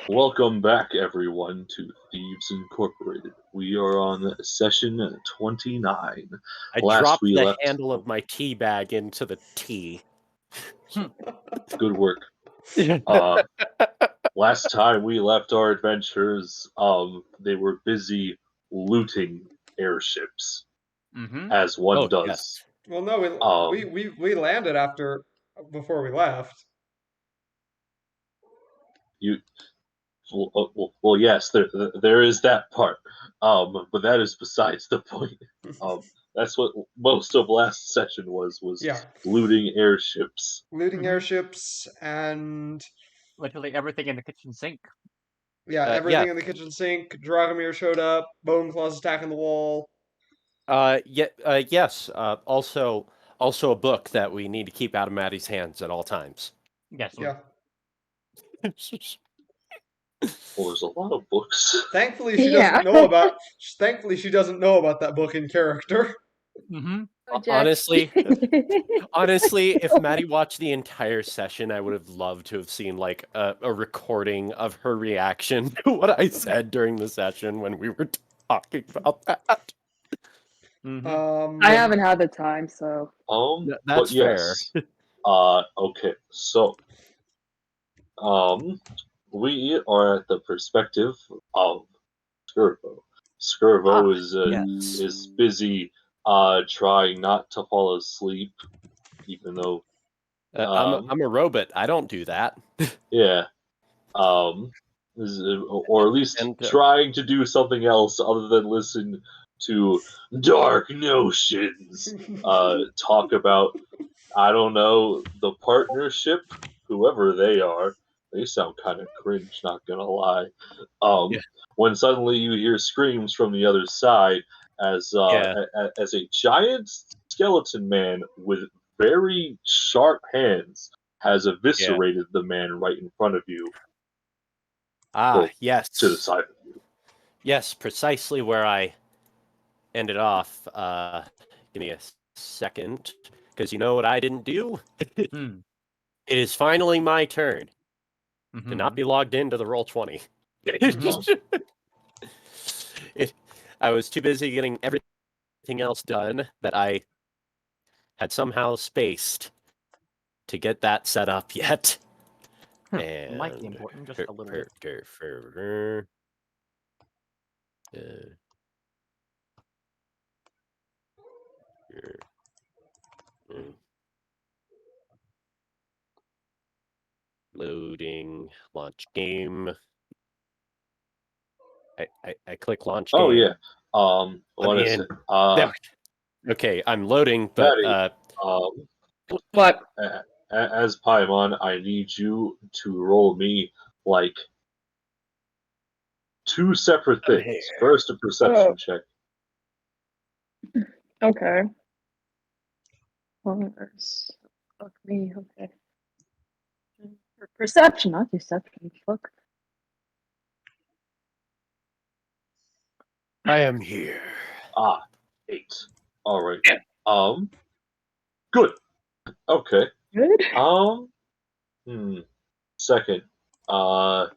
Welcome back, everyone, to Thieves Incorporated. We are on session 29. I Last dropped we the left- handle of my tea bag into the tea. Good work. Last time we left our adventurers, they were busy looting airships, as one does. Yes. Well, no, we landed before we left. Well, yes, there is that part, but that is besides the point. That's what most of last session was Yeah. looting airships. Looting airships and literally everything in the kitchen sink. everything in the kitchen sink. Dragomir showed up. Boneclaw's attacking the wall. Yes. Also a book that we need to keep out of Maddie's hands at all times. Yes. Yeah. Well, there's a lot of books. Thankfully, she doesn't know about. Thankfully, she doesn't know about that book in character. Honestly, if Maddie watched the entire session, I would have loved to have seen like a recording of her reaction to what I said during the session when we were talking about that. I haven't had the time, so that's fair. Okay, so we are at the perspective of Skirvo. Skirvo is busy trying not to fall asleep, even though I'm a robot. I don't do that. Yeah. Or at least trying to do something else other than listen to dark notions talk about, I don't know, the partnership, whoever they are. They sound kind of cringe, not gonna lie. When suddenly you hear screams from the other side as a giant skeleton man with very sharp hands has eviscerated the man right in front of you. Yes. To the side of you. Yes, precisely where I ended off. Give me a second, because you know what I didn't do? It is finally my turn to not be logged into the Roll20. I was too busy getting everything else done that I had somehow spaced to get that set up yet. And might be important, just a little bit. Loading launch game. I click launch game. Oh yeah. What is it? Okay, I'm loading, but what? As Paimon, I need you to roll me like 2 separate things. First, a perception check. Okay. Fuck me. Okay. Perception, not deception. Fuck. I am here. 8. All right. Good. Okay. Good. Second. How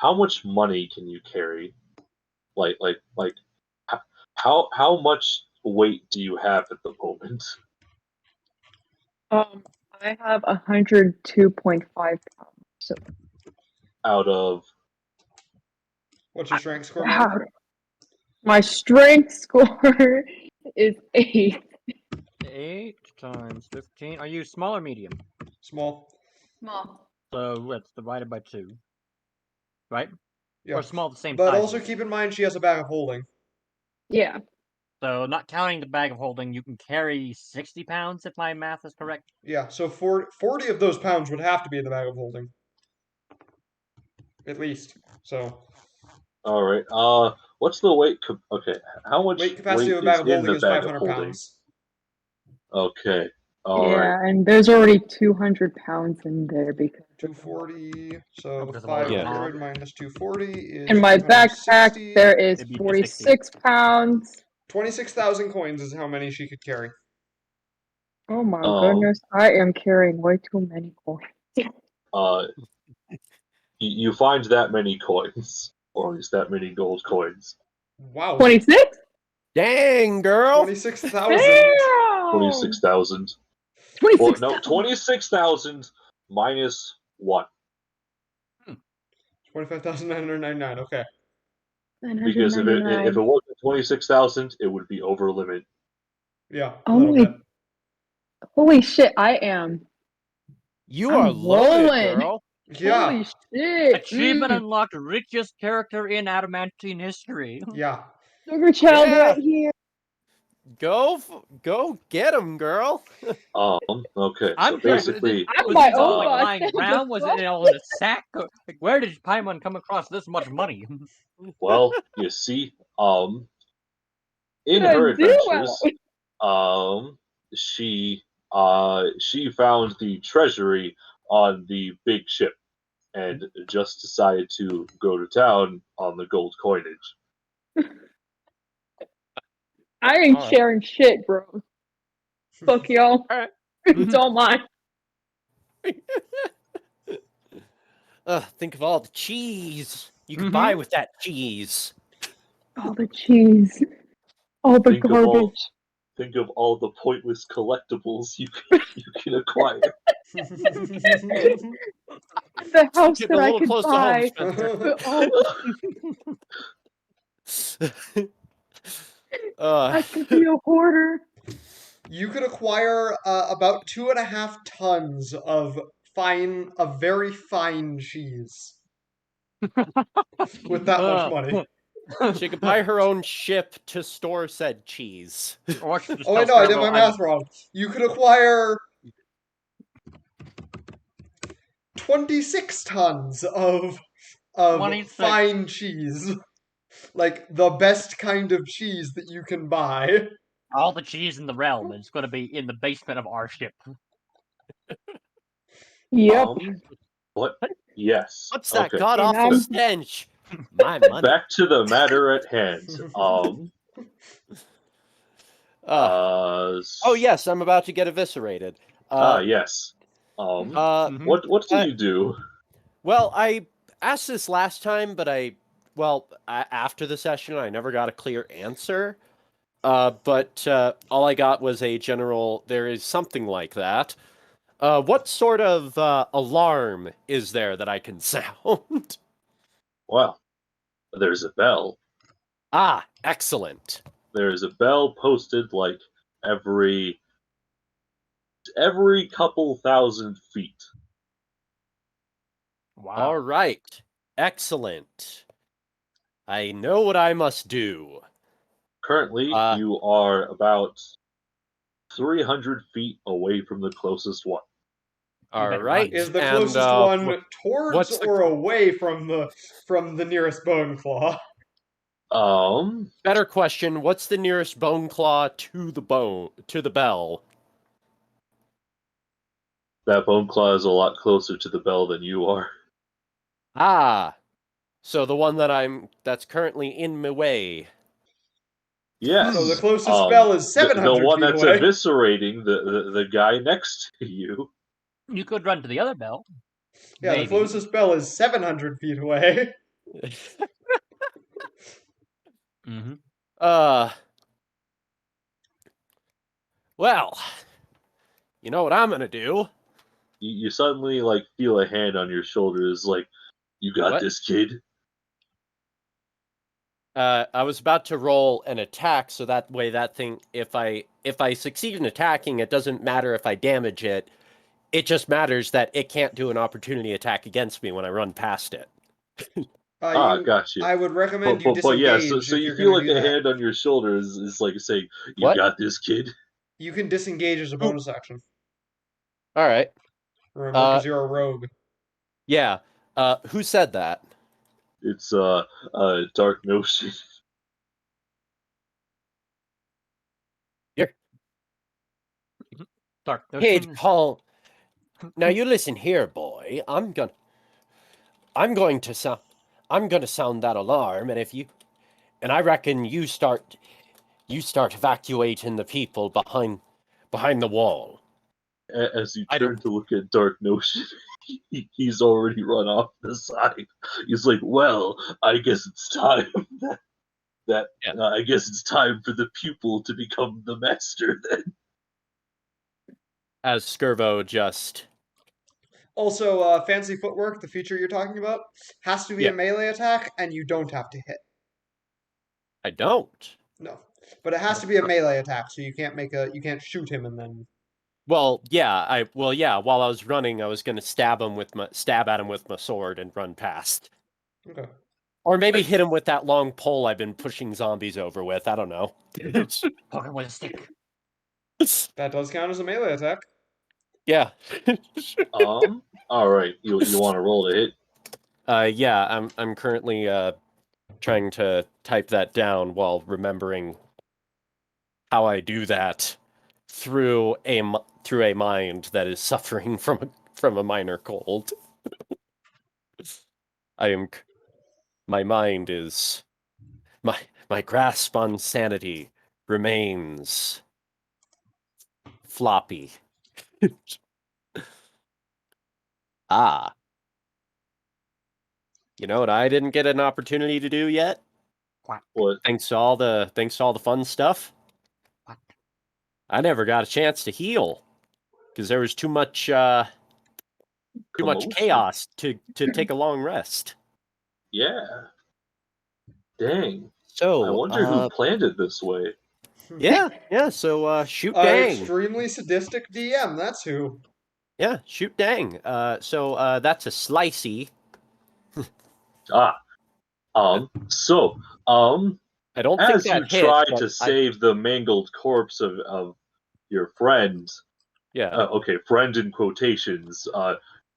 much money can you carry? Like, how much weight do you have at the moment? I have 102.5 pounds. So. Out of. What's your strength score, man? My strength score is 8. 8 times 15. Are you small or medium? Small. Small. So that's divided by 2. Right? Yeah. Or small, the same but size. But also keep in mind she has a bag of holding. Yeah. So not counting the bag of holding, you can carry 60 pounds if my math is correct. Yeah, so 40 of those pounds would have to be in the bag of holding. At least. So. All right. What's the weight? Okay. How much weight capacity of a bag of holding is 500 pounds. Okay. Right. And there's already 200 pounds in there because 240. So 500 minus 240 is. In my backpack, there is 46 pounds. 26,000 coins is how many she could carry. Oh my goodness! I am carrying way too many coins. you find that many coins, or at least that many gold coins. Wow. 26? Dang, girl. 26,000. Damn! 26,000. 26,000. Well, no, 26,000 minus 1. 25,999. Okay. Because if it 999. wasn't 26,000, it would be over limit. Yeah. A Oh little my- bit. Holy shit, I am. You I'm are loaded, rolling. girl. Yeah. Holy shit. Achievement unlocked: richest character in Adamantine history. Yeah. Sugar child Yeah. right here. Go get him, girl. Okay, I'm so basically, I'm was my this all own like boss. lying around? Was it all in a sack? Like, where did Paimon come across this much money? well, you see, in What her I do? adventures, she found the treasury on the big ship and just decided to go to town on the gold coinage. I ain't Alright. sharing shit, bro. Fuck y'all. Alright. Don't mind. Think of all the cheese you could buy with that cheese. All the cheese. All the Think of all the pointless collectibles you can acquire. The house Getting that a I little could close buy. to home, Spencer. I could be a hoarder. You could acquire about 2.5 tons of very fine cheese with that much money. She could buy her own ship to store said cheese. Or she just Oh wait, tells no, I did Carbo, my math wrong. You could acquire 26 tons of 26. fine cheese. Like the best kind of cheese that you can buy. all the cheese in the realm is going to be in the basement of our ship. Yep. What? Yes. What's that Okay. god And awful I'm- stench? My money. Back to the matter at hand. Oh yes, I'm about to get eviscerated. Yes. Mhm. What do you do? Well, I asked this last time, but after the session, I never got a clear answer. But all I got was a general, there is something like that. What sort of alarm is there that I can sound? Well, there's a bell. Ah, excellent. There's a bell posted like every couple thousand feet. Wow. All right. Excellent. I know what I must do. Currently, you are about 300 feet away from the closest one. All better right. Is the and, closest one towards what's the- or away from the nearest bone claw? Better question, what's the nearest bone claw to the bell? That bone claw is a lot closer to the bell than you are. Ah. So the one that's currently in my way. Yes. So the closest bell is 700 the one feet that's away. eviscerating the guy next to you. You could run to the other bell. Yeah, Maybe. the closest bell is 700 feet away. Mm-hmm. Well, you know what I'm gonna do? You suddenly like feel a hand on your shoulders, like, you got What? this, kid. I was about to roll an attack, so that way that thing, if I succeed in attacking, it doesn't matter if I damage it. It just matters that it can't do an opportunity attack against me when I run past it. Got you. I would recommend you But yeah, disengage. so if you you're feel gonna like do a that. hand on your shoulders is like saying, "You What? got this, kid." You can disengage as a bonus action. All right. Remember, because you're a rogue. Yeah. Who said that? It's Dark Notion. Dark Hey, Notion. Paul. Now you listen here, boy. I'm gonna sound that alarm, and I reckon you start evacuating the people behind the wall. As you turn to look at Dark Notion, he's already run off the side. He's like, "Well, I guess it's time I guess it's time for the pupil to become the master." Then, as Skirvo just Also, fancy footwork, the feature you're talking about, has to be a melee attack, and you don't have to hit. I don't. No, but it has to be a melee attack, so you can't shoot him and then. Well, yeah. While I was running, I was going to stab at him with my sword and run past. Okay. Or maybe hit him with that long pole I've been pushing zombies over with. I don't know. Poke him with a stick. That does count as a melee attack. Yeah. all right. You want to roll to hit? Yeah. I'm currently trying to type that down while remembering how I do that through a mind that is suffering from a minor cold. My mind is my grasp on sanity remains floppy. You know what I didn't get an opportunity to do yet? What? Thanks to all the fun stuff. What? I never got a chance to heal because there was too much chaos to take a long rest. Yeah. Dang. So I wonder who planned it this way. Yeah. So shoot dang. Extremely sadistic DM. That's who. Yeah, shoot dang. So that's a slicey. So, I don't as think you that try hits, to save the mangled corpse of your friend, okay, friend in quotations,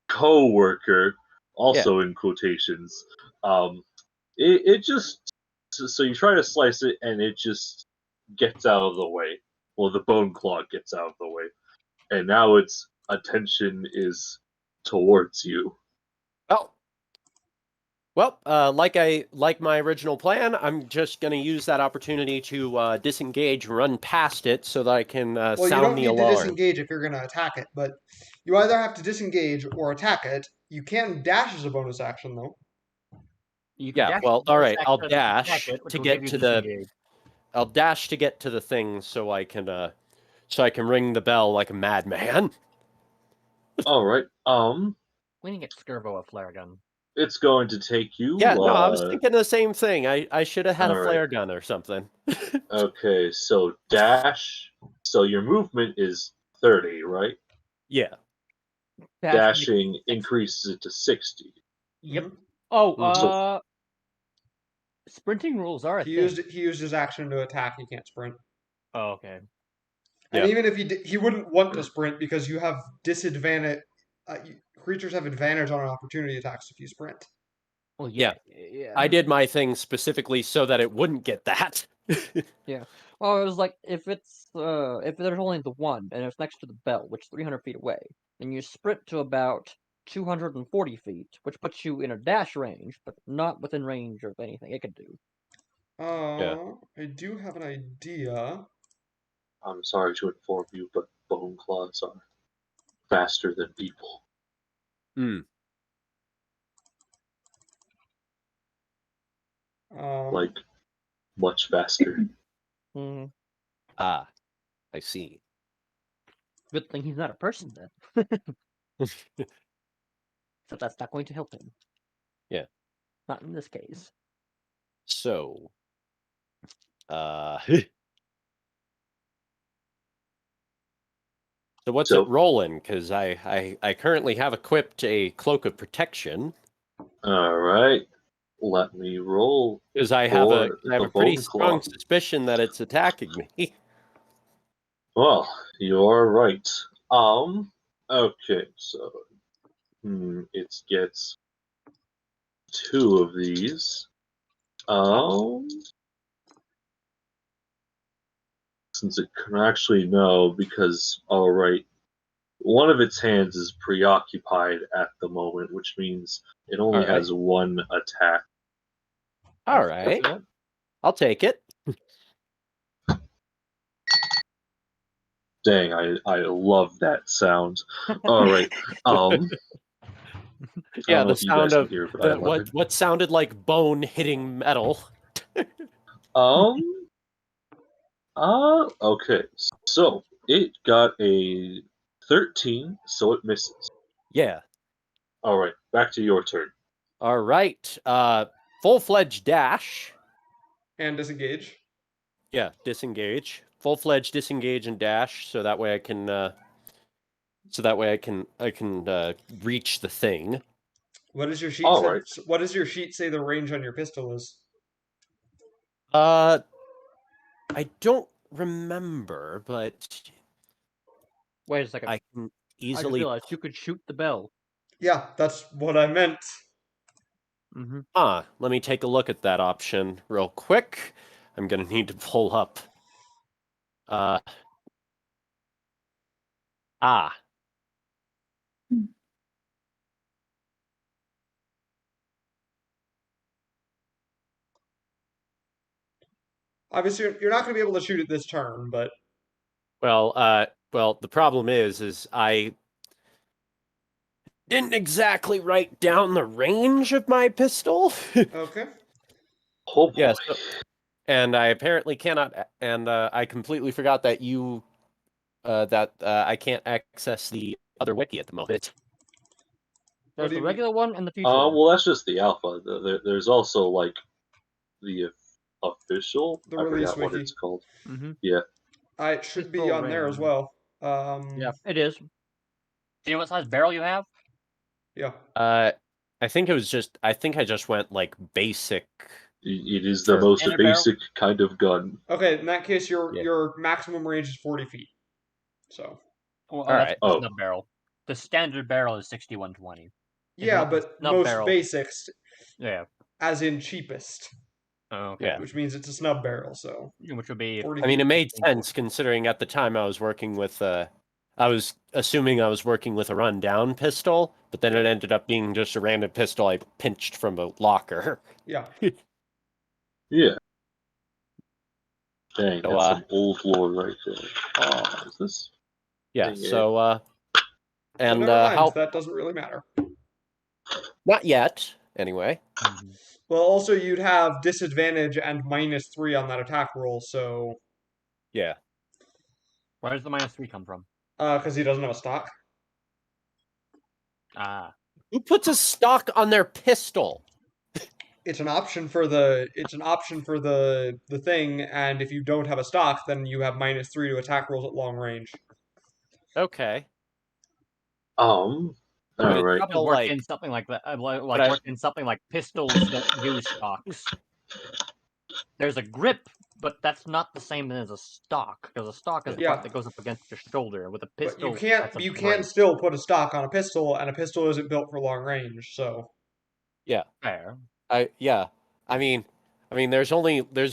co-worker, also in quotations, it just, so you try to slice it and it just gets out of the way. Well, the bone claw gets out of the way. And now its attention is towards you. Oh. Well, like my original plan, I'm just going to use that opportunity to disengage, run past it, so that I can sound the alarm. Well, you don't need to disengage if you're going to attack it, but you either have to disengage or attack it. You can dash as a bonus action, though. You can dash all right. I'll dash it, to get to the. I'll dash to get to the thing so I can ring the bell like a madman. All right. We need to get Skirvo a flare gun. It's going to take you. Yeah, no, I was thinking the same thing. I should have had a flare gun or something. Okay, so dash. So your movement is 30, right? Yeah. Dashing increases it to 60. Yep. Oh, sprinting rules are a thing. He used his action to attack. He can't sprint. Oh, okay. And even if he wouldn't want to sprint because you have disadvantage. Creatures have advantage on opportunity attacks if you sprint. Well, yeah. I did my thing specifically so that it wouldn't get that. Yeah. Well, it was like if there's only the one and it's next to the bell, which is 300 feet away, and you sprint to about 240 feet, which puts you in a dash range, but not within range of anything it could do. I do have an idea. I'm sorry to inform you, but bone claws are faster than people. Like, much faster. I see. Good thing he's not a person then. So that's not going to help him. Yeah. Not in this case. So, so what's it rolling? Because I currently have equipped a cloak of protection. All right. Let me roll. Because I have a pretty strong suspicion that it's attacking me. Well, you're right. Okay, so it gets 2 of these. Since it can actually know, because one of its hands is preoccupied at the moment, which means it only has 1 attack. All right. I'll take it. Dang, I love that sound. All right. I Yeah, don't know the if you sound guys can of hear, but I the have my what sounded like bone hitting metal. Okay. So it got a 13, so it misses. Yeah. All right, back to your turn. All right. Full-fledged dash. And disengage. Yeah, disengage. Full-fledged disengage and dash, so that way I can reach the thing. What does your sheet All say? right. What does your sheet say the range on your pistol is? I don't remember, but Wait a second. I can I just easily. realized you could shoot the bell. Yeah, that's what I meant. Mm-hmm. Let me take a look at that option real quick. I'm gonna need to pull up. Obviously, you're not going to be able to shoot it this turn, but Well, the problem is I didn't exactly write down the range of my pistol. okay. Oh boy. Yeah, and I apparently cannot, and I completely forgot that I can't access the other wiki at the moment. What There's do the you mean? regular one and the future one. Well, that's just the alpha. There's also like the official. The I release forgot what wiki. it's called. Mm-hmm. Yeah. It should be Pistol on there as range. well. Yeah, it is. Do you know what size barrel you have? Yeah. I think I just went like basic. It is the For most standard barrel? basic kind of gun. Okay, in that case, Yeah. your maximum range is 40 feet. So. Oh, All that's right. the Oh. snub barrel. The standard barrel is 6120. Yeah, want the but snub most barrel- basics, Yeah. as in cheapest, Oh, okay. Yeah. which means it's a snub barrel. So Which would be 40 I mean, feet. it made sense considering at the time I was working with I was assuming I was working with a rundown pistol, but then it ended up being just a random pistol I pinched from a locker. Yeah. Yeah. Dang, So, that's some old lore right there. Oh, is this? Yeah. Dang it. So So and never mind. how? That doesn't really matter. Not yet. Anyway. Mhm. Well, also you'd have disadvantage and -3 on that attack roll. So Yeah. Where does the -3 come from? because he doesn't have a stock. Ah. Who puts a stock on their pistol? It's an option for the thing, and if you don't have a stock, then you have -3 to attack rolls at long range. Okay. All But it's right. Probably still work like in something like that. But I- Work in something like pistols that use stocks. There's a grip, but that's not the same as a stock, because a stock is the Yeah. part that goes up against your shoulder. With a But pistol, you can't. that's a You can brace. still put a stock on a pistol, and a pistol isn't built for long range. So yeah. Fair. I mean, there's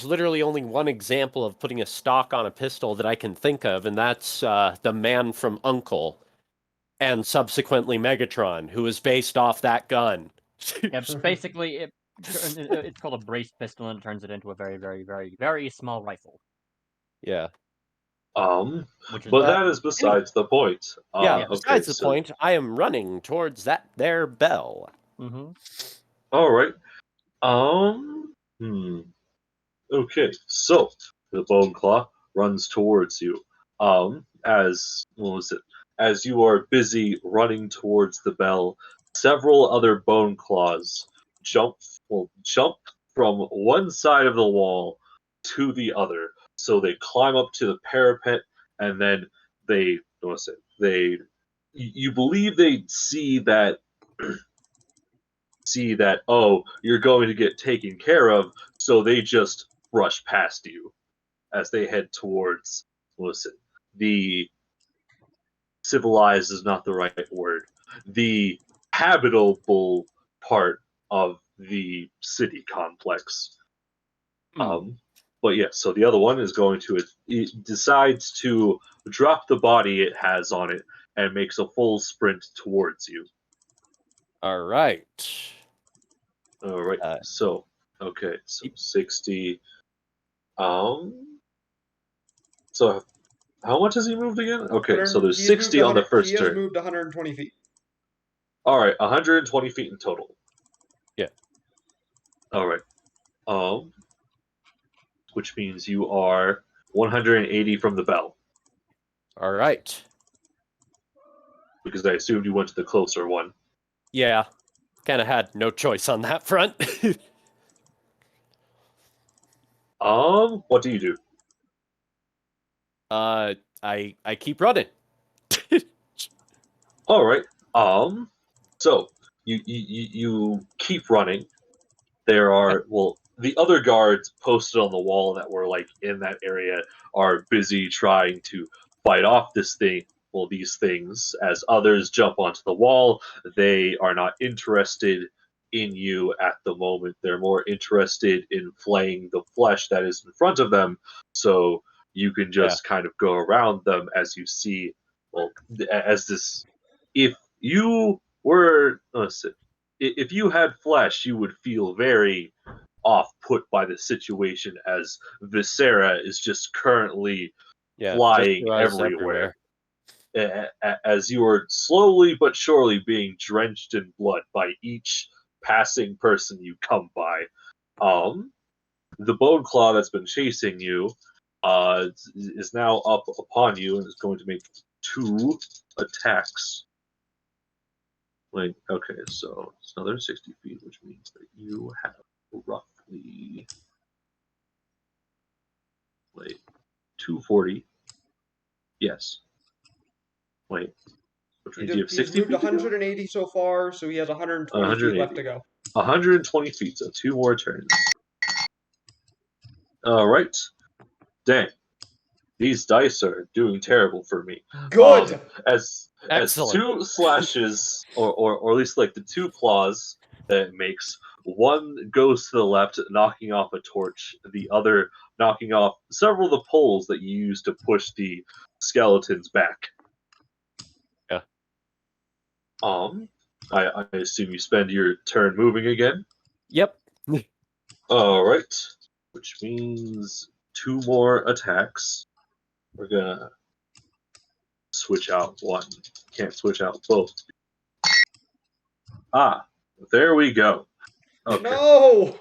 literally only one example of putting a stock on a pistol that I can think of, and that's the man from Uncle, and subsequently Megatron, who is based off that gun. Yeah, basically, it's called a brace pistol, and it turns it into a very, very, very, very small rifle. Yeah. Which is But that is besides the point. Yeah. Okay, Besides the so, point, I am running towards that there bell. Mm-hmm. all right. Okay, so the bone claw runs towards you. As what was it? As you are busy running towards the bell, several other bone claws jump from one side of the wall to the other. So they climb up to the parapet, and then they what was it? You believe they see that oh, you're going to get taken care of, so they just brush past you as they head towards the civilized is not the right word, the habitable part of the city complex. But yeah, so the other one is going to it decides to drop the body it has on it and makes a full sprint towards you. All right. All right. So 60. So How much has he moved again? Okay, so 100 there's he has moved 60 on the 100 first He has turn. moved 120 feet. All right, 120 feet in total. Yeah. All right. Which means you are 180 from the bell. All right. Because I assumed you went to the closer one. Yeah. Kind of had no choice on that front. What do you do? I keep running. All right. So you keep running. There are the other guards posted on the wall that were like in that area are busy trying to fight off this thing. Well, these things. As others jump onto the wall, they are not interested in you at the moment. They're more interested in flaying the flesh that is in front of them, so you can just kind of go around them as you see. Well, as this, if you were, listen, if you had flesh, you would feel very off put by the situation, as Viscera is just currently flying everywhere. As you are slowly but surely being drenched in blood by each passing person you come by. The bone claw that's been chasing you is now up upon you and is going to make 2 attacks. Like, okay, so it's another 60 feet, which means that you have roughly, wait, 240. Yes. Wait. Which means you have 60 He's moved feet 180 so far, so he has 120 feet left to go. 120 feet, so 2 more turns. All right. Dang. These dice are doing terrible for me. Good! As Excellent. 2 slashes, or at least like the 2 claws that it makes, one goes to the left, knocking off a torch, the other knocking off several of the poles that you use to push the skeletons back. Yeah. I assume you spend your turn moving again? Yep. Alright. Which means 2 more attacks. We're gonna switch out one. Can't switch out both. Ah, there we go. Okay. No!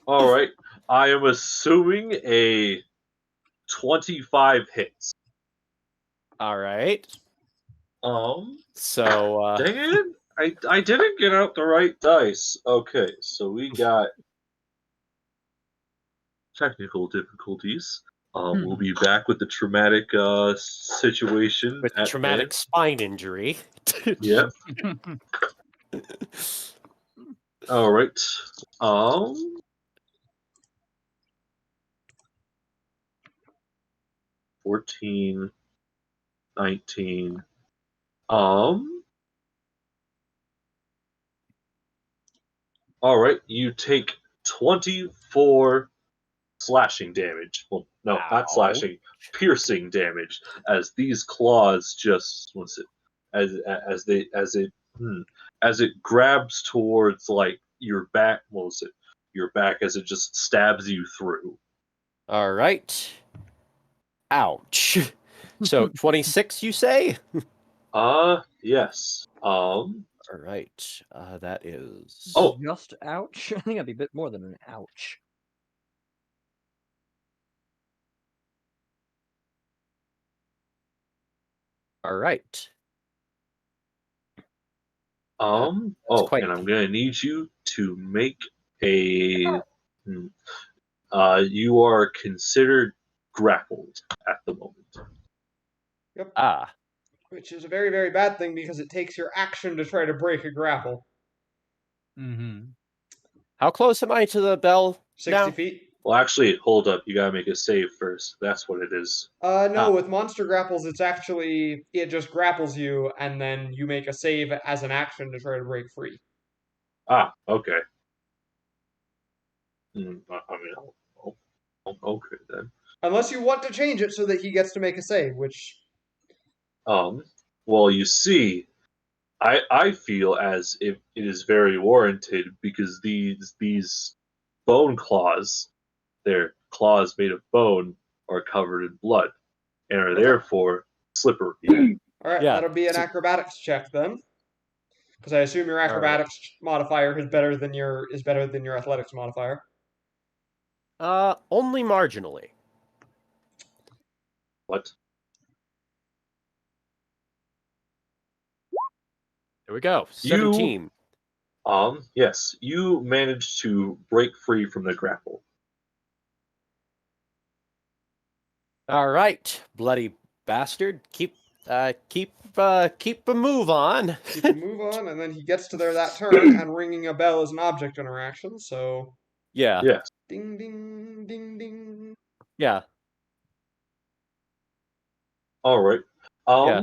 Alright. I am assuming a 25 hits. All right. So Dang it! I didn't get out the right dice. Okay, so we got technical difficulties. We'll be back with the traumatic situation. with traumatic spine injury. Yep. All right. 14, 19. All right. You take 24 slashing damage. Well, no, not slashing, piercing damage, as these claws just as it grabs towards like your back. What was it? Your back, as it just stabs you through. All right. Ouch. So 26, you say? Yes. All right. That is. Oh, Just ouch. I think that'd be a bit more than an ouch. All right. and I'm gonna need you to make a. You are considered grappled at the moment. Yep. Which is a very, very bad thing because it takes your action to try to break a grapple. Mm-hmm. How close am I to the bell 60 now? feet. Well, actually, hold up. You gotta make a save first. That's what it is. No, with monster grapples, it's actually, it just grapples you, and then you make a save as an action to try to break free. Okay. I mean, okay then. Unless you want to change it so that he gets to make a save, which... Well, you see, I feel as if it is very warranted, because these bone claws, they're claws made of bone, are covered in blood and are Okay. therefore slippery. All right, Yeah, that'll be an so- acrobatics check then, because I assume your acrobatics modifier is better than your athletics modifier. Only marginally. What? There we go. 17. Yes, you managed to break free from the grapple. All right, bloody bastard. Keep a move on. Keep a move on, and then he gets to there that turn, and ringing a bell is an object interaction, so Yeah. Yes. ding ding ding ding. Yeah. All right. Yeah.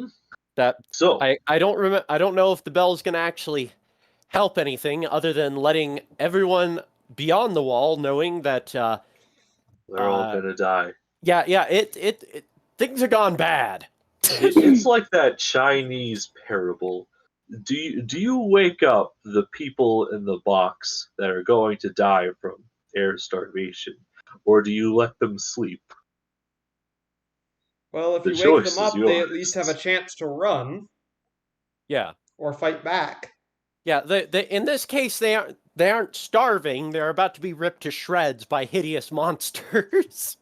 That So I don't know if the bell's going to actually help anything other than letting everyone beyond the wall knowing that they're all gonna die. yeah, it things are gone bad. It's like that Chinese parable. Do you wake up the people in the box that are going to die from air starvation, or do you let them sleep? Well, if The you wake choice them is up, they at least have a yours. chance to run Yeah. or fight back. Yeah, they in this case they aren't starving, they're about to be ripped to shreds by hideous monsters.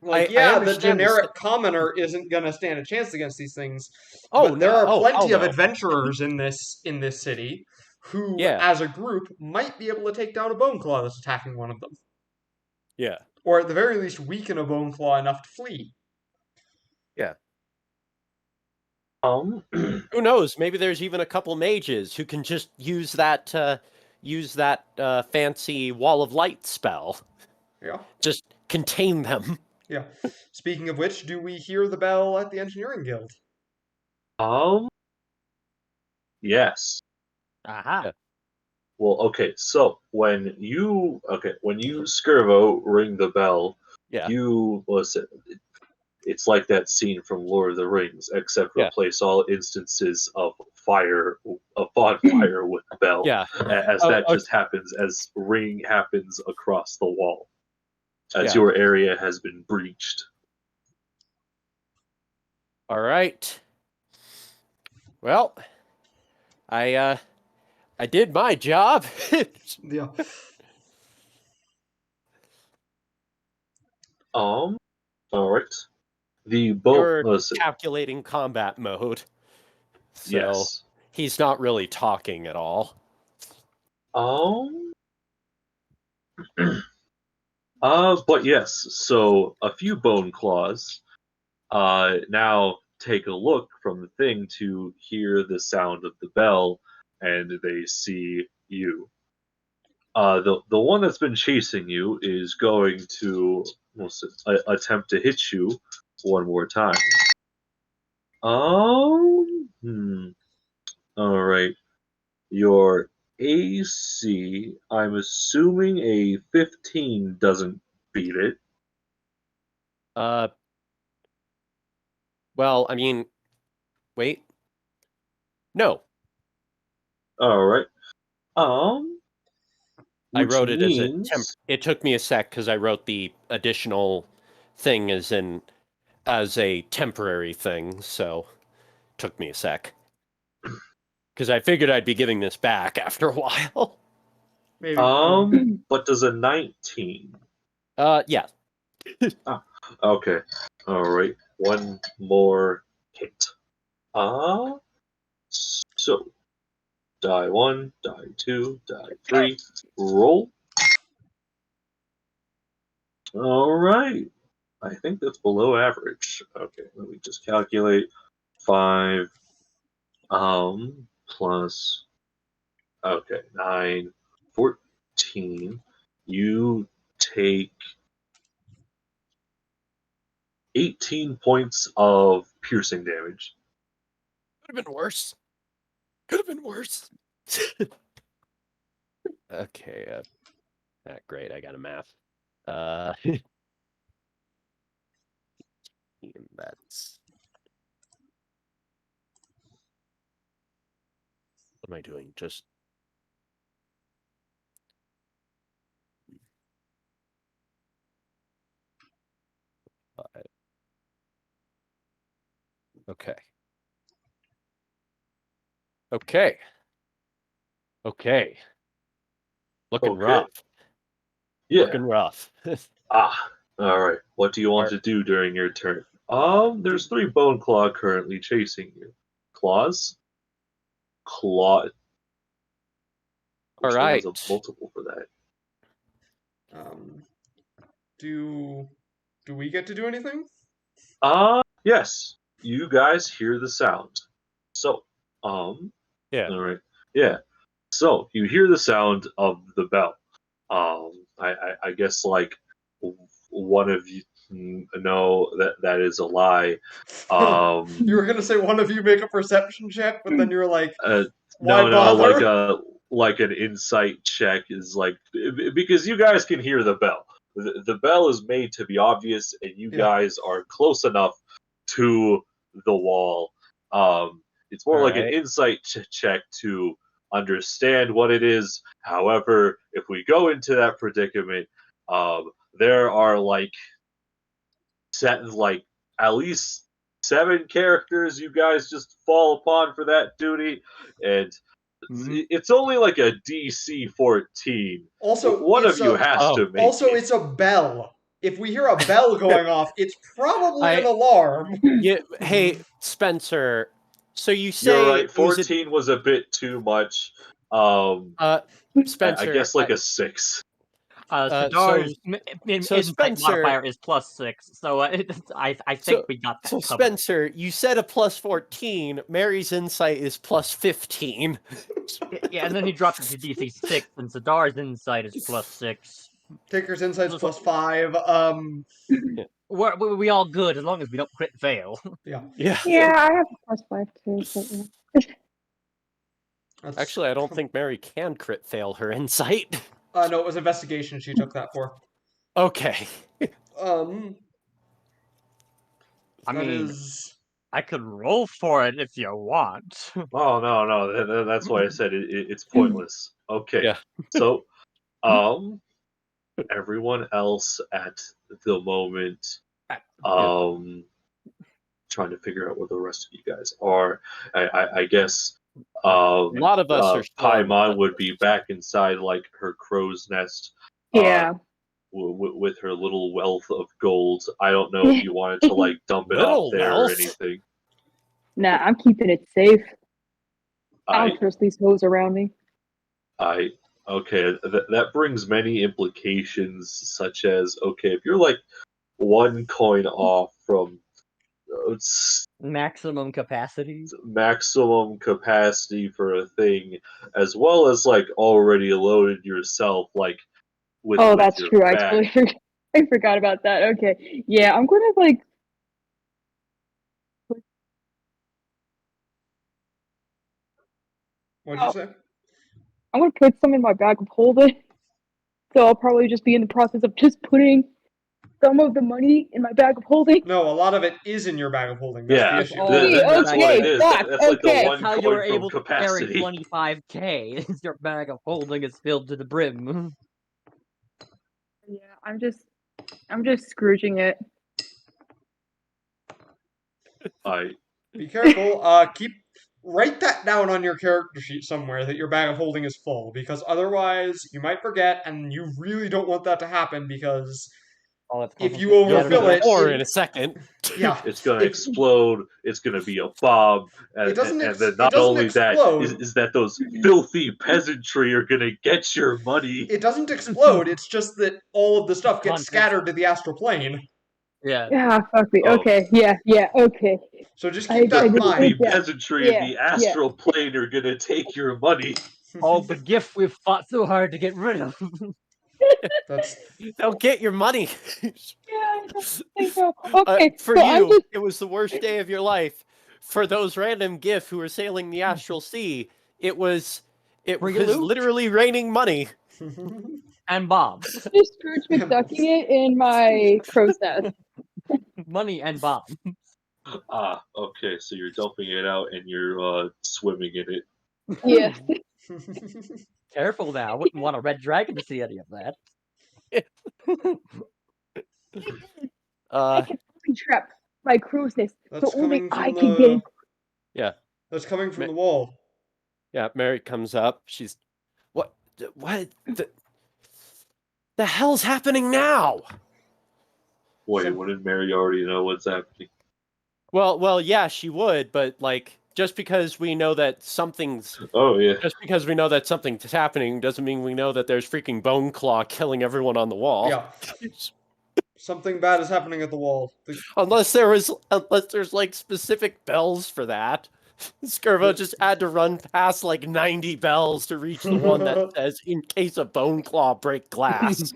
Like, I yeah, the understand this. generic commoner isn't gonna stand a chance against these things. Oh, But there no. are Oh, hell plenty of no. adventurers in this city who, Yeah. as a group, might be able to take down a bone claw that's attacking one of them. Yeah. Or at the very least weaken a bone claw enough to flee. Yeah. Um, Who knows? Maybe there's even a couple mages who can just use that fancy wall of light spell. Yeah. Just contain them. Yeah. Speaking of which, do we hear the bell at the engineering guild? yes. Aha. Yeah. Well, okay. So when you Skirvo ring the bell, Yeah. you listen. It's like that scene from Lord of the Rings, except Yeah. replace all instances of a bonfire with a bell, Yeah. as Oh, that oh. just happens as ringing happens across the wall, as Yeah. your area has been breached. All right. Well, I did my job. Yeah. All right. The boat. You're Listen. calculating combat mode. So Yes. he's not really talking at all. But yes. So a few bone claws. Now take a look from the thing to hear the sound of the bell, and they see you. The one that's been chasing you is going to attempt to hit you one more time. All right. Your AC, I'm assuming a 15 doesn't beat it. Well, I mean, wait. No. All right. I Which wrote it as a means It took me a sec because I wrote the additional thing as a temporary thing, so it took me a sec. Because I figured I'd be giving this back after a while. Maybe. but does a 19? Yeah. Okay. All right. One more hit. So die 1, die 2, die 3. Roll. All right. I think that's below average. Okay, let me just calculate. 5 plus 9, 14. You take 18 points of piercing damage. Could have been worse. Could have been worse. Okay. Great. I got a math. That's. What am I doing? Just. Okay. Okay. Okay. Looking Okay. rough. Yeah. Looking rough. All right. What do you want Alright. to do during your turn? There's 3 Bone Claw currently chasing you. Claws? Claw. All Which one was a right. multiple for that? Do we get to do anything? Yes. You guys hear the sound. So, Yeah. all right. Yeah. So you hear the sound of the bell. I guess like one of you. No, that is a lie. You were gonna say one of you make a perception check, but then you're like, why no, bother? like an insight check is like because you guys can hear the bell. The bell is made to be obvious, and you Yeah. guys are close enough to the wall. It's more like an Alright. insight check to understand what it is. However, if we go into that predicament, there are like at least 7 characters you guys just fall upon for that duty, and it's only like a DC 14. Also, One it's of you a has Oh. to make also it. it's a bell. If we hear a bell going off, it's probably an alarm. Yeah. Hey, Spencer. So you You're say right. it was 14 was a bit too much. Spencer. I guess like a 6. Ssadaar's so insight Spencer- modifier is +6, so I think we got that So covered. Spencer, you said a +14. Mary's insight is +15. Yeah, and then he dropped it to DC 6, and Ssadaar's insight is +6. Taker's insight's Just +5. We all good as long as we don't crit fail. Yeah. Yeah. Yeah, I have a +5 too. So yeah. That's, Actually, I don't think Mary can crit fail her insight. no, it was investigation she took that for. Okay. I That mean, is. I could roll for it if you want. Oh no, that's why I said it's pointless. Okay, Yeah. so everyone else at the moment, trying to figure out where the rest of you guys are. I guess A lot of us are still on the Paimon would be back inside like her crow's nest. Yeah. With her little wealth of gold. I don't know if you wanted to like dump it Little off there or wealth? anything. Nah, I'm keeping it safe. I I don't trust these hoes around me. Okay, that brings many implications, such as okay, if you're like 1 coin off from Maximum capacity. maximum capacity for a thing, as well as like already loaded yourself, like with Oh, with that's your true. I back. totally forgot. I forgot about that. Okay. Yeah, I'm gonna like. What did you say? I'm gonna put some in my bag of holding. So I'll probably just be in the process of just putting some of the money in my bag of holding. No, a lot of it is in your bag of holding. That's Yeah, the It's issue. all that's what it Okay, is. fuck, That's like the okay. 1 How you were coin from able to carry capacity. 25k is your bag of holding is filled to the brim. Yeah, I'm just scrooging it. Be careful. Write that down on your character sheet somewhere that your bag of holding is full, because otherwise you might forget, and you really don't want that to happen. Because if you You'll be overfill it, poor in a second. yeah, It's gonna explode. It's gonna be a bomb, and then not only that explode. is that those filthy peasantry are gonna get your money. It doesn't explode. It's just that all of the stuff gets Context. scattered to the astral plane. Yeah. Yeah, fuck me. Oh. Okay, yeah, okay. So just keep that in The mind. peasantry in the astral plane are gonna take your money. All the gift we've fought so hard to get rid of. They'll get your money. I know. Okay, for so you, it was the worst day of your life. For those random GIF who were sailing the astral sea, it was literally raining money. And bombs. Just Scrooge McDucking it in my crow's nest. Money and bombs. Okay, so you're dumping it out and you're swimming in it. Yes. Careful now. I wouldn't want a red dragon to see any of that. I can trap. my cruiseness. That's So only coming I from can gain. Yeah. That's coming from the wall. Yeah, Mary comes up. She's, what the hell's happening now? Wait, wouldn't Mary already know what's happening? Well, yeah, she would, but like, just because we know that something's happening doesn't mean we know that there's freaking Bone Claw killing everyone on the wall. Yeah. Something bad is happening at the wall. Unless there's like specific bells for that. Skirvo just had to run past like 90 bells to reach the one that says, in case of Bone Claw, break glass.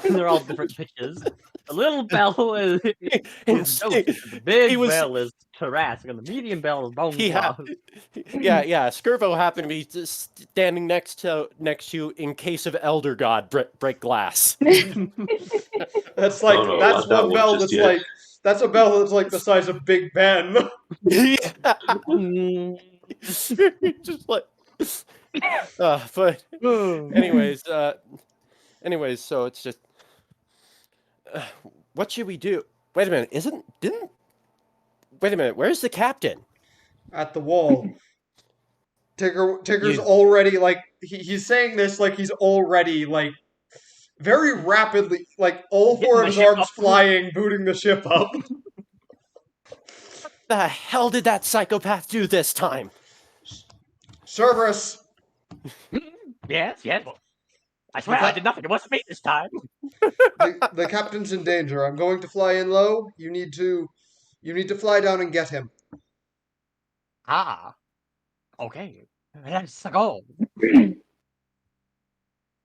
They're all different pitches. The little bell is the big bell is thoracic, and the medium bell is bone claw. Yeah. Skirvo happened to be just standing next to you in case of Elder God break glass. That's like that's one bell that's like that's a bell that's like the size of Big Ben. Just like, but anyways, so it's just, what should we do? Wait a minute, wait a minute, where's the captain? At the wall. Tigger's already like he's saying this like he's already like very rapidly like all four of his arms flying, booting the ship up. What the hell did that psychopath do this time? Cerberus. Yes. I swear I did nothing. It wasn't me this time. The captain's in danger. I'm going to fly in low. You need to fly down and get him. Ah. Okay. Let's go.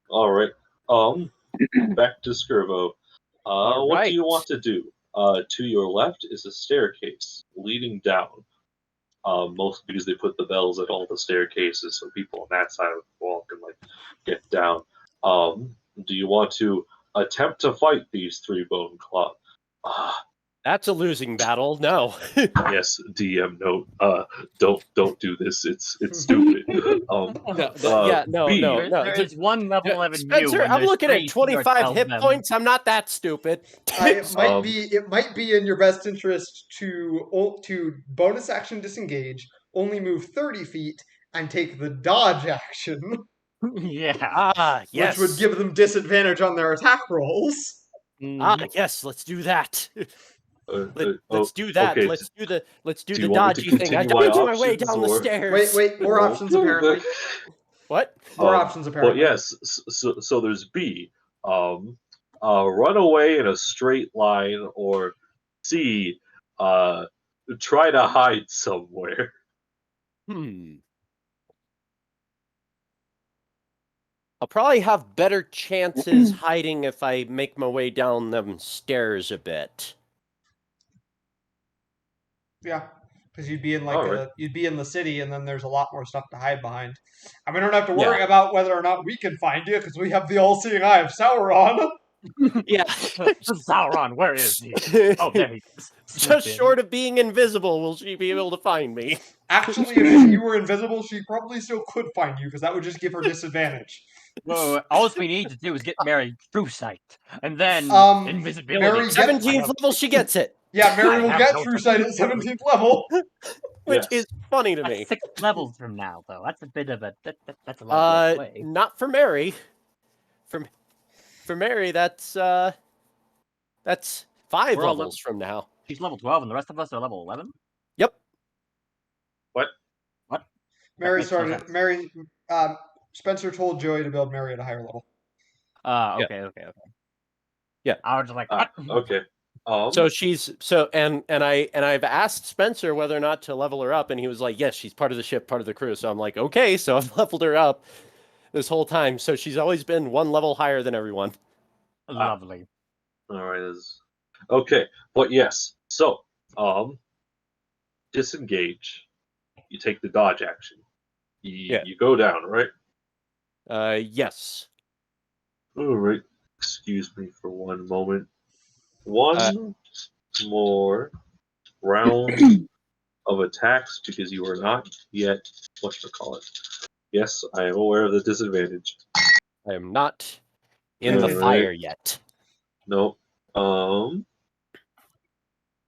All right. Back to Skirvo. What do you want to do? To your left is a staircase leading down. Mostly because they put the bells at all the staircases, so people on that side of the wall can like get down. Do you want to attempt to fight these three Bone Claw? That's a losing battle. No. Yes, DM note. Don't do this. It's stupid. No. There is one level 11 Spencer, I'm looking at 25 hit points. I'm not that stupid. It might be in your best interest to bonus action disengage, only move 30 feet, and take the dodge action. Yeah. Yes. Which would give them disadvantage on their attack rolls. Yes. Let's do that. Let's do that. Okay. Let's do the dodgy thing. I dodge my way down the stairs. Wait, more options apparently. What? More options apparently. Well, yes. So there's B. Run away in a straight line, or C. Try to hide somewhere. I'll probably have better chances hiding if I make my way down them stairs a bit. Yeah, because you'd be in you'd be in the city, and then there's a lot more stuff to hide behind. And we don't have to worry about whether or not we can find you, because we have the all-seeing eye of Sauron. Yeah. Sauron, where is he? Oh, there he is. Just short of being invisible, will she be able to find me? Actually, if you were invisible, she probably still could find you, because that would just give her disadvantage. Well, all we need to do is get Mary true sight, and then invisibility. Mary 17th level, she gets it. Yeah, Mary will get true sight at 17th level. Which is funny to me. 6 levels from now, though. That's a bit of a that's a long way. Not for Mary. For Mary, that's 5 levels from now. She's level 12, and the rest of us are level 11. Yep. What? Mary started. Spencer told Joey to build Mary at a higher level. Okay. Yeah. I was just like, what? Okay. So I've asked Spencer whether or not to level her up, and he was like, yes, she's part of the ship, part of the crew. So I'm like, okay, so I've leveled her up this whole time. So she's always been 1 level higher than everyone. Lovely. All right. Okay, but yes. So, disengage. You take the dodge action. You go down, right? Yes. All right. Excuse me for one moment. One more round of attacks, because you are not yet whatchamacallit. Yes, I am aware of the disadvantage. I am not in the fire yet. Nope.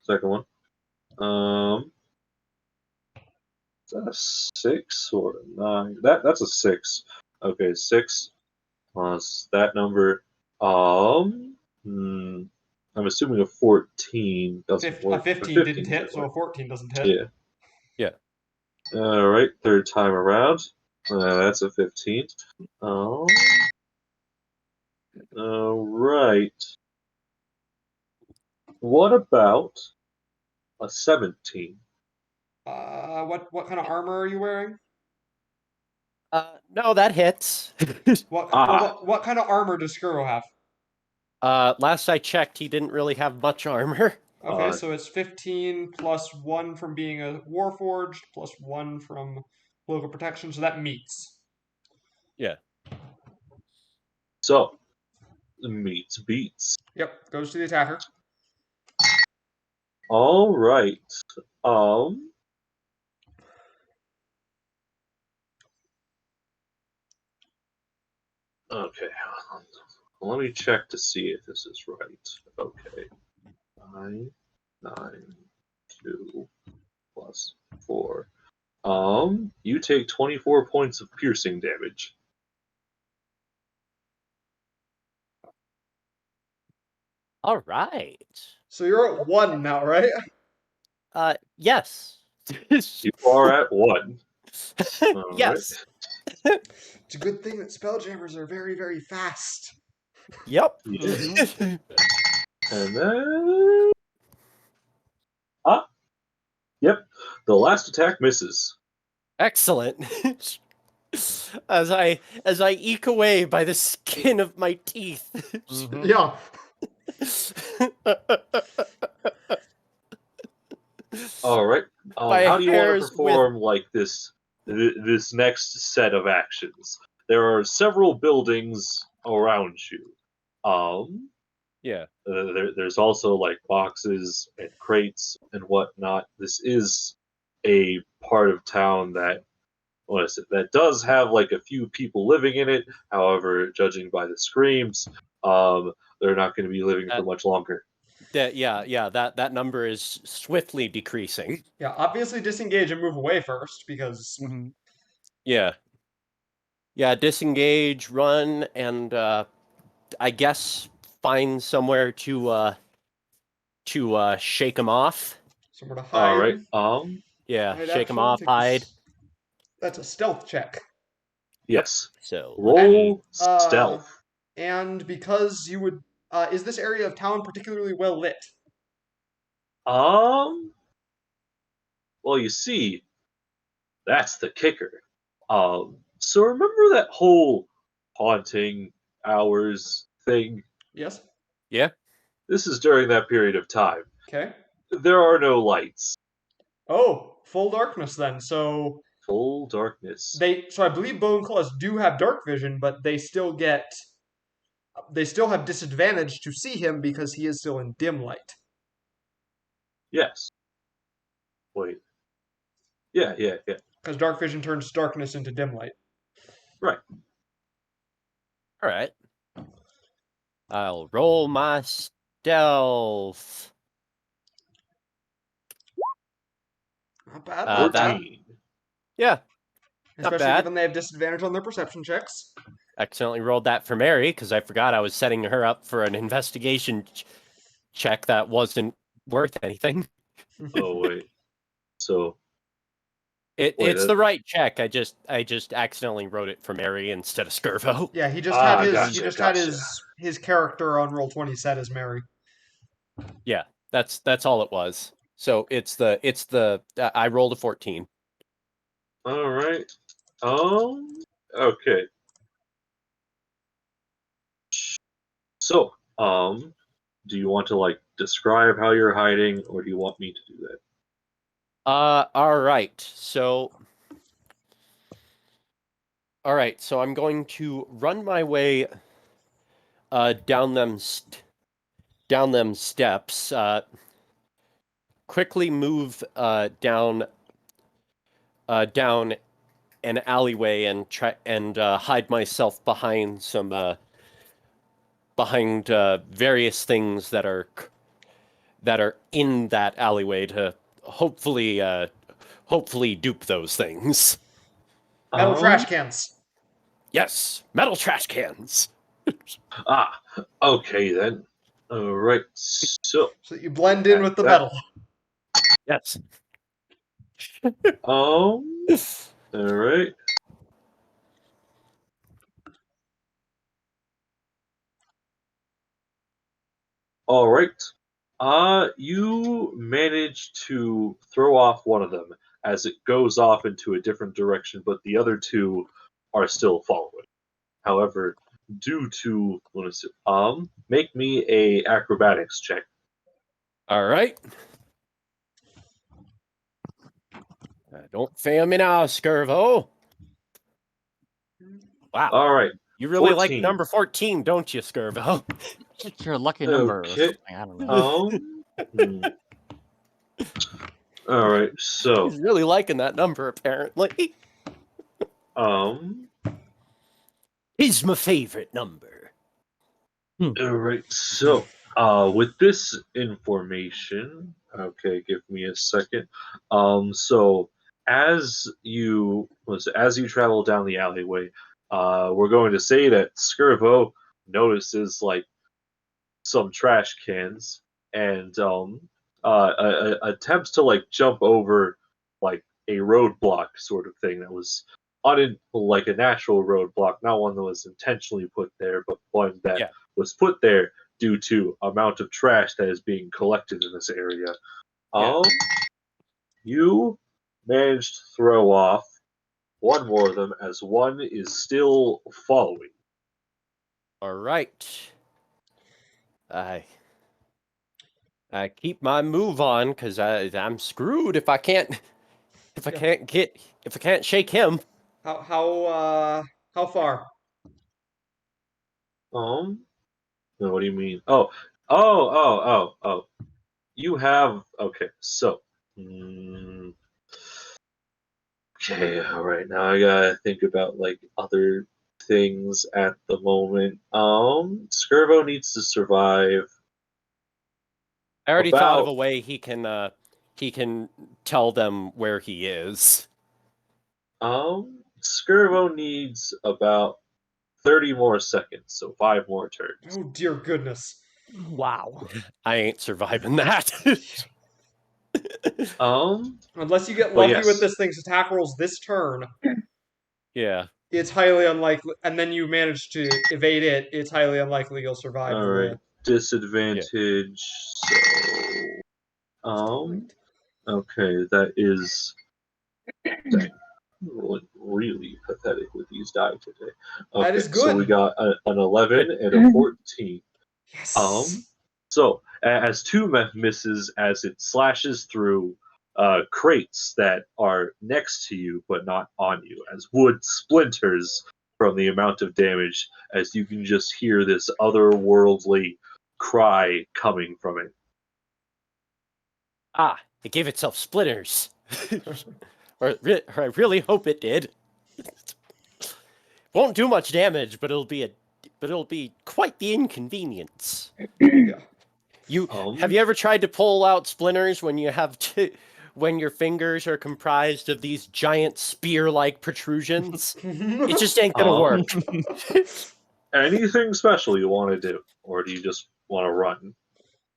Second one. Is that a 6 or a 9? That's a 6. Okay, 6 plus that number. I'm assuming a 14 doesn't A work. 15 didn't hit, so a work. 14 doesn't hit. Yeah. Yeah. All right, third time around. That's a 15. All right. What about a 17? What kind of armor are you wearing? No, that hits. What kind of armor does Skuro have? Last I checked, he didn't really have much armor. Okay, so it's 15 plus 1 from being a Warforged, plus 1 from local protection, so that meets. Yeah. So, meets beats. Yep, goes to the attacker. All right. Okay. Let me check to see if this is right. Okay. 9, 2 plus 4. You take 24 points of piercing damage. All right. So you're at 1 now, right? Yes. You are at 1. Yes. Right. It's a good thing that Spelljammers are very, very fast. Yep. Yeah. And then... Yep. The last attack misses. Excellent. As I eke away by the skin of my teeth. Yeah. All right. My How do you want to hairs perform like this next set of actions? There are several buildings around you. Yeah. There's also like boxes and crates and whatnot. This is a part of town that that does have like a few people living in it. However, judging by the screams, they're not going to be living for much longer. That number is swiftly decreasing. Yeah, obviously disengage and move away first, because... Yeah. Yeah, disengage, run, and I guess find somewhere to shake them off. Somewhere to hide. All right. Yeah, Hide shake them action, off, hide. That's a stealth check. Yes. So Roll stealth. And because you would... is this area of town particularly well lit? Well, you see, that's the kicker. So remember that whole haunting hours thing? Yes. Yeah. This is during that period of time. Okay. There are no lights. Oh, full darkness then. So Full darkness. So I believe Bone Claws do have dark vision, but they still have disadvantage to see him because he is still in dim light. Yes. Wait. Yeah. Because dark vision turns darkness into dim light. Right. All right. I'll roll my stealth. Not bad. Not bad. 14. Yeah. Especially bad. given they have disadvantage on their perception checks. Accidentally rolled that for Mary because I forgot I was setting her up for an investigation check that wasn't worth anything. Oh wait. So it's the right check. I just accidentally wrote it for Mary instead of Skirvo. Yeah, he just had his character on Roll20 set as Mary. Yeah, that's all it was. So it's the I rolled a 14. All right. Okay. So, do you want to like describe how you're hiding, or do you want me to do that? All right. So I'm going to run my way down them steps. Quickly move down an alleyway and try and hide myself behind some various things that are in that alleyway to hopefully dupe those things. Metal trash cans. Yes, metal trash cans. Okay then. All right. So you blend in with the metal. Yes. All right. All right. You manage to throw off one of them as it goes off into a different direction, but the other two are still following. However, due to make me a acrobatics check. All right. Don't fail me now, Skirvo. Wow. All right. You really 14. like number 14, don't you, Skirvo? It's your lucky number or Okay. something. I don't know. All right. So He's really liking that number, apparently. He's my favorite number. All right. So, with this information, okay, give me a second. So as you travel down the alleyway, we're going to say that Skirvo notices like some trash cans and attempts to like jump over like a roadblock sort of thing that was like a natural roadblock, not one that was intentionally put there, but one that was put there due to amount of trash that is being collected in this area. You managed to throw off one more of them as one is still following. All right. I keep my move on because I'm screwed if I can't shake him. How far? No, what do you mean? Oh. You have okay. So, okay, all right. Now I gotta think about like other things at the moment. Skirvo needs to survive. I already thought of a way he can tell them where he is. Skirvo needs about 30 more seconds, so 5 more turns. Oh dear goodness. Wow. I ain't surviving that. Unless you get lucky with this thing's attack rolls this turn. Yeah. It's highly unlikely, and then you manage to evade it. It's highly unlikely you'll survive. All right, disadvantage. So, okay, that is really pathetic with these die today. Okay, that is good. So we got an 11 and a 14. Yes. So as 2 misses as it slashes through crates that are next to you but not on you, as wood splinters from the amount of damage, as you can just hear this otherworldly cry coming from it. Ah, it gave itself splinters. or I really hope it did. Won't do much damage, but it'll be quite the inconvenience. Yeah. Have you ever tried to pull out splinters when when your fingers are comprised of these giant spear-like protrusions? It just ain't gonna work. Anything special you want to do, or do you just want to run?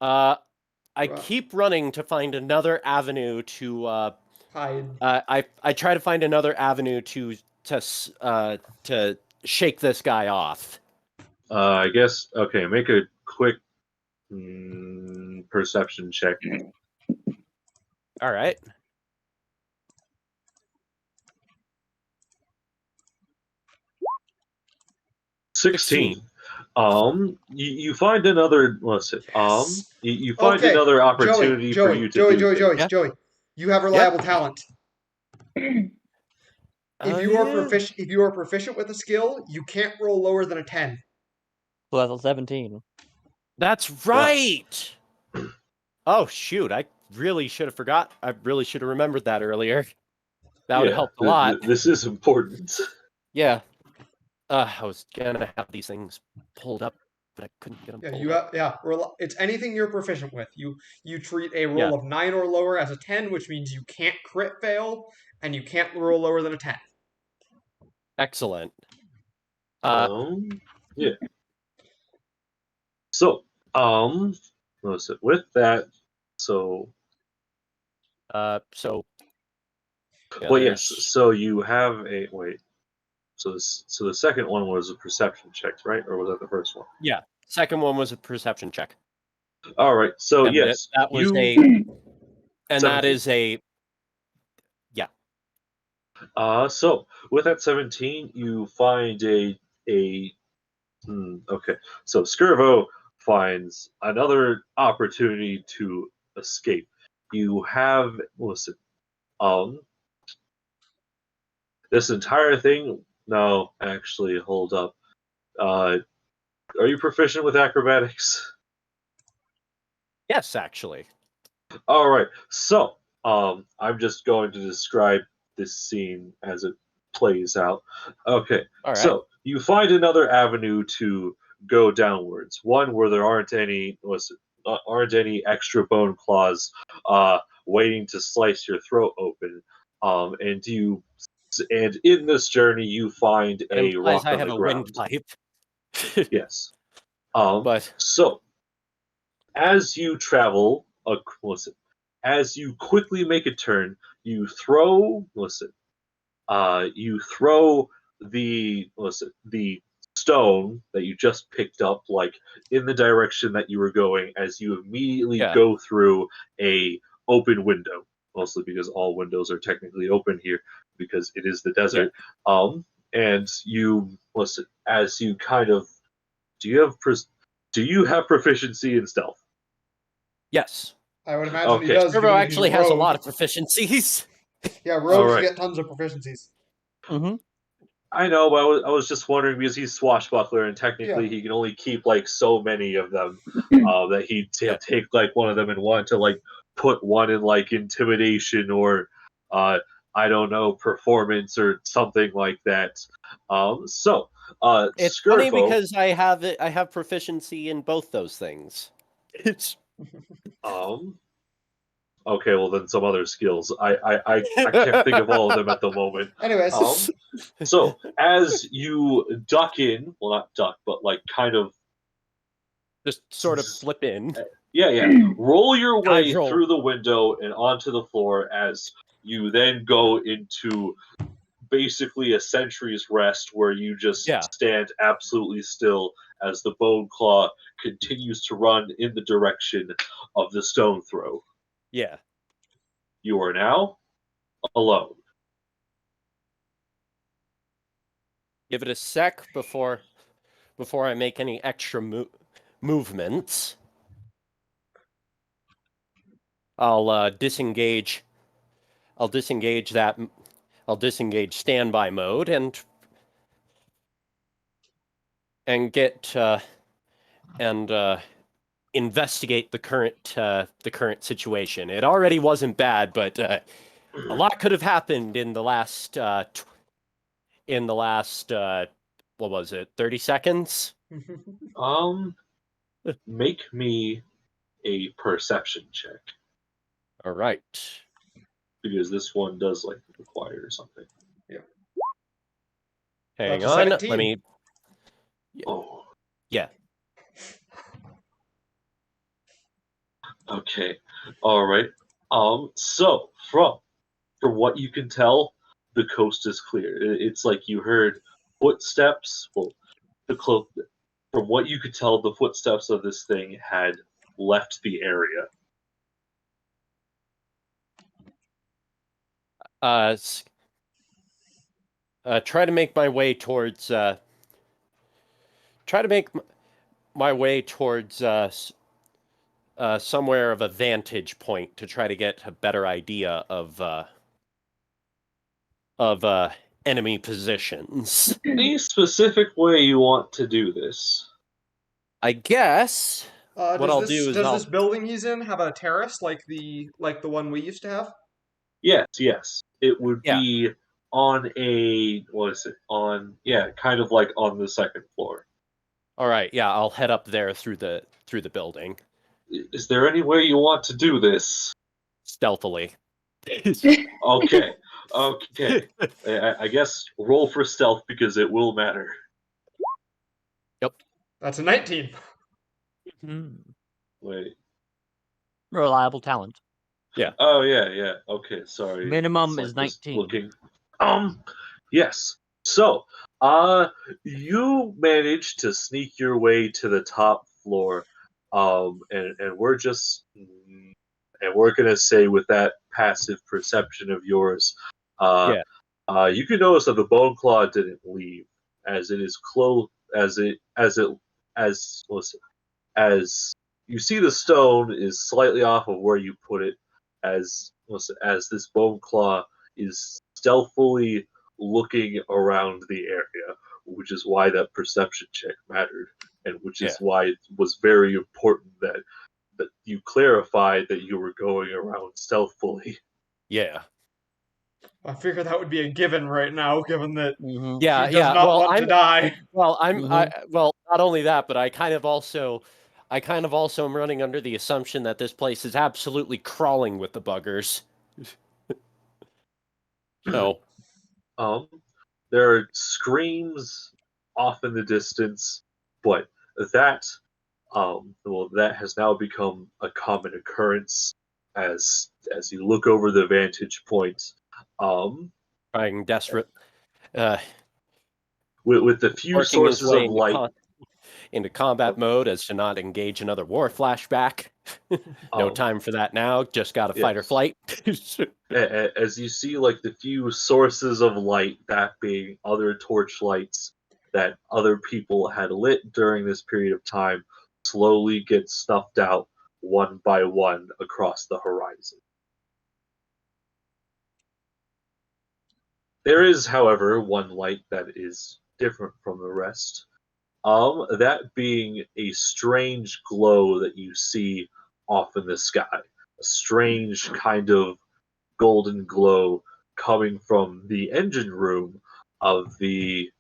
I keep running to find another avenue to hide. I try to find another avenue to shake this guy off. I guess okay. Make a quick perception check. All right. $16. You find another. What's it? You find another opportunity for you to do. Joey, you have reliable talent. If you are proficient with a skill, you can't roll lower than a 10. So that's a 17. That's right. Oh shoot! I really should have forgot. I really should have remembered that earlier. That would have helped a lot. This is important. Yeah. I was gonna have these things pulled up but I couldn't get them. It's anything you're proficient with. You treat a roll of 9 or lower as a 10, which means you can't crit fail, and you can't roll lower than a 10. Excellent. Yeah. So, let's see, with that, so. Yeah, well, yes. So you have a wait. So the second one was a perception check, right? Or was that the first one? Yeah, second one was a perception check. All right. So and yes, that was and 17. That is a yeah. So with that 17, you find okay. So Skirvo finds another opportunity to escape. You have this entire thing. No, actually, hold up. Are you proficient with acrobatics? Yes, actually. All right. So, I'm just going to describe this scene as it plays out. Okay. All right. So, you find another avenue to go downwards. One where there aren't any extra bone claws waiting to slice your throat open. And in this journey you find a rock I on have the a ground. windpipe. Yes. But so as you travel, as you quickly make a turn, you throw the stone that you just picked up like in the direction that you were going as you immediately go through a open window, mostly because all windows are technically open here because it is the desert. And you as you kind of do you have proficiency in stealth? Yes. I would imagine he does. Skirvo actually has a lot of proficiencies. Yeah, rogues get tons of proficiencies. Mm-hmm. I know, but I was just wondering because he's swashbuckler and technically he can only keep like so many of them that he'd take like one of them and want to like put one in like intimidation or I don't know, performance or something like that. It's Skirvo, funny because I have proficiency in both those things. It's okay, well then some other skills. I can't think of all of them at the moment. Anyways, so as you duck in, well not duck, but like kind of just sort of slip in. Roll your way through the window and onto the floor as you then go into basically a sentry's rest where you just stand absolutely still as the bone claw continues to run in the direction of the stone throw. Yeah. You are now alone. Give it a sec before I make any extra movements. I'll disengage. I'll disengage that. I'll disengage standby mode and get investigate the current situation. It already wasn't bad, but a lot could have happened in the last what was it, 30 seconds? Make me a perception check. All right. Because this one does like require something. Yeah. Hang on. 17. Let me. Oh. Yeah. Okay. All right. So from what you can tell, the coast is clear. It's like you heard footsteps. Well, from what you could tell, the footsteps of this thing had left the area. Try to make my way towards. Somewhere of a vantage point to try to get a better idea of enemy positions. Any specific way you want to do this? I guess what I'll do is does this building he's in have a terrace like the one we used to have? Yes. It would be on kind of like on the second floor. All right, yeah, I'll head up there through the building Is there any way you want to do this? stealthily. Okay. Okay. I guess roll for stealth because it will matter. Yep. That's a 19. Wait. Reliable talent. Yeah. Oh yeah. Okay, sorry. Minimum It's is like just 19. looking. Yes. So, you managed to sneak your way to the top floor, and we're just, and we're gonna say with that passive perception of yours, uh, Yeah. you can notice that the bone claw didn't leave, as it is close, listen, as you see the stone is slightly off of where you put it, as listen, as this bone claw is stealthily looking around the area, which is why that perception check mattered, and which is why it was very important that you clarified that you were going around stealthily. Yeah. I figure that would be a given right now, given that Yeah, he does not well, want to die. Well, well, not only that, but I kind of also am running under the assumption that this place is absolutely crawling with the buggers. So, There are screams off in the distance, but that that has now become a common occurrence as you look over the vantage point. trying desperate, With the few working his sources way of light. into combat mode as to not engage another war flashback. No time for that now. Just got to fight or flight. As you see, like the few sources of light, that being other torchlights that other people had lit during this period of time, slowly get snuffed out one by one across the horizon. There is, however, one light that is different from the rest. That being a strange glow that you see off in the sky. A strange kind of golden glow coming from the engine room of the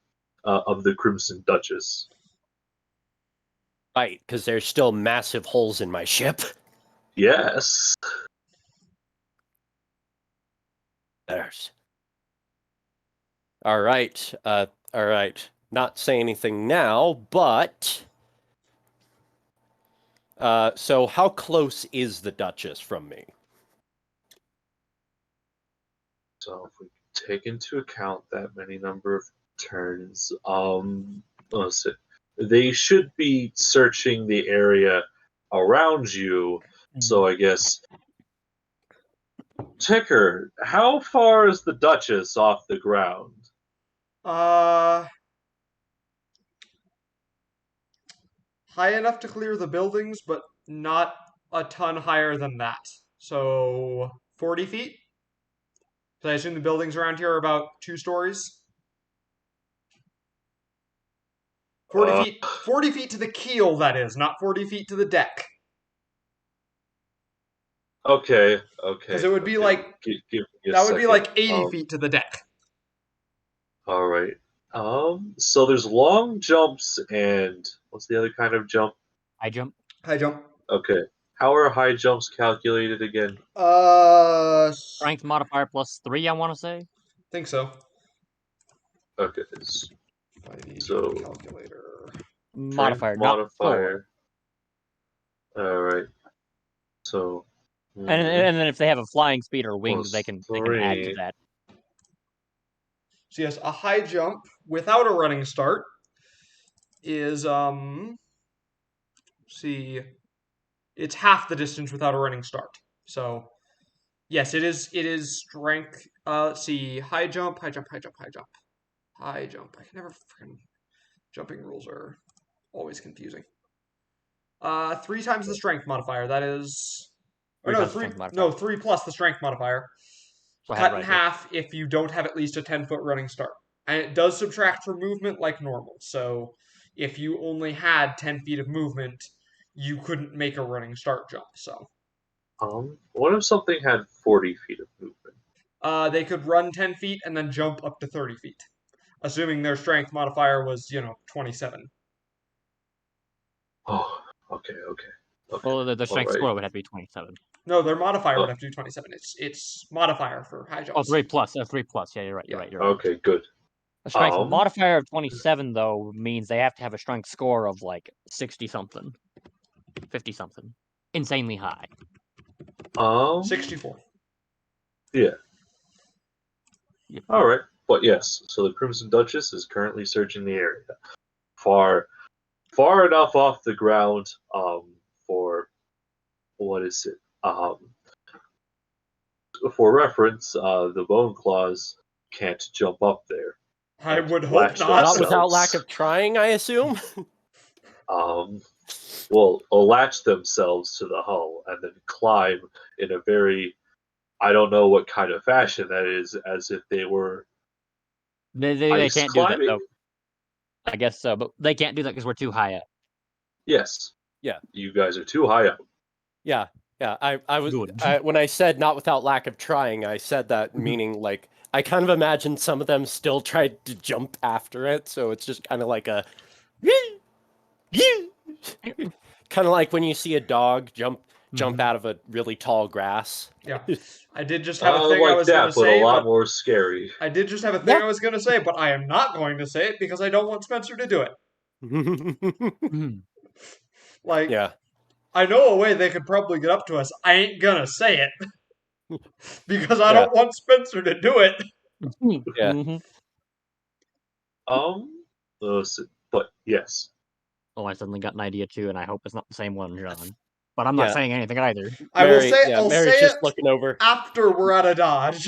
Crimson Duchess. Right, because there's still massive holes in my ship. Yes. There's. All right. All right. Not say anything now, but so how close is the Duchess from me? So if we take into account that many number of turns, let's see. They should be searching the area around you. So I guess, Ticker, how far is the Duchess off the ground? High enough to clear the buildings, but not a ton higher than that. So 40 feet? So I assume the buildings around here are about 2 stories. 40 feet to the keel, that is, not 40 feet to the deck. Okay. Because it would be like give me a that would be second. like 80 feet to the deck. All right. So there's long jumps and what's the other kind of jump? High jump. High jump. Okay. How are high jumps calculated again? Strength modifier +3, I want to say. Think so. Okay. So calculator. Modifier, not modifier. All right. So. And then if they have a flying speed or wings, they can add to that. So yes, a high jump without a running start is see, it's half the distance without a running start. So yes, it is strength. Let's see, high jump. I can never freaking, jumping rules are always confusing. 3 times the strength modifier. That is, or no, 3 plus the strength modifier. So cut in half if you don't have at least a 10-foot running start. And it does subtract from movement like normal. So if you only had 10 feet of movement, you couldn't make a running start jump. So what if something had 40 feet of movement? They could run 10 feet and then jump up to 30 feet, assuming their strength modifier was 27. Oh, okay. Well, the strength Alright. score would have to be 27. No, their modifier would Oh. have to be 27. It's modifier for high Oh, jumps. 3 plus. 3 plus. Yeah, you're right. You're Yeah. right. You're right. Okay, good. A strength Um, modifier of 27 though means they have to have a strength score of like 60 something, 50 something, insanely high. 64. Yeah. Yep. All right. But yes, so the Crimson Duchess is currently searching the area, far enough off the ground, for what is it? For reference, the Bone Claws can't jump up there. I would hope Latch not. Not without themselves. lack of trying, I assume. Will latch themselves to the hull and then climb in a very, I don't know what kind of fashion that is, as if they were They ice can't do that climbing. though. I guess so, but they can't do that because we're too high up. Yes. Yeah. You guys are too high up. Yeah. I was Good. when I said not without lack of trying, I said that meaning like I kind of imagined some of them still tried to jump after it, so it's just kind of like a kind of like when you see a dog jump out of a really tall grass. Yeah. I did just have a thing like I was that, going to but say, a lot but more scary. I did just have a thing I was going to say, but I am not going to say it because I don't want Spencer to do it. Like, Yeah. I know a way they could probably get up to us. I ain't gonna say it because I Yeah. don't want Spencer to do it. Yeah. But yes. Oh, I suddenly got an idea too, and I hope it's not the same one, John. But I'm not Yeah. saying anything either. I will Mary, say yeah, I'll Mary's say just it looking over. after we're out of dodge.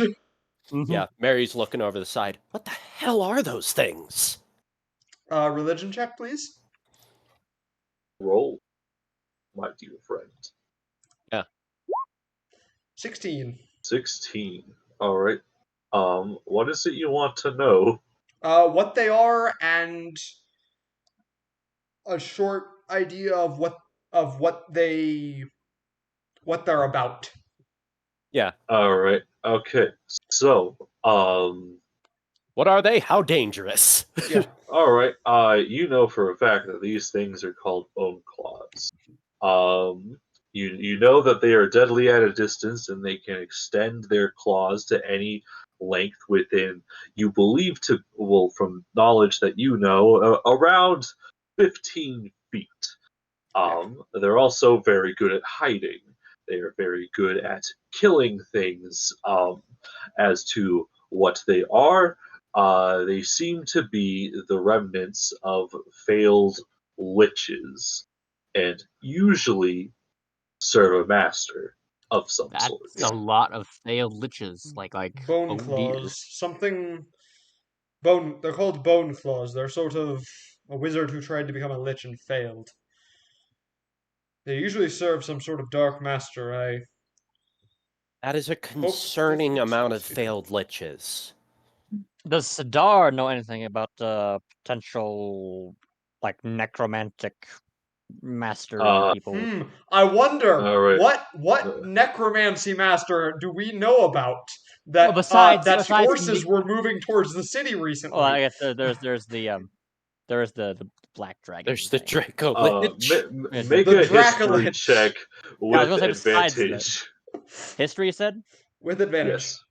Yeah, Mary's looking over the side. What the hell are those things? Religion check, please. Roll, my dear friend. Yeah. 16. 16. All right. What is it you want to know? What they are and a short idea of what they're about. Yeah. All right. Okay. So, What are they? How dangerous? Yeah. all right. You know for a fact that these things are called bone claws. You know that they are deadly at a distance and they can extend their claws to any length within, you believe to, well, from knowledge that you know, around 15 feet. They're also very good at hiding. They are very good at killing things. As to what they are, they seem to be the remnants of failed liches, and usually serve a master of some That's sort. a lot of failed liches, like Bone oh claws. dear. Something bone they're called bone claws. They're sort of a wizard who tried to become a lich and failed. They usually serve some sort of dark master. That is a concerning amount of failed liches. Does Ssadaar know anything about potential like necromantic master people? I wonder All right. what necromancy master do we know about that Well, besides forces were moving towards the city recently. Well, I guess there's the black dragon. There's the thing. Draco Lich. Make The a history Dracolich. check Yeah, I was with gonna say besides that. advantage. History, you said? With advantage. Yes.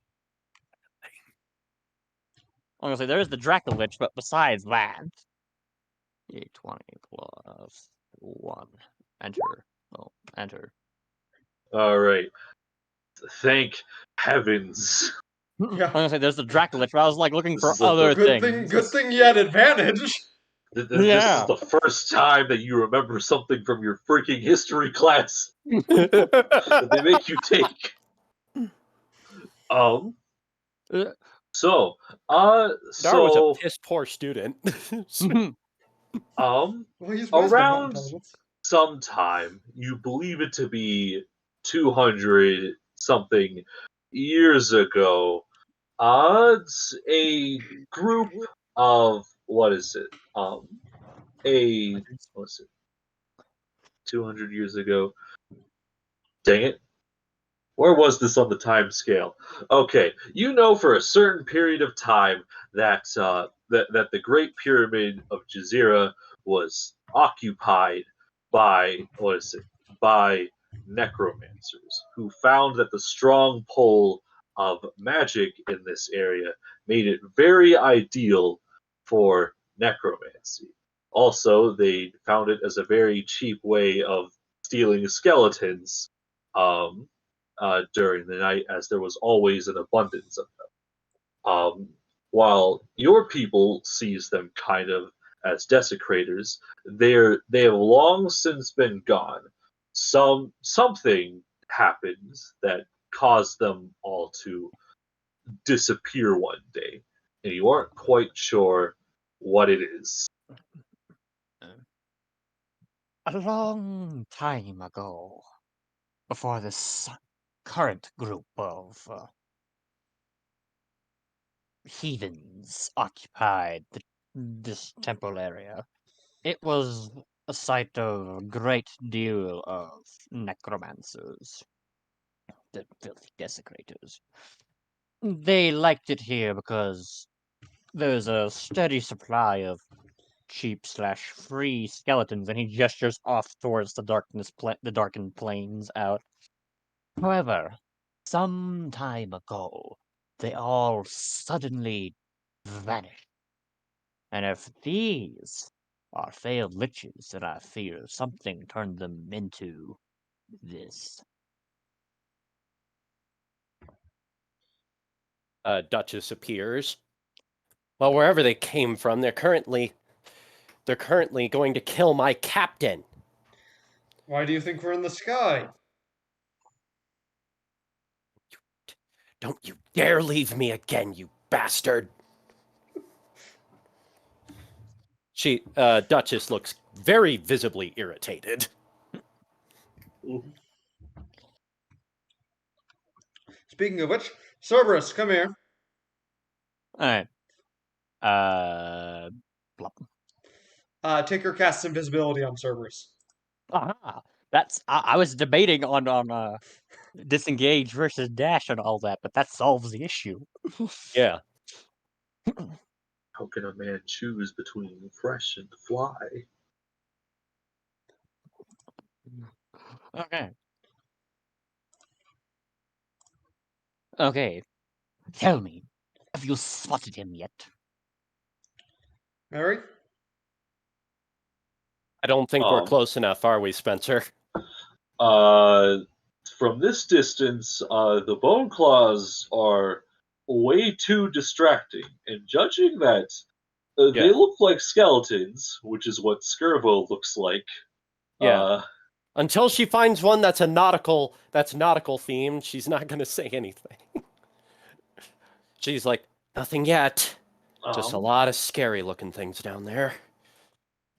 I'm gonna say there's the Dracolich, but besides that, 20 plus 1. Enter. Oh, enter. All right. Thank heavens. Yeah. I'm gonna say there's the Dracolich, but I was like looking This for is a other Good things. thing you had advantage. This Yeah. is the first time that you remember something from your freaking history class that they make you take. So, Dar was a piss poor student. Well, he's around sometime, you believe it to be 200 something years ago, a group of, what is it? What's it? 200 years ago. Dang it. Where was this on the time scale? Okay, you know for a certain period of time that that the Great Pyramid of Jazeera was occupied by by necromancers who found that the strong pull of magic in this area made it very ideal for necromancy. Also, they found it as a very cheap way of stealing skeletons during the night, as there was always an abundance of them. While your people sees them kind of as desecrators, they have long since been gone. Something happened that caused them all to disappear one day, and you aren't quite sure what it is. A long time ago, before this current group of heathens occupied this temple area, it was a site of a great deal of necromancers, the filthy desecrators. They liked it here because there's a steady supply of cheap/free skeletons, and he gestures off towards the the darkened plains out. However, some time ago, they all suddenly vanished. And if these are failed liches, then I fear something turned them into this. Duchess appears. Well, wherever they came from, they're currently going to kill my captain. Why do you think we're in the sky? Don't you dare leave me again, you bastard! Duchess looks very visibly irritated. Speaking of which, Cerberus, come here. Alright. Plop. Take your cast invisibility on Cerberus. Aha! I was debating on disengage versus dash and all that, but that solves the issue. Yeah. How can a man choose between fresh and fly? Okay. Okay. Tell me, have you spotted him yet? Mary? I don't think we're Um, close enough, are we, Spencer? From this distance, the bone claws are way too distracting, and judging that they Yeah. look like skeletons, which is what Skirvo looks like. Yeah. Until she finds one that's nautical themed, she's not going to say anything. She's like, nothing yet. Just a lot of scary looking things down there.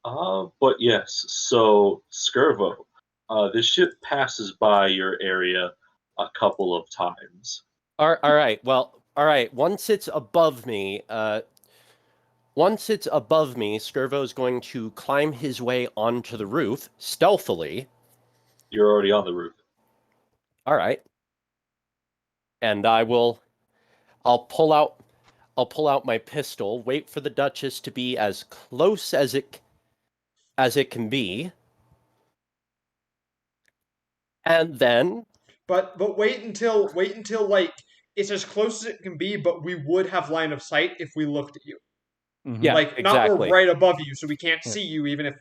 But yes, so Skirvo, this ship passes by your area a couple of times. All right. Well, all right. Once it's above me, Skirvo's going to climb his way onto the roof stealthily. You're already on the roof. All right. And I'll pull out my pistol, wait for the Duchess to be as close as it can be. And then But wait until like it's as close as it can be, but we would have line of sight if we looked at you. Yeah, like exactly. not we're right above you, so we can't see you even if.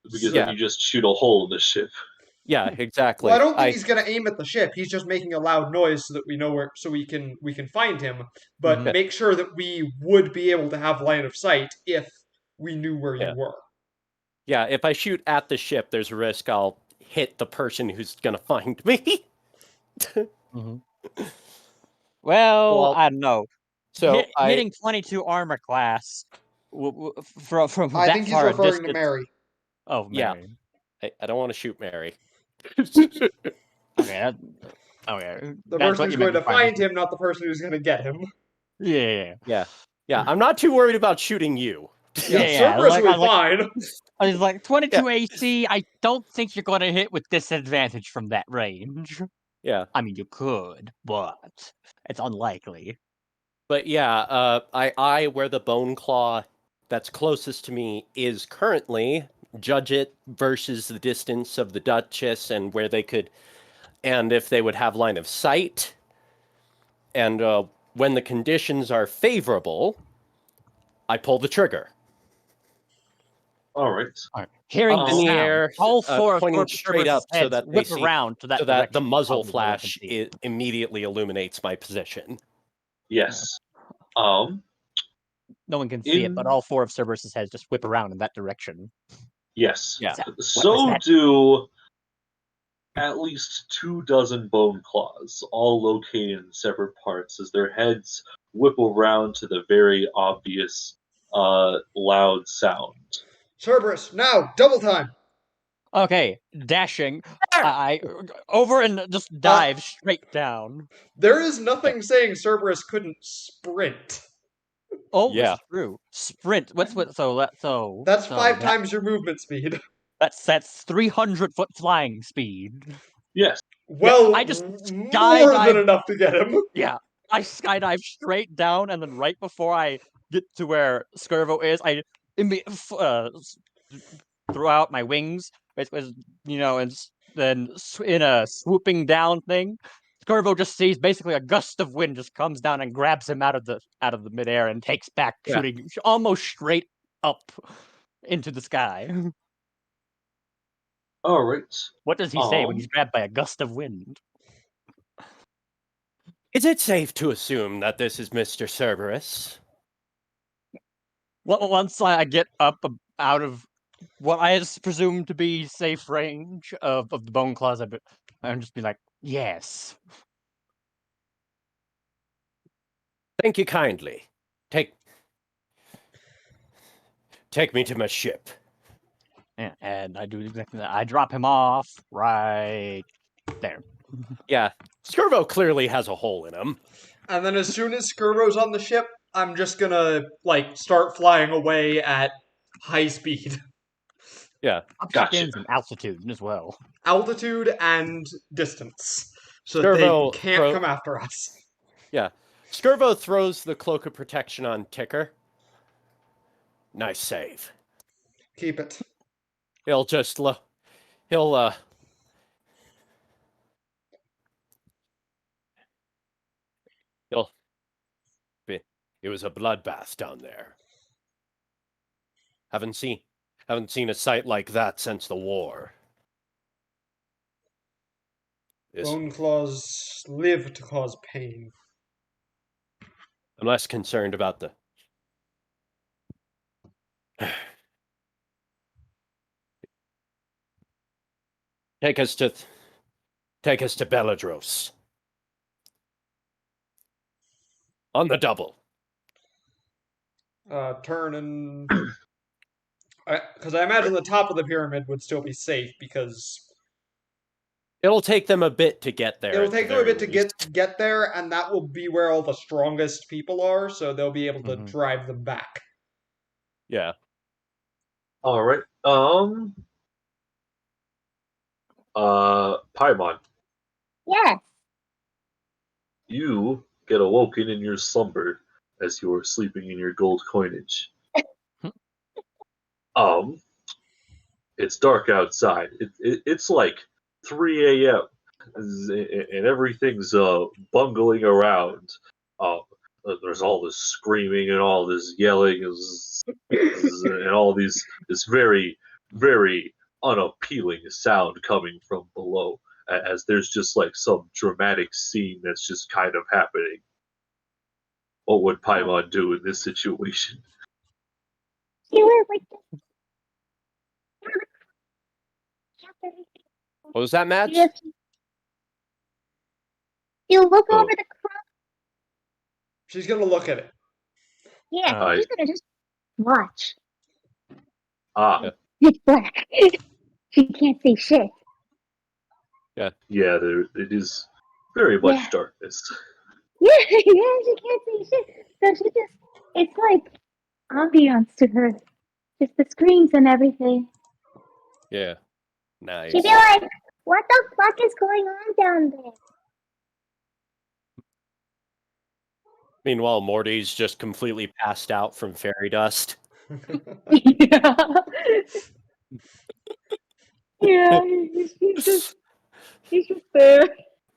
Because then you just shoot a hole in the ship. Yeah, exactly. Well, I don't think he's gonna aim at the ship. He's just making a loud noise so that we know where, so we can find him. But make sure that we would be able to have line of sight if we knew where you were. Yeah, if I shoot at the ship, there's a risk I'll hit the person who's gonna find me. Well, I don't know. So hitting 22 armor class from I that think he's far a referring to distance. Mary. Oh, Mary. Yeah. I don't want to shoot Mary. Okay. The person who's going to find him, not the person who's going to get him. Yeah. I'm not too worried about shooting you. Cerberus will be fine. I was like 22 AC. I don't think you're going to hit with disadvantage from that range. Yeah. I mean, you could, but it's unlikely. But yeah, I where the bone claw that's closest to me is currently judge it versus the distance of the Duchess and where they could, and if they would have line of sight. And when the conditions are favorable, I pull the trigger. All right. Hearing Up in the sound, air, all four of pointing straight Cerberus's up so heads that they whip see, around to that so that the direction. muzzle Probably where they can flash see. immediately illuminates my position. Yes. No one can see it, but all four of Cerberus's heads just whip around in that direction. Yes. Yeah. So do at least 24 bone claws, all located in separate parts, as their heads whip around to the very obvious loud sound. Cerberus, now, double time! Okay, dashing. I over and just dive straight down. There is nothing saying Cerberus couldn't sprint. Oh, Yeah. it's true. Sprint. What's what? So That's 5 times your movement speed. That's 300-foot flying speed. Yes. Well, I just more skydive. than enough to get him. Yeah, I skydive straight down, and then right before I get to where Skirvo is, I throw out my wings, which was, and then in a swooping down thing, Skirvo just sees basically a gust of wind just comes down and grabs him out of the midair and takes back, shooting almost straight up into the sky. All right. What does he say when he's grabbed by a gust of wind? Is it safe to assume that this is Mr. Cerberus? Well, once I get up out of what I presume to be safe range of the bone claws, I'm just be like, yes. Thank you kindly. Take me to my ship. Yeah, and I do exactly that. I drop him off right there. Yeah, Skirvo clearly has a hole in him. And then as soon as Skirbo's on the ship, I'm just gonna, start flying away at high speed. Yeah. Gotcha. And altitude as well. Altitude and distance. So that they can't come after us. Yeah. Skirvo throws the cloak of protection on Ticker. Nice save. Keep it. He'll just it was a bloodbath down there. Haven't seen a sight like that since the war. Bone claws live to cause pain. I'm less concerned about the Take us to Beladros. On the double. Turn and... Because I imagine the top of the pyramid would still be safe, because... It'll take them a bit to get there. It'll take them a bit to get there, and that will be where all the strongest people are, so they'll be able to drive them back. Yeah. All right. Paimon. Yes. You get awoken in your slumber as you are sleeping in your gold coinage. It's dark outside. It's like 3 a.m. and everything's bungling around. There's all this screaming and all this yelling and all this very, very unappealing sound coming from below, as there's just like some dramatic scene that's just kind of happening. What would Paimon do in this situation? What was that, Mads? You look over the cross. She's gonna look at it. Yeah, she's gonna just watch. It's black. She can't see shit. Yeah, it is very much darkness. Yeah, she can't see shit. So she just, it's like ambiance to her. Just the screams and everything. Yeah. Nice. She'd be like, what the fuck is going on down there? Meanwhile, Morty's just completely passed out from fairy dust. Yeah. Yeah, he's just there.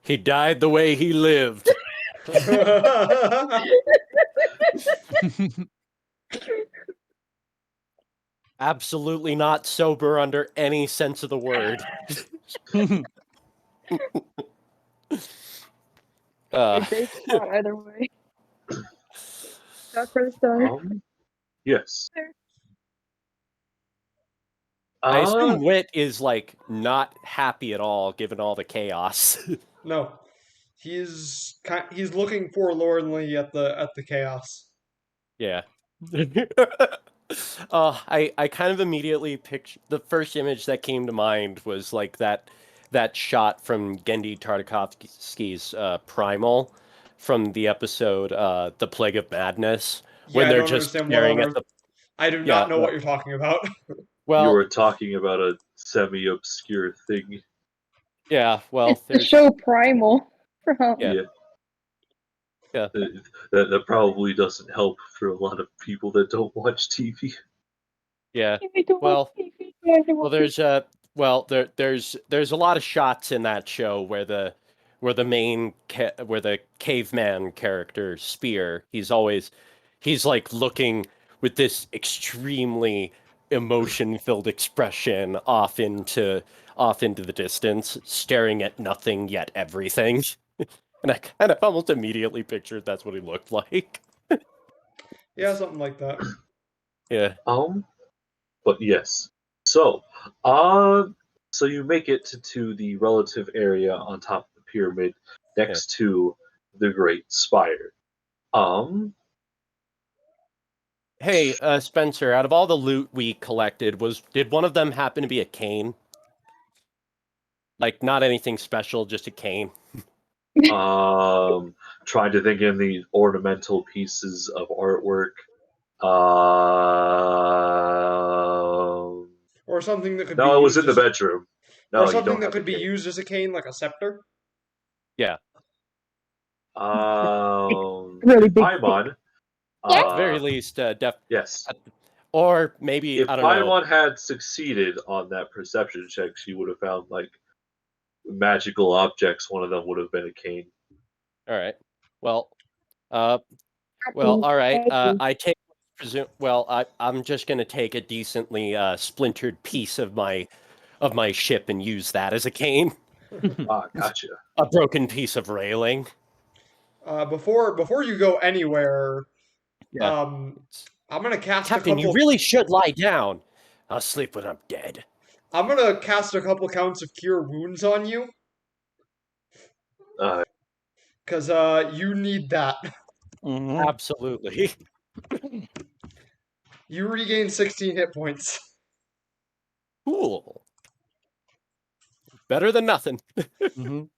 He died the way he lived. Absolutely not sober under any sense of the word. Great spot either way. Not for the star. Yes. I assume Wit is like not happy at all, given all the chaos. No, he's looking forlornly at the chaos. Yeah. I kind of immediately pictured the first image that came to mind was like that shot from Gendy Tartakovsky's Primal from the episode The Plague of Madness when I they're don't just understand staring what at the I do not know what you're talking about. You well were talking about a semi-obscure thing. yeah well It's the there's show Primal. yeah That probably doesn't help for a lot of people that don't watch TV. yeah I don't well watch TV, but I well watch there's a lot of shots in that show where the caveman character Spear, he's like looking with this extremely emotion-filled expression off into the distance, staring at nothing yet everything. And I kind of almost immediately pictured that's what he looked like. Yeah, something like that. Yeah. But yes. So you make it to the relative area on top of the pyramid next to the Great Spire. Hey, Spencer, out of all the loot we collected, did one of them happen to be a cane? Like, not anything special, just a cane. Trying to think of the ornamental pieces of artwork. Or something that could No, it was in the bedroom. No, or something you don't that have could a be cane. used as a cane, like a scepter. Yeah. Really big Paimon. At the very least, Yes. Or maybe, If I don't know. Paimon had succeeded on that perception check, she would have found like magical objects. One of them would have been a cane. All right. Well, all right. I take I'm just gonna take a decently splintered piece of my ship and use that as a cane. Gotcha. A broken piece of railing. Before you go anywhere, Yeah. I'm gonna cast Captain, a couple. you really should lie down. I'll sleep when I'm dead. I'm gonna cast a couple counts of cure wounds on you. Because you need that. Absolutely. You regain 16 hit points. Cool. Better than nothing. The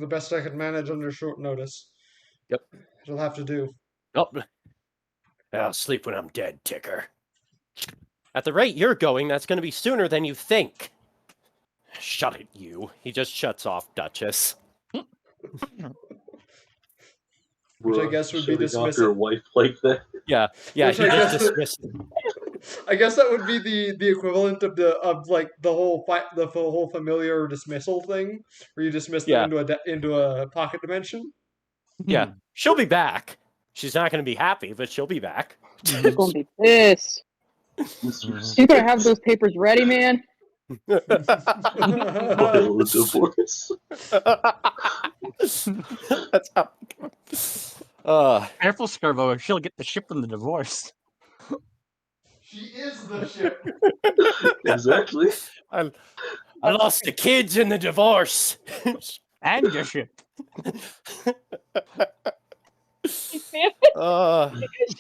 best I could manage under short notice. Yep. It'll have to do. Nope. I'll sleep when I'm dead, Ticker. At the rate you're going, that's going to be sooner than you think. Shut it, you. He just shuts off Duchess. Which I guess would be dismissive. Your wife like that. Yeah. Which he just dismissed. I guess that would be the equivalent of the whole familiar dismissal thing, where you dismiss them into a pocket dimension. Yeah, she'll be back. She's not going to be happy, but she'll be back. She's going to be pissed. She's going to have those papers ready, man. File a divorce. That's how. Careful, Skirbo, she'll get the ship from the divorce. She is the ship. Exactly. I lost the kids in the divorce. And your ship. She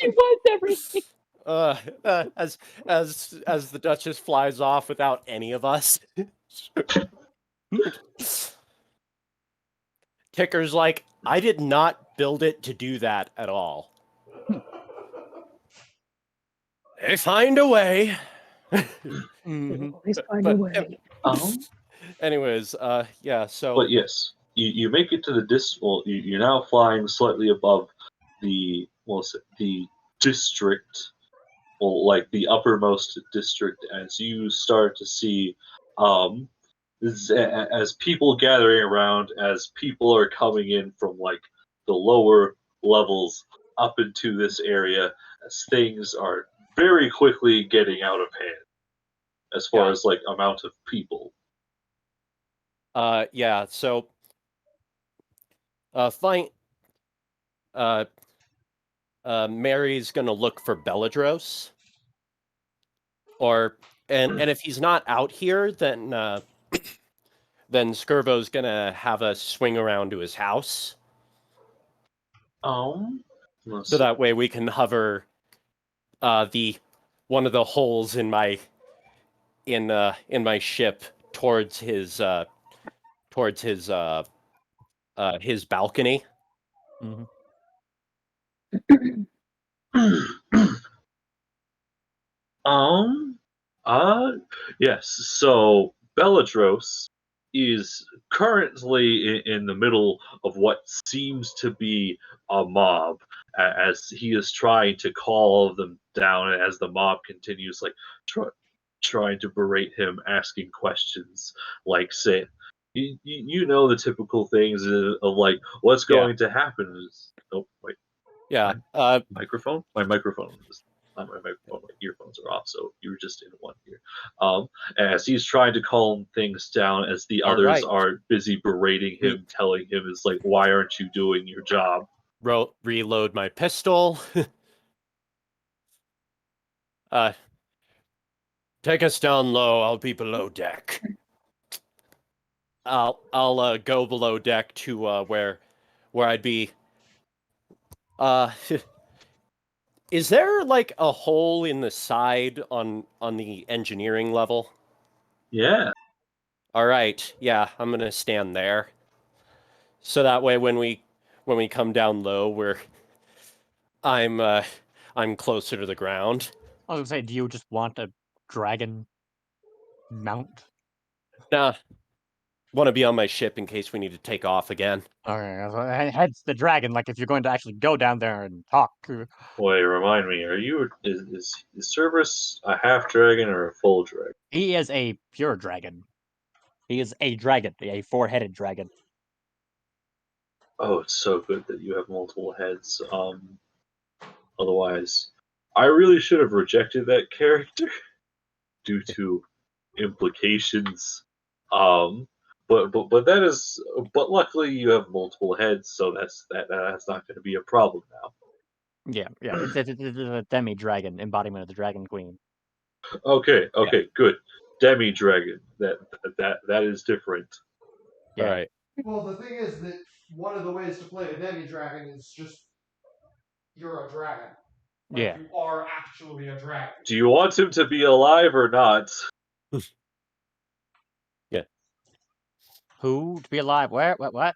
wants everything. As the Duchess flies off without any of us. Ticker's like, I did not build it to do that at all. They find a way. Always find a way. Anyways, yeah, so... But yes, you make it to the you're now flying slightly above the district like the uppermost district, as you start to see as people gathering around, as people are coming in from like the lower levels up into this area, as things are very quickly getting out of hand as far as like amount of people. Yeah. So, fine. Mary's gonna look for Belladros, and if he's not out here, then Skirbo's gonna have us swing around to his house. So that way we can hover one of the holes in my ship towards his balcony. Mm-hmm. Yes. So Belladros is currently in the middle of what seems to be a mob, as he is trying to calm them down, as the mob continues like trying to berate him, asking questions like, say, you know, the typical things of like what's going to happen is, oh wait, Yeah. microphone, my microphone is not my microphone, my earphones are off, so you were just in one ear. As he's trying to calm things down, as the others are busy berating him, telling him is like, why aren't you doing your job? Reload my pistol. Take us down low. I'll be below deck. I'll go below deck to where I'd be. Is there like a hole in the side on the engineering level? Yeah. All right. Yeah, I'm gonna stand there. So that way, when we come down low, I'm closer to the ground. I was gonna say, do you just want a dragon mount? Nah. Want to be on my ship in case we need to take off again. Okay, hence the dragon. Like if you're going to actually go down there and talk. Wait, remind me. Is Cerberus a half dragon or a full dragon? He is a pure dragon. He is a dragon, a four-headed dragon. Oh, it's so good that you have multiple heads. Otherwise, I really should have rejected that character due to implications. But luckily you have multiple heads, so that's not going to be a problem now. Yeah. It's a demi-dragon embodiment of the Dragon Queen. Okay, good. Demi dragon. That is different. Yeah. All right. Well, the thing is that one of the ways to play a demi-dragon is just you're a dragon. Like, Yeah. you are actually a dragon. Do you want him to be alive or not? Yeah. Who to be alive? Where? What?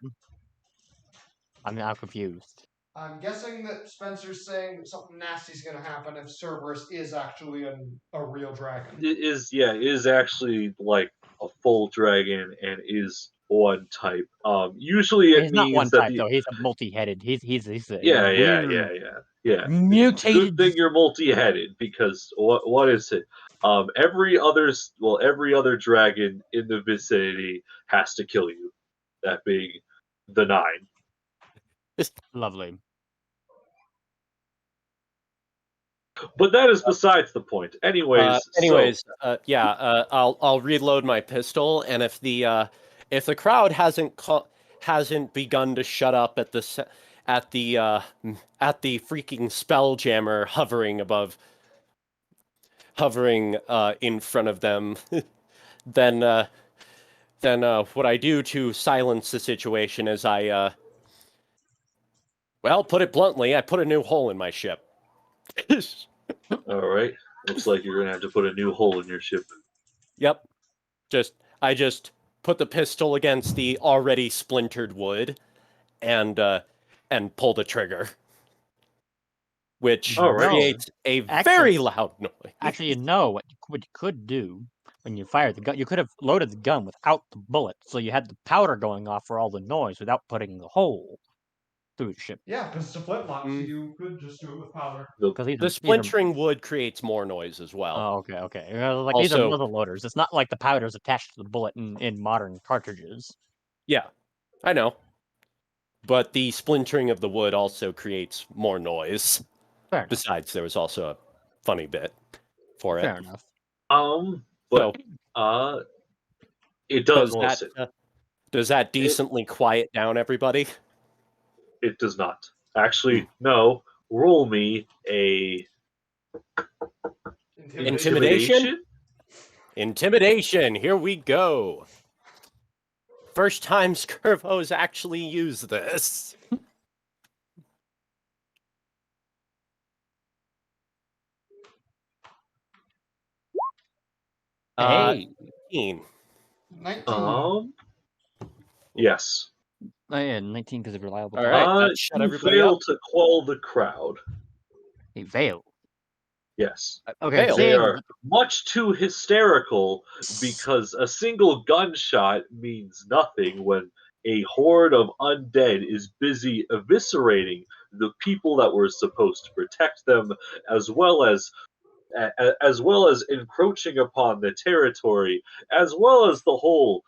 I'm now confused. I'm guessing that Spencer's saying that something nasty's going to happen if Cerberus is actually a real dragon. It is actually like a full dragon and is one type. Usually it He's means not one that type though. He's a multi-headed. He's a yeah. mutated. Good thing you're multi-headed, because what is it? Every other dragon in the vicinity has to kill you. That being the 9. Lovely. But that is besides the point. Anyways, I'll reload my pistol, and if the crowd hasn't begun to shut up at the freaking spelljammer hovering in front of them, then what I do to silence the situation is put it bluntly, I put a new hole in my ship. All right. Looks like you're gonna have to put a new hole in your ship. Yep. I just put the pistol against the already splintered wood, and pull the trigger, which creates a very loud noise. Actually, you know what you could do when you fire the gun? You could have loaded the gun without the bullet, so you had the powder going off for all the noise without putting the hole. through the ship. Yeah, because it's a flintlock, so you could just do it with powder. The splintering wood creates more noise as well. Oh, okay. Like these are muzzle loaders. It's not like the powder's attached to the bullet in modern cartridges. Yeah, I know. But the splintering of the wood also creates more noise. Fair enough. Besides, there was also a funny bit for it. Fair enough. But it does listen. Does that decently quiet down everybody? It does not. Actually, no. Roll me a intimidation. Intimidation. Here we go. First time Skirvo's actually used this. Hey. 19. Yes. Oh, yeah, 19 because of reliable. All right, shut you everybody fail up. to quell the crowd. A veil. Yes. Okay, They are much too hysterical because a single gunshot means nothing when a horde of undead is busy eviscerating the people that were supposed to protect them, as well as encroaching upon the territory, as well as the whole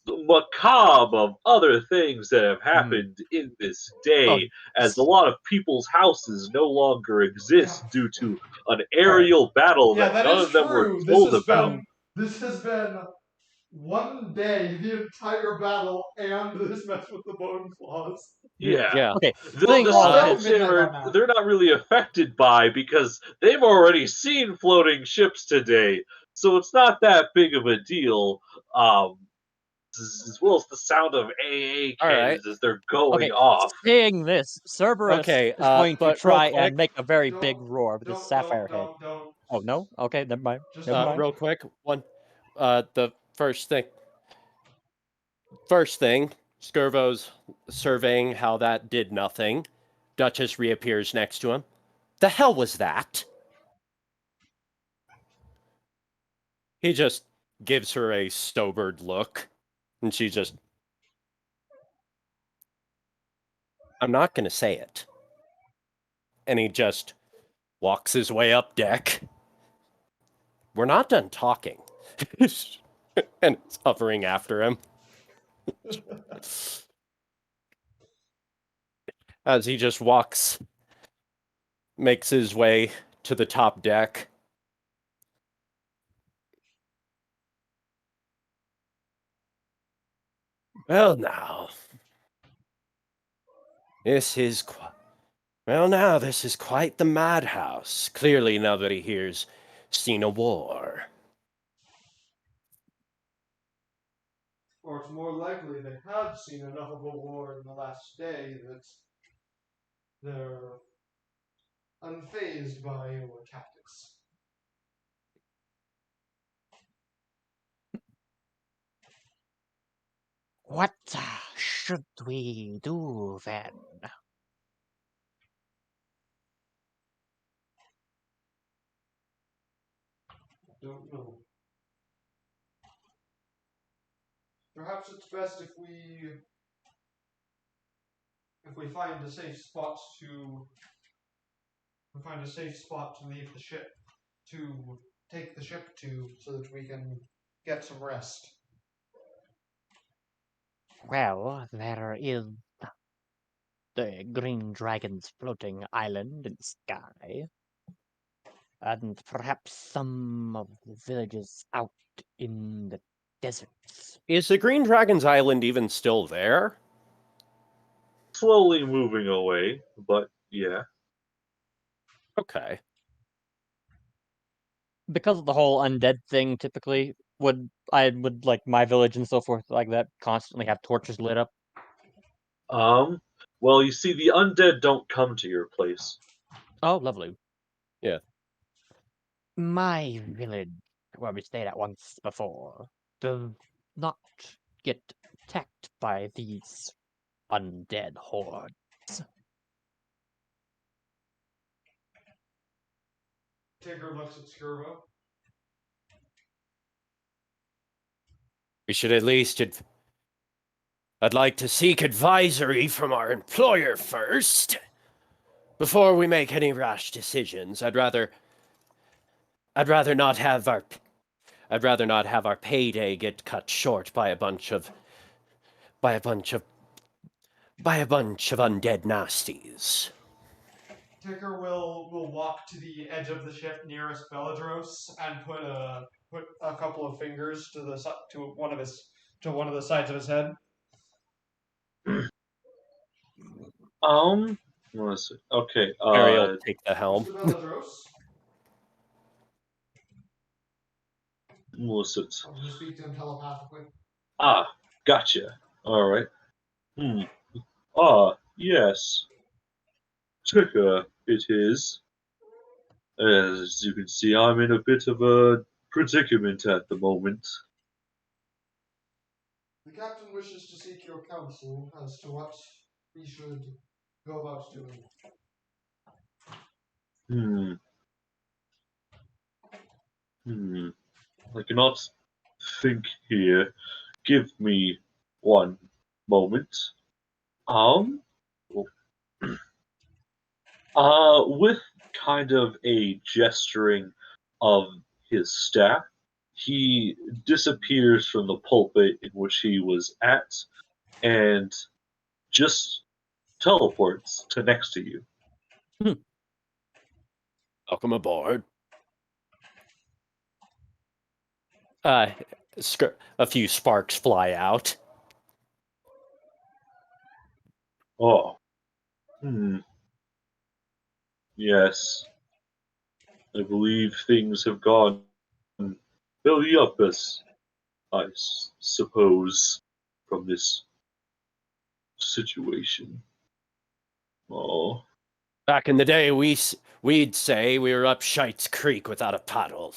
macabre of other things that have happened in this day, as a lot of people's houses no longer exist due to an aerial battle that none of them were told about. This has been one day, the entire battle, and this mess with the bone claws. Yeah. Okay. The stealth jammer, they're not really affected by because they've already seen floating ships today, so it's not that big of a deal. As well as the sound of AA cannons as they're going off. Saying this, Cerberus is going to try and make a very big roar with his sapphire head. Don't. Oh no? Okay, never mind. Real quick, the first thing, Skirvo's surveying how that did nothing. Duchess reappears next to him. The hell was that? He just gives her a sobered look, and she just... I'm not going to say it. And he just walks his way up deck. We're not done talking. And it's hovering after him. As he just makes his way to the top deck. Well, now, this is quite the madhouse. Clearly nobody here's seen a war. Or it's more likely they have seen enough of a war in the last day that they're unfazed by your tactics. What should we do then? Don't know. Perhaps it's best if we find a safe spot to leave the ship, to take the ship to, so that we can get some rest. Well, there is the Green Dragon's floating island in the sky, and perhaps some of the villages out in the deserts. Is the Green Dragon's Island even still there? Slowly moving away, but yeah. Okay. Because of the whole undead thing, typically, would like my village and so forth like that constantly have torches lit up? Well, you see, the undead don't come to your place. Oh, lovely. Yeah. My village, where we stayed at once before, does not get attacked by these undead hordes. Tigger looks at Skirvo. We should at least I'd like to seek advisory from our employer first. Before we make any rash decisions, I'd rather not have our payday get cut short by a bunch of undead nasties. Ticker will walk to the edge of the ship nearest Beladros and put a couple of fingers to one of the sides of his head. Let's see. Okay. Ariel, take the helm. Mr. Beladros. What's it? I'm going to speak to him telepathically. Ah, gotcha. All right. Yes. Ticker, it is. As you can see, I'm in a bit of a predicament at the moment. The captain wishes to seek your counsel as to what we should go about doing. I cannot think here. Give me one moment. With kind of a gesturing of his staff, he disappears from the pulpit in which he was at and just teleports to next to you. Welcome aboard. A few sparks fly out. Oh. Yes. I believe things have gone belly up, as I suppose, from this situation. Oh. Back in the day, we'd say we were up Shites Creek without a paddle.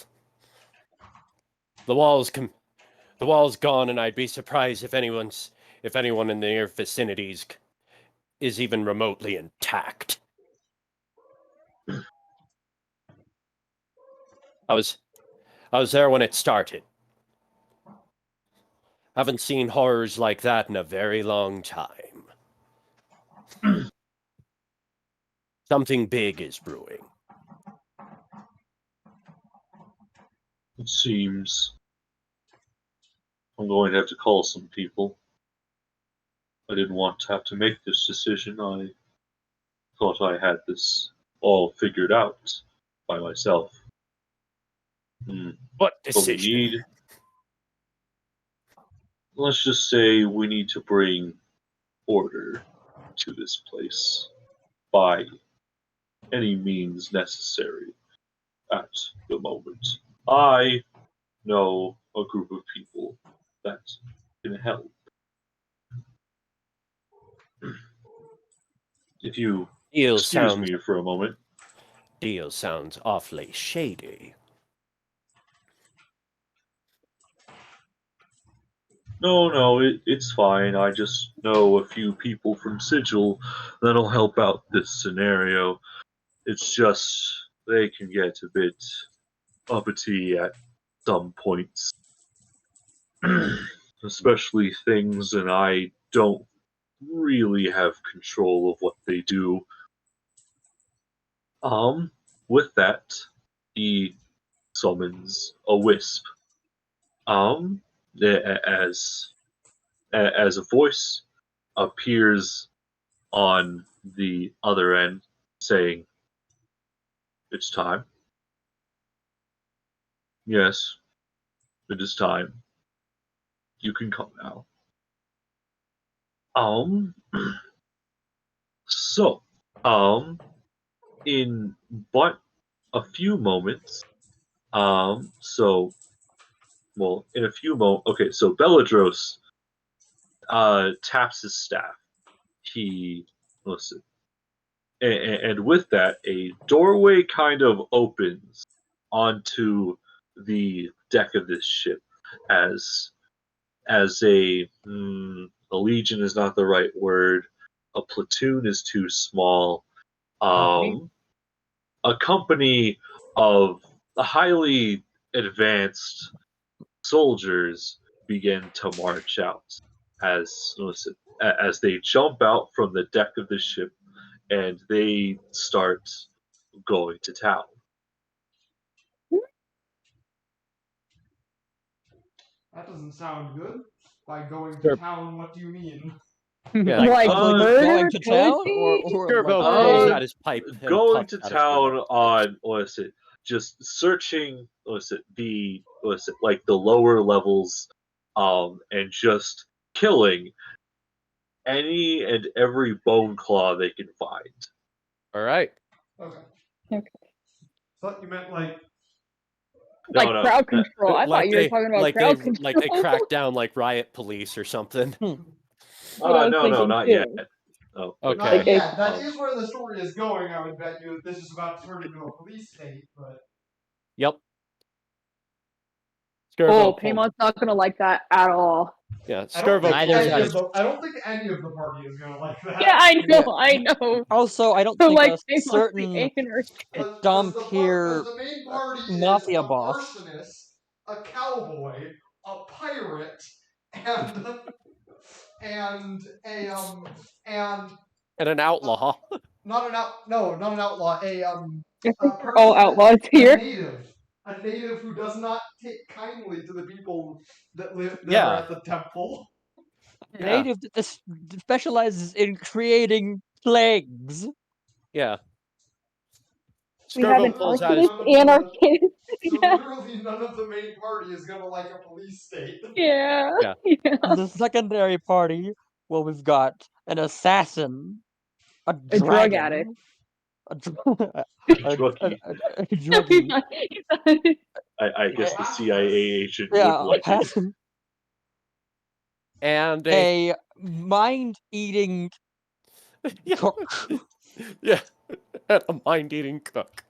The wall's gone, and I'd be surprised if anyone in the near vicinities is even remotely intact. I was there when it started. Haven't seen horrors like that in a very long time. Something big is brewing. It seems I'm going to have to call some people. I didn't want to have to make this decision. I thought I had this all figured out by myself. What decision? Let's just say we need to bring order to this place by any means necessary at the moment. I know a group of people that can help. If you excuse me for a moment. Deal sounds awfully shady. No, it's fine. I just know a few people from Sigil that'll help out this scenario. It's just they can get a bit uppity at some points. Especially things that I don't really have control of what they do. With that, he summons a wisp. As a voice appears on the other end, saying, "It's time." Yes, it is time. You can come now. So, in but a few moments, in a few moments, okay, so Beladros taps his staff. Listen, and with that, a doorway kind of opens onto the deck of this ship as a legion is not the right word. A platoon is too small. A company of highly advanced soldiers begin to march out. as they jump out from the deck of the ship and they start going to town. That doesn't sound good. By going to Sure. town, what do you mean? Yeah, like murder, going to town, pillaging? or Skirbo like pulls Uh, out his pipe and going puffs to out a town cigarette. on just searching like the lower levels, and just killing any and every bone claw they can find. All right. Okay. Okay. Thought you meant like Like crowd control. I Like thought you were they, talking about like crowd they, control. like they crack down like riot police or something. That's what I was No, thinking not too. yet. Oh, Okay. not Okay. yet. That is where the story is going. I would bet you that this is about to turn into a police state, but Yep. Oh, Skirbo pulls. Paymon's not gonna like that at all. Yeah, I don't Skirbo think pulls any out of his. the I don't think any of the party is gonna like that. Yeah, I know, Yeah. I know. Also, I don't But think like a Paymon's certain the anarchist. dumb Because peer the main party mafia is a boss. arsonist, a cowboy, a pirate, and and a and And an outlaw. not an outlaw, I a think they're all person, outlaws a here. native who does not take kindly to the people that are Yeah. at the temple. A native that specializes in creating plagues. Yeah. We have an Skirbo pulls out archivist his. anarchist. So Yeah. literally none of the main party is gonna like a police state. Yeah. Yeah. Yeah. The secondary party, well, we've got an assassin, a A drug dragon, addict. a Druggie. druggie, I guess the CIA agent yeah, would a like it. passive, And a mind-eating yeah. cook. Yeah. And a mind-eating cook.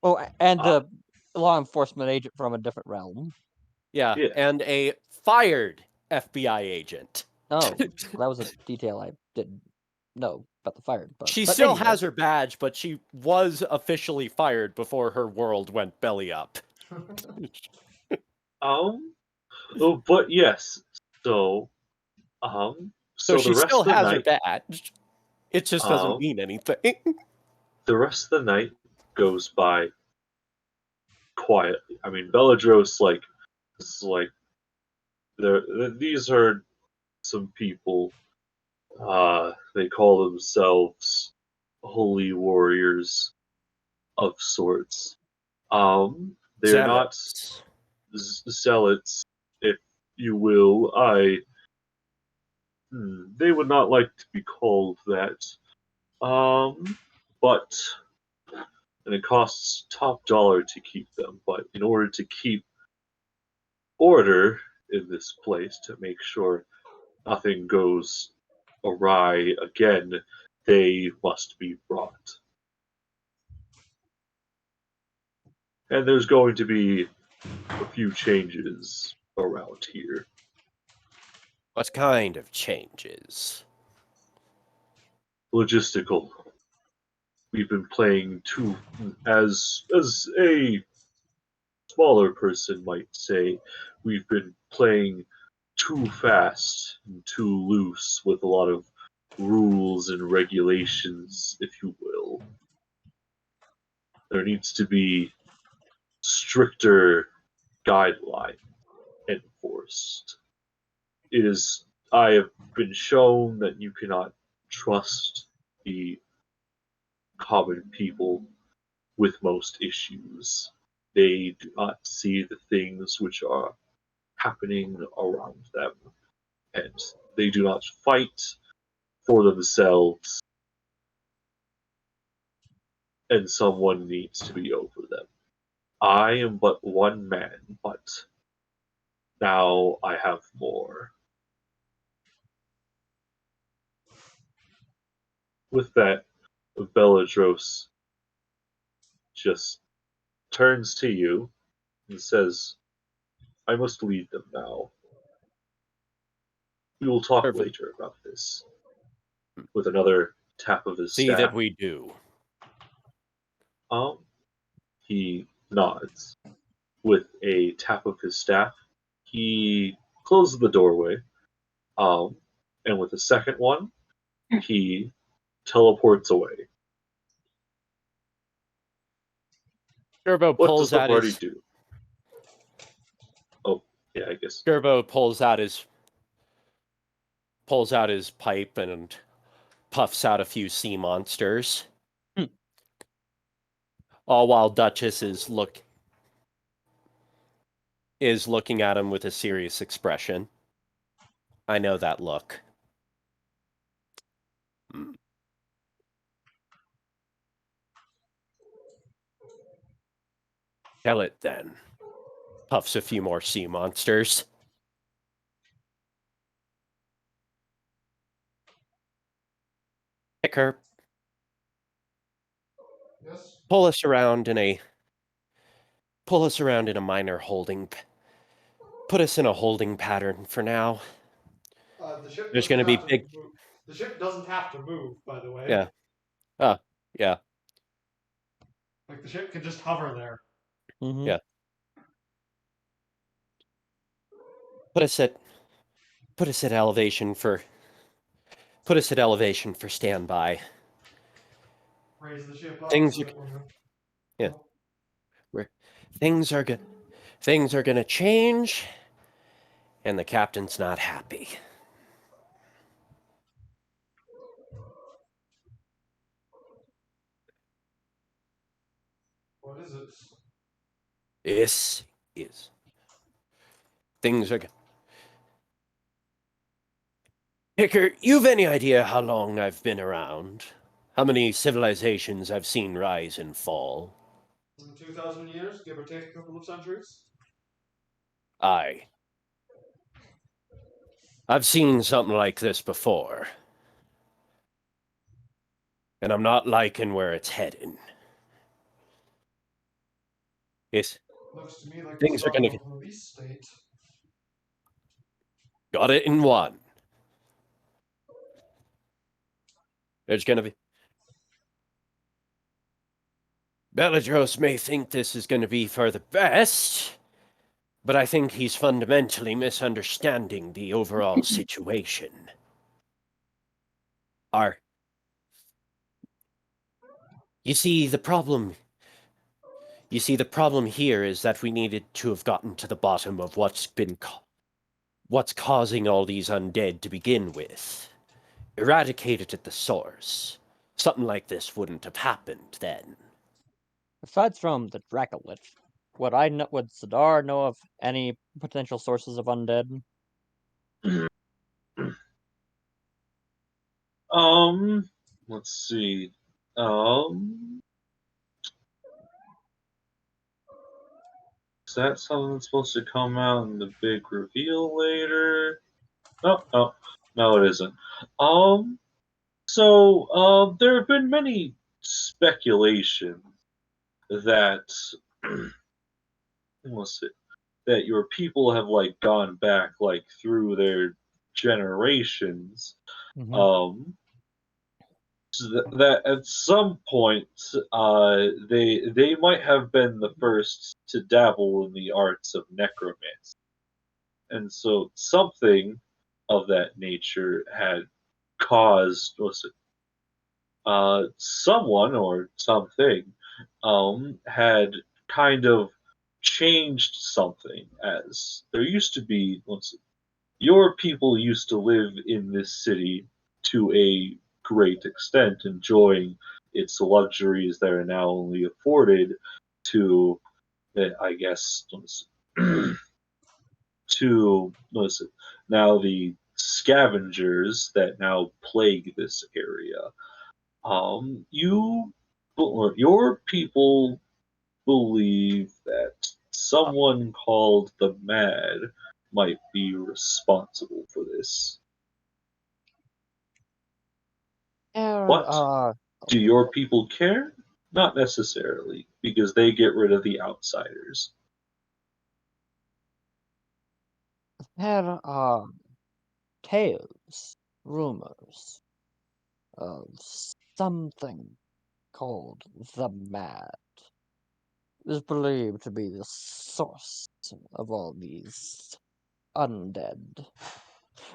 Oh, and a law enforcement agent from a different realm. Yeah. Yeah. And a fired FBI agent. Oh, that was a detail I didn't know about the fired. But She but still anyway. has her badge, but she was officially fired before her world went belly up. But yes. So So the she rest still of the has her night, badge. It just doesn't mean anything. the rest of the night goes by quietly. I mean, Bellatrix is like these are some people. They call themselves holy warriors of sorts. They're not zealots, if you will. They would not like to be called that. But and it costs top dollar to keep them. But in order to keep order in this place, to make sure nothing goes awry again, they must be brought. And there's going to be a few changes around here. What kind of changes? Logistical. We've been playing too, as a smaller person might say, we've been playing too fast and too loose with a lot of rules and regulations, if you will. There needs to be stricter guideline enforced. I have been shown that you cannot trust the common people with most issues. They do not see the things which are happening around them, and they do not fight for themselves, and someone needs to be over them. I am but one man, but now I have more. With that, Bellatrix just turns to you and says, I must lead them now. We will talk Perfect. later about this. With another tap of his See staff. that we do. He nods. with a tap of his staff, he closes the doorway, and with the second one, he teleports away. Gerbo What does pulls the out party his do? Oh, yeah, I guess. Gerbo pulls out his pipe and puffs out a few sea monsters. All while Duchess is looking at him with a serious expression. I know that look. Tell it then. Puffs a few more sea monsters. Picker, Yes. pull us around in a minor holding. Put us in a holding pattern for now. The ship There's doesn't going to be have to big. move. The ship doesn't have to move, by the way. Yeah. Yeah. Like the ship can just hover there. Mm-hmm. Yeah. Put us at elevation for standby. Raise the ship up Things so are that we're yeah. Things are going to change, and the captain's not happy. What is it? This is things are. Picker, you've any idea how long I've been around? How many civilizations I've seen rise and fall? 2,000 years, give or take a couple of centuries. I've seen something like this before. And I'm not liking where it's heading. Looks to me like the Things are start gonna of a police state. got it in one. There's gonna be Beladros may think this is gonna be for the best, but I think he's fundamentally misunderstanding the overall situation. You see, the problem here is that we needed to have gotten to the bottom of what's causing all these undead to begin with. Eradicate it at the source. Something like this wouldn't have happened then. Aside from the Dracolich, would Ssadaar know of any potential sources of undead? Let's see. Is that something that's supposed to come out in the big reveal later? No, it isn't. There have been many speculations that what's it, that your people have gone back through their generations. Mm-hmm. So that at some point, they might have been the first to dabble in the arts of necromancy, and so something of that nature had caused someone or something had kind of changed something. As there used to be, your people used to live in this city to a great extent, enjoying its luxuries that are now only afforded to, I guess, to now the scavengers that now plague this area. Your people believe that someone called the Mad might be responsible for this. But do your people care? Not necessarily, because they get rid of the outsiders. There are tales, rumors of something called the Mad. is believed to be the source of all these undead.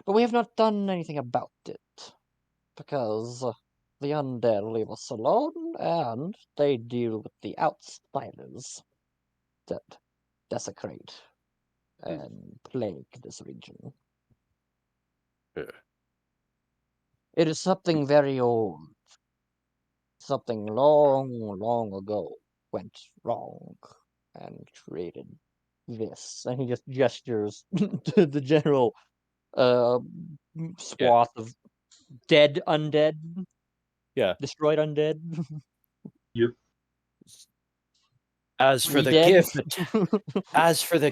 But we have not done anything about it, because the undead leave us alone, and they deal with the outsiders that desecrate and plague this region. Yeah. It is something very old. Something long, long ago went wrong and created this. And he just gestures to the general swath of dead undead. Yeah. Destroyed undead. Yep. As for the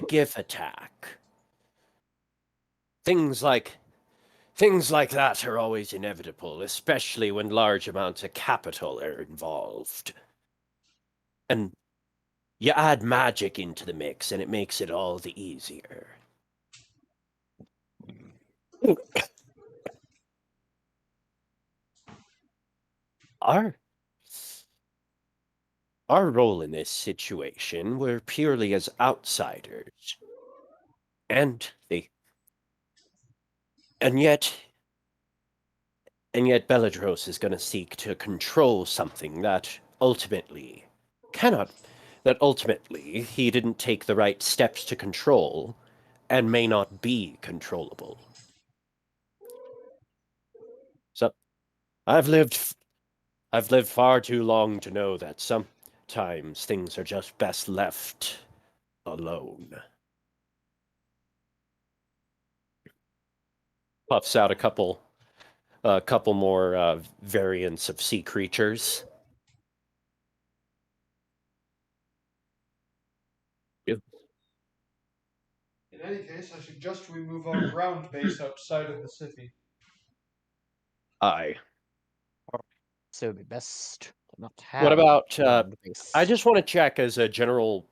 GIF attack, things like that are always inevitable, especially when large amounts of capital are involved. And you add magic into the mix, and it makes it all the easier. Our role in this situation were purely as outsiders. And yet Beladros is going to seek to control something that ultimately he didn't take the right steps to control and may not be controllable. So I've lived far too long to know that sometimes things are just best left alone. Puffs out a couple more variants of sea creatures. In any case, I suggest we move our ground base outside of the city. Aye. So it would be best to not have. What about? Base. I just want to check as a general,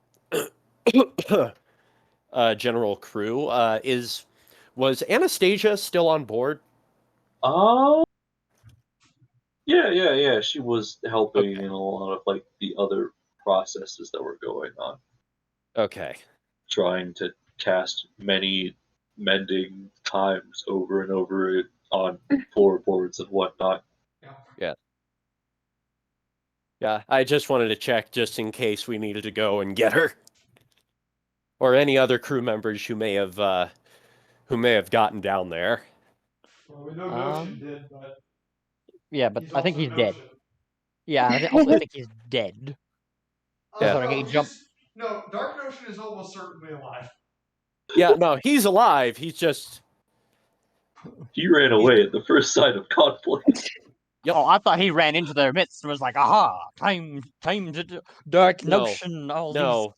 general crew. Was Anastasia still on board? Yeah. She was helping Okay. in a lot of like the other processes that were going on. Okay. Trying to cast many mending times over and over on floorboards and whatnot. Yeah, I just wanted to check just in case we needed to go and get her. Or any other crew members who may have gotten down there. Well, we know Notion did, but yeah, but I think he's Notion. dead. Yeah, I also think he's dead. Yeah. No, Dark Notion is almost certainly alive. Yeah, no, he's alive. He's just... He ran away at the first sign of conflict. Yep. Oh, I thought he ran into their midst and was like, "Aha! Time to do Dark Notion." No,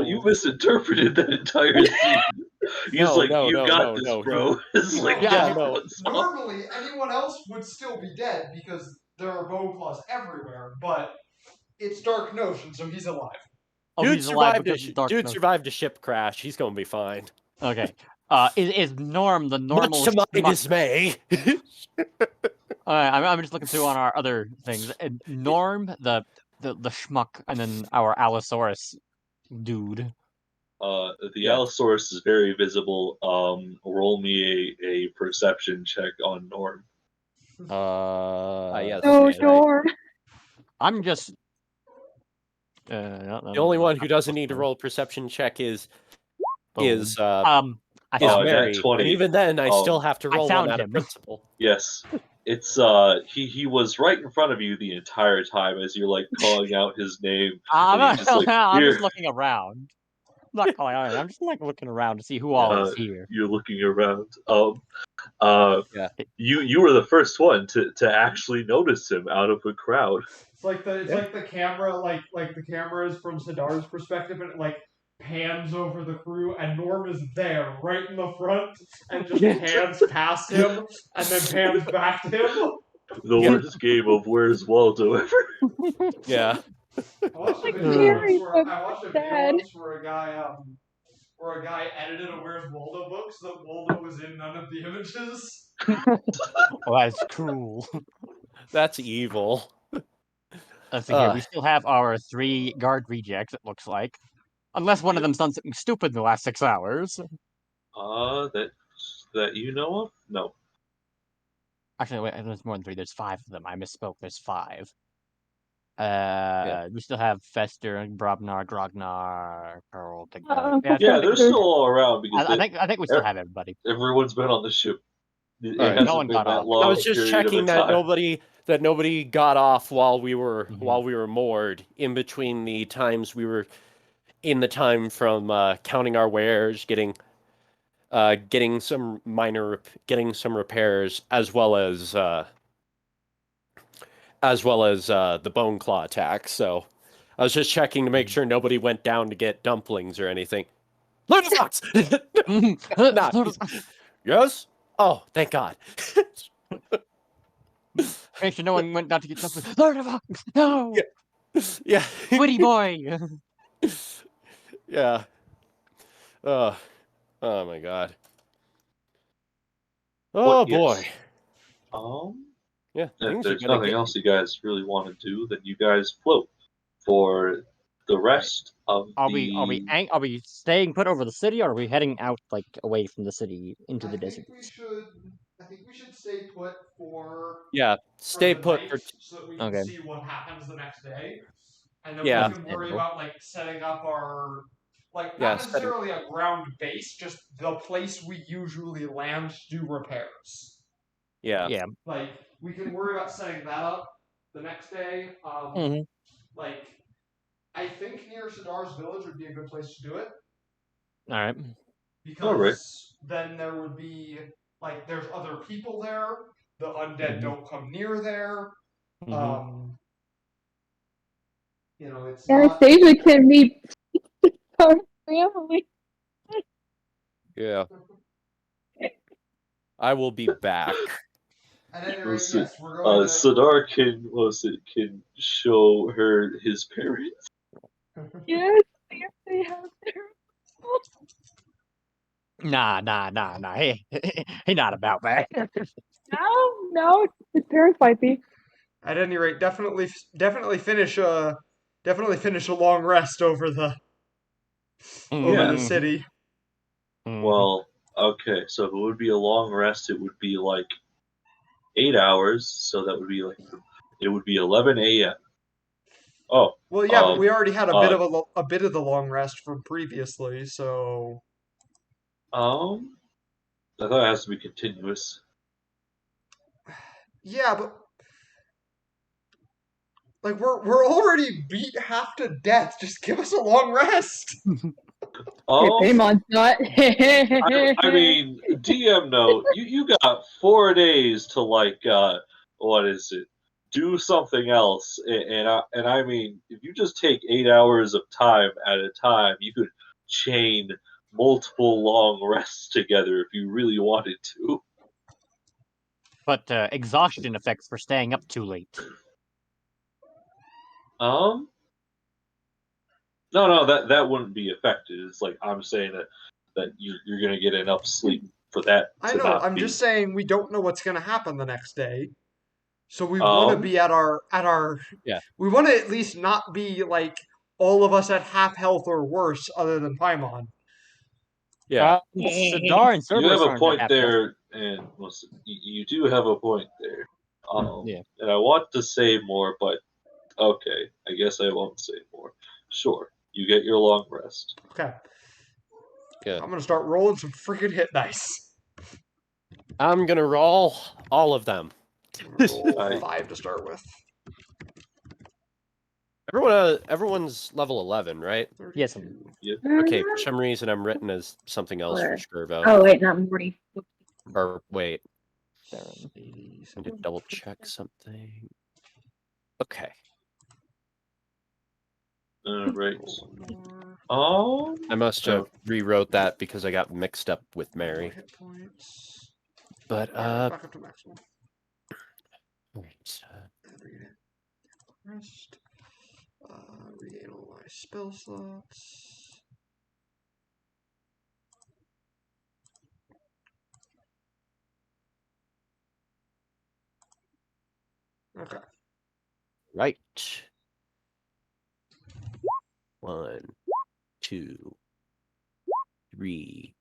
you misinterpreted that entire scene. He's you got this, bro. It's like, normally anyone else would still be dead because there are bone claws everywhere, but it's Dark Notion, so he's alive. Oh, dude survived a ship crash. He's gonna be fine. Okay. Is Norm the normal? Much to my dismay. I'm just looking through on our other things. Norm, the schmuck, and then our Allosaurus dude. The Allosaurus is very visible. Roll me a perception check on Norm. Yes. No, Norm. I'm just. The only one who doesn't need to roll a perception check is Mary. And even then, I still have to roll one out of principle. Yes, it's he was right in front of you the entire time as you're like calling out his name. I'm just looking around. I'm not calling out. I'm just like looking around to see who all is here. You're looking around. You were the first one to actually notice him out of a crowd. It's like the camera, like the cameras from Ssadaar's perspective, and it like pans over the crew, and Norm is there, right in the front, and just pans past him, and then pans back to him. The worst game of Where's Waldo ever. Yeah. I watched a video once where a guy edited a Where's Waldo book so that Waldo was in none of the images. Oh, that's cruel. That's evil. Let's see here. We still have our 3 guard rejects, it looks like. Unless one of them's done something stupid in the last 6 hours. That you know of? No. Actually, wait, there's more than 3. There's 5 of them. I misspoke. There's 5. We still have Fester, Brobnar, Grognar, Pearl. Yeah, they're still all around because I think we still have everybody. Everyone's been on the ship. It Right. hasn't No one been got that off. long. I was just checking that nobody got off while we were moored in between the times we were in the time from counting our wares, getting some repairs, as well as the bone claw attack. So I was just checking to make sure nobody went down to get dumplings or anything. Lord of Fox! Not. Yes? Oh, thank God. Make sure no one went down to get something. Lord of Fox! No! Yeah. Witty boy! Yeah. Oh my God. Oh boy. Yeah. If there's nothing else you guys really want to do, then you guys float for the rest of Are we staying put over the city, or are we heading out away from the city into the desert? I think we should stay put for stay the put night, for so that we can Okay. see what happens the next day, and then Yeah. we can worry about setting up our not Yeah, necessarily a ground base, just the place we usually land to do repairs. Yeah. Yeah. We can worry about setting that up the next day. I think near Ssadaar's village would be a good place to do it. All right. Because then there would be there's other people there. The undead don't come near there. It's Anastasia can meet our family. Yeah. I will be back. At any rate, yes, we're going to... Ssadaar can show her his parents. Yes, they have their... Nah. He not about that. No, his parents might be. At any rate, definitely finish a long rest over the city. Well, okay, so if it would be a long rest, it would be 8 hours, so that would be it would be 11 a.m. Oh. Well, yeah, but we already had a bit of the long rest from previously, so. I thought it has to be continuous. Yeah, but we're already beat half to death. Just give us a long rest. Paymon's not. I mean, DM note, you got 4 days to what is it? Do something else, and I mean, if you just take 8 hours of time at a time, you could chain multiple long rests together if you really wanted to. But exhaustion effects for staying up too late. No, that wouldn't be affected. It's I'm saying that you're gonna get enough sleep for that. I know. I'm just saying we don't know what's gonna happen the next day, so we want to be at our. Yeah. We want to at least not be all of us at half health or worse, other than Paimon. Yeah. Ssadaar and Cerberus you have a aren't point at there, and you do have a point there. Yeah. And I want to say more, but okay, I guess I won't say more. Sure, you get your long rest. Okay. Good. I'm gonna start rolling some freaking hit dice. I'm gonna roll all of them. Roll 5 to start with. Everyone's level 11, right? Yes. Yep. Okay, for some reason I'm written as something else for Skirvo. Oh wait, not Morty. Or wait. I need to double check something. Okay. Right. I must have rewrote that because I got mixed up with Mary. But back up to maximum. Right. Rest. Regain all my spell slots. Okay. Right. 1, 2, 3,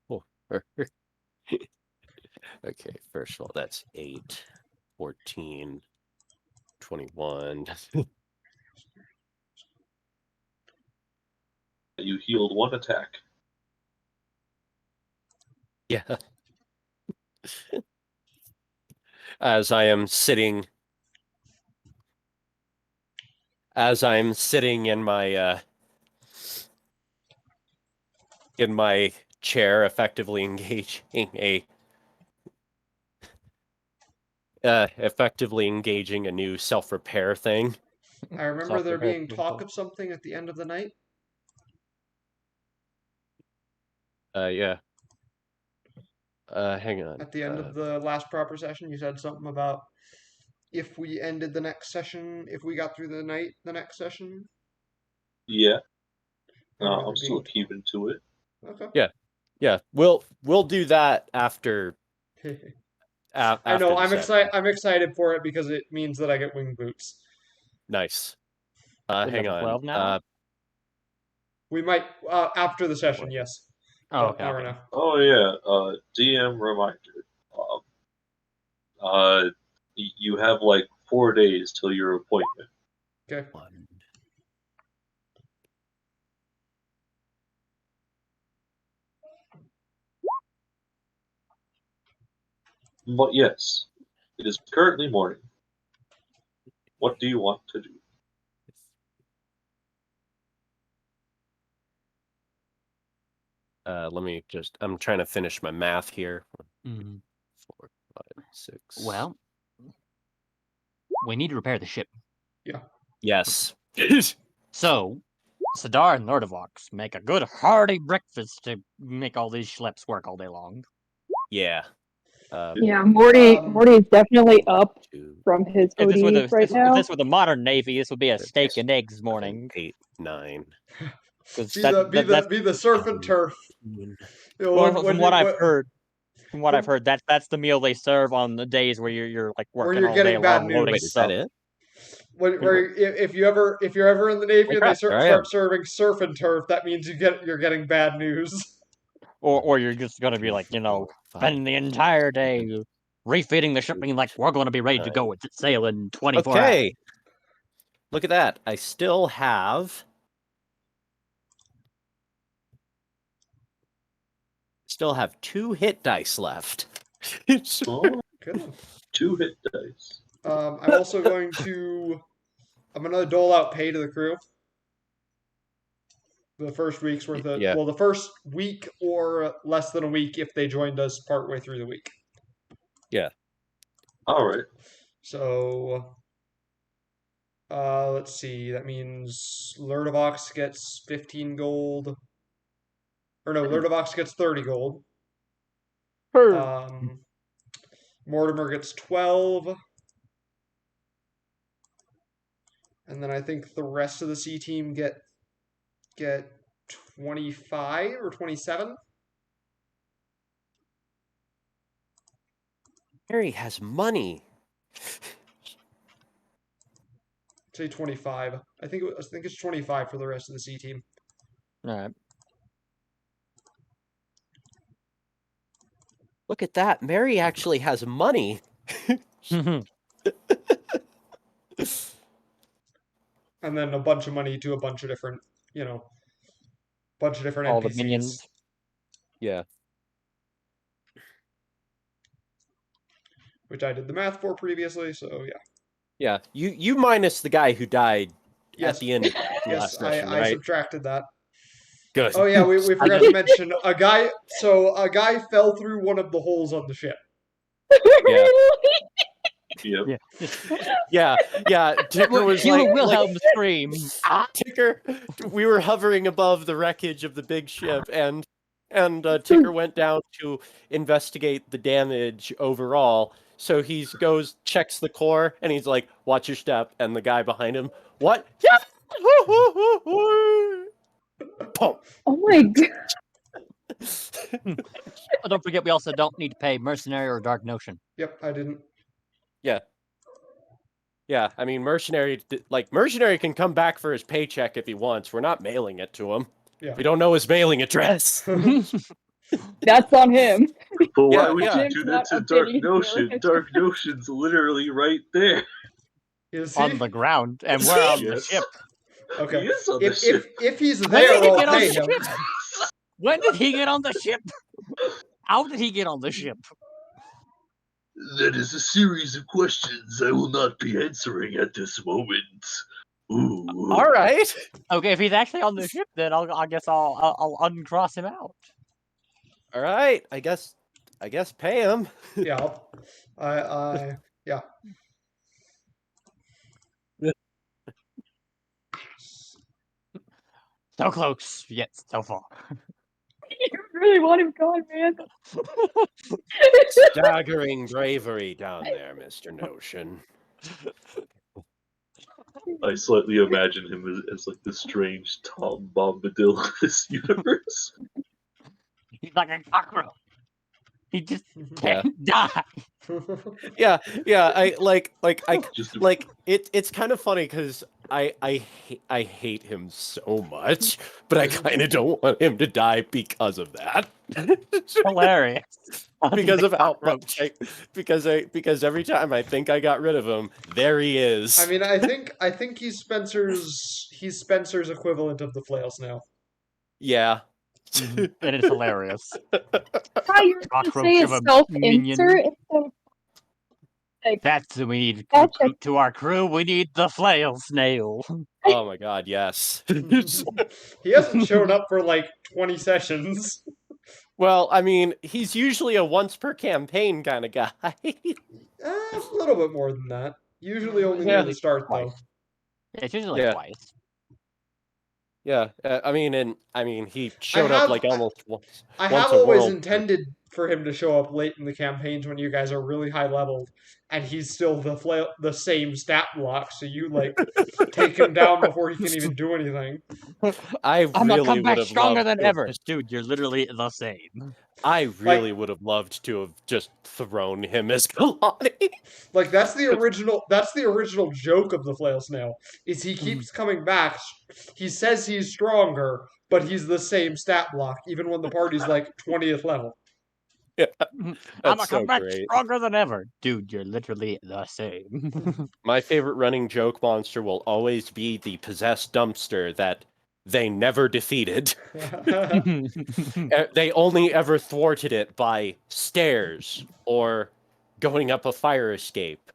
4. Okay, first of all, that's 8, 14, 21. You healed 1 attack. Yeah. As I'm sitting in my chair, effectively engaging a new self-repair thing. I remember there being talk of something at the end of the night. Yeah. Hang on. At the end of the last proper session, you said something about if we ended the next session, if we got through the night, the next session. Yeah. I remember I'm there still being keeping to it. Okay. Yeah. We'll do that after. I know. After the session. I'm excited for it because it means that I get wing boots. Nice. We're Hang level on. 12 now? We might after the session, yes. Oh, But okay. not right now. Oh yeah. DM reminder. You have like 4 days till your appointment. Okay. 1. But yes, it is currently morning. What do you want to do? Let me just. I'm trying to finish my math here. Mhm. 4, 5, 6. Well, we need to repair the ship. Yes. So, Ssadaar and Lordovox make a good hearty breakfast to make all these schleps work all day long. Yeah. Yeah, Morty is definitely up 2, from his If this, ODs right now. if this were the modern Navy, this would be a 6, steak and eggs 7, morning. 8, 9. Because Be the surf and turf. You know, from what I've heard, that's the meal they serve on the days where you're like Where working you're all getting day bad long news. loading Wait, is stuff. that it? If you're ever in the Navy and they There I am. start serving surf and turf, that means you're getting bad news. Or you're just gonna be like, 4, 5, spending the entire day refitting the ship, being like, we're going to be ready to go. It's sail in 24 hours. Okay. Look at that. I still have 2 hit dice left. Oh, Good. 2 hit dice. I'm also going to dole out pay to the crew. The first week's worth of the first week or less than a week if they joined us partway through the week. Yeah. All right. So let's see. That means Lurdovox gets 15 gold. Or no, Lurdovox gets 30 gold. Mortimer gets 12. And then I think the rest of the C team get 25 or 27. Harry has money. Say 25. I think it's 25 for the rest of the C team. All right. Look at that. Mary actually has money. And then a bunch of money to a bunch of different, All NPCs. the minions. Yeah. Which I did the math for previously, so yeah. Yeah. You minus the guy who died Yes. at the end of the last session, right? I subtracted that. Good. Oh yeah, we forgot to mention a guy. So a guy fell through one of the holes on the ship. Yeah. Yep. Yeah. Ticker was Wilhelm scream. Ticker, we were hovering above the wreckage of the big ship, and Ticker went down to investigate the damage overall. So he checks the core, and he's like, "Watch your step." And the guy behind him, "What?" Yeah. Pum. Oh my god. Oh, don't forget, we also don't need to pay Mercenary or Dark Notion. Yep, I didn't. Yeah. Yeah, I mean, Mercenary can come back for his paycheck if he wants. We're not mailing it to him. Yeah. We don't know his mailing address. That's on him. But why Yeah, would yeah. you do that to Not Dark updating his Notion? mailing Dark Notion's literally right there. Is On he? the ground, and we're on the Yes. ship. Okay. He is on the If ship. he's When there, did he I'll get on pay the him. ship? When did he get on the ship? How did he get on the ship? That is a series of questions I will not be answering at this moment. Ooh. All right. Okay, if he's actually on the ship, then I guess I'll uncross him out. All right. I guess pay him. Yeah. Yeah. So close, yet so far. You really want him gone, man. Staggering bravery down there, Mr. Notion. I slightly imagine him as like the strange Tom Bombadil of this universe. He's like a cockroach. He just Yeah. can't die. Yeah. Just It's kind of funny because I hate him so much, but I kind of don't want him to die because of that. Hilarious. Because of how much because every time I think I got rid of him, there he is. I mean, I think he's Spencer's equivalent of the flail snail. Yeah. And it's hilarious. How you're gonna Cockroach say a of a self-insert instead of That's who we need Gotcha. to our crew. We need the flail snail. Oh my god, yes. He hasn't shown up for like 20 sessions. Well, I mean, he's usually a once per campaign kind of guy. A little bit more than that. Usually only near the start, though. Yeah, it's usually Yeah. twice. Yeah, I mean, he showed up like almost once. I once have a always world. intended for him to show up late in the campaigns when you guys are really high leveled, and he's still the same stat block. So you like take him down before he can even do anything. I I'm gonna really come back would have stronger loved than to have ever, dude. You're literally the same. I really would have loved to have just thrown him as Kalani. Like that's the original. That's the original joke of the flail snail. Is he keeps coming back. He says he's stronger, but he's the same stat block, even when the party's like 20th level. Yeah, I'm that's gonna so come back great. stronger than ever, dude. You're literally the same. My favorite running joke monster will always be the possessed dumpster that they never defeated. They only ever thwarted it by stairs or going up a fire escape,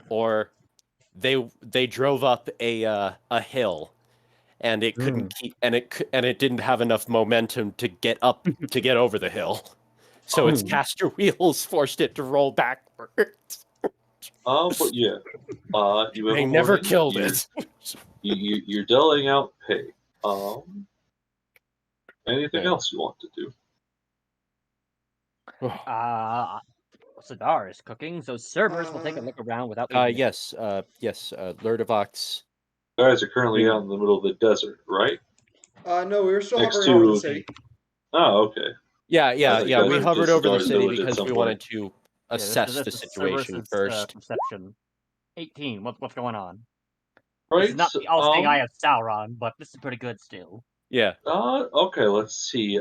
or they drove up a hill, and it couldn't keep and it didn't have enough momentum to get over the hill, so its caster wheels forced it to roll backwards. But yeah, you have They a never warning. killed it. You're doling out pay. Anything Yeah. else you want to do? Ssadaar is cooking, so servers will take a look around without leaving. Yes, Lurdovox. You guys are currently out in the middle of the desert, right? No, we were still Next hovering over the to city. Oh, okay. Yeah. think We guys hovered just over the started city village at because some we point. wanted to assess the situation first. Perception. 18. What's going on? Right. This is not the all-seeing eye of Sauron, but this is pretty good still. Yeah. Okay, let's see.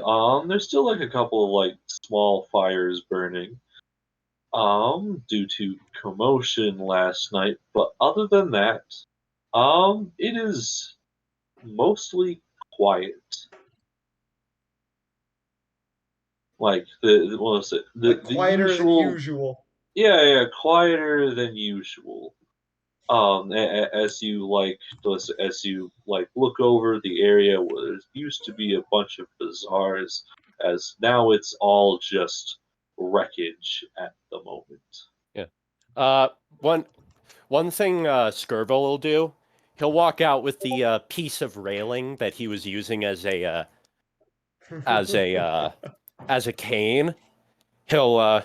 There's still like a couple of like small fires burning. Due to commotion last night, but other than that, it is mostly quiet. Like what was it? Like quieter the usual. than usual. Yeah, quieter than usual. As you look over the area where there used to be a bunch of bazaars, as now it's all just wreckage at the moment. Yeah. One thing Skirbo will do, he'll walk out with the piece of railing that he was using as a cane. He'll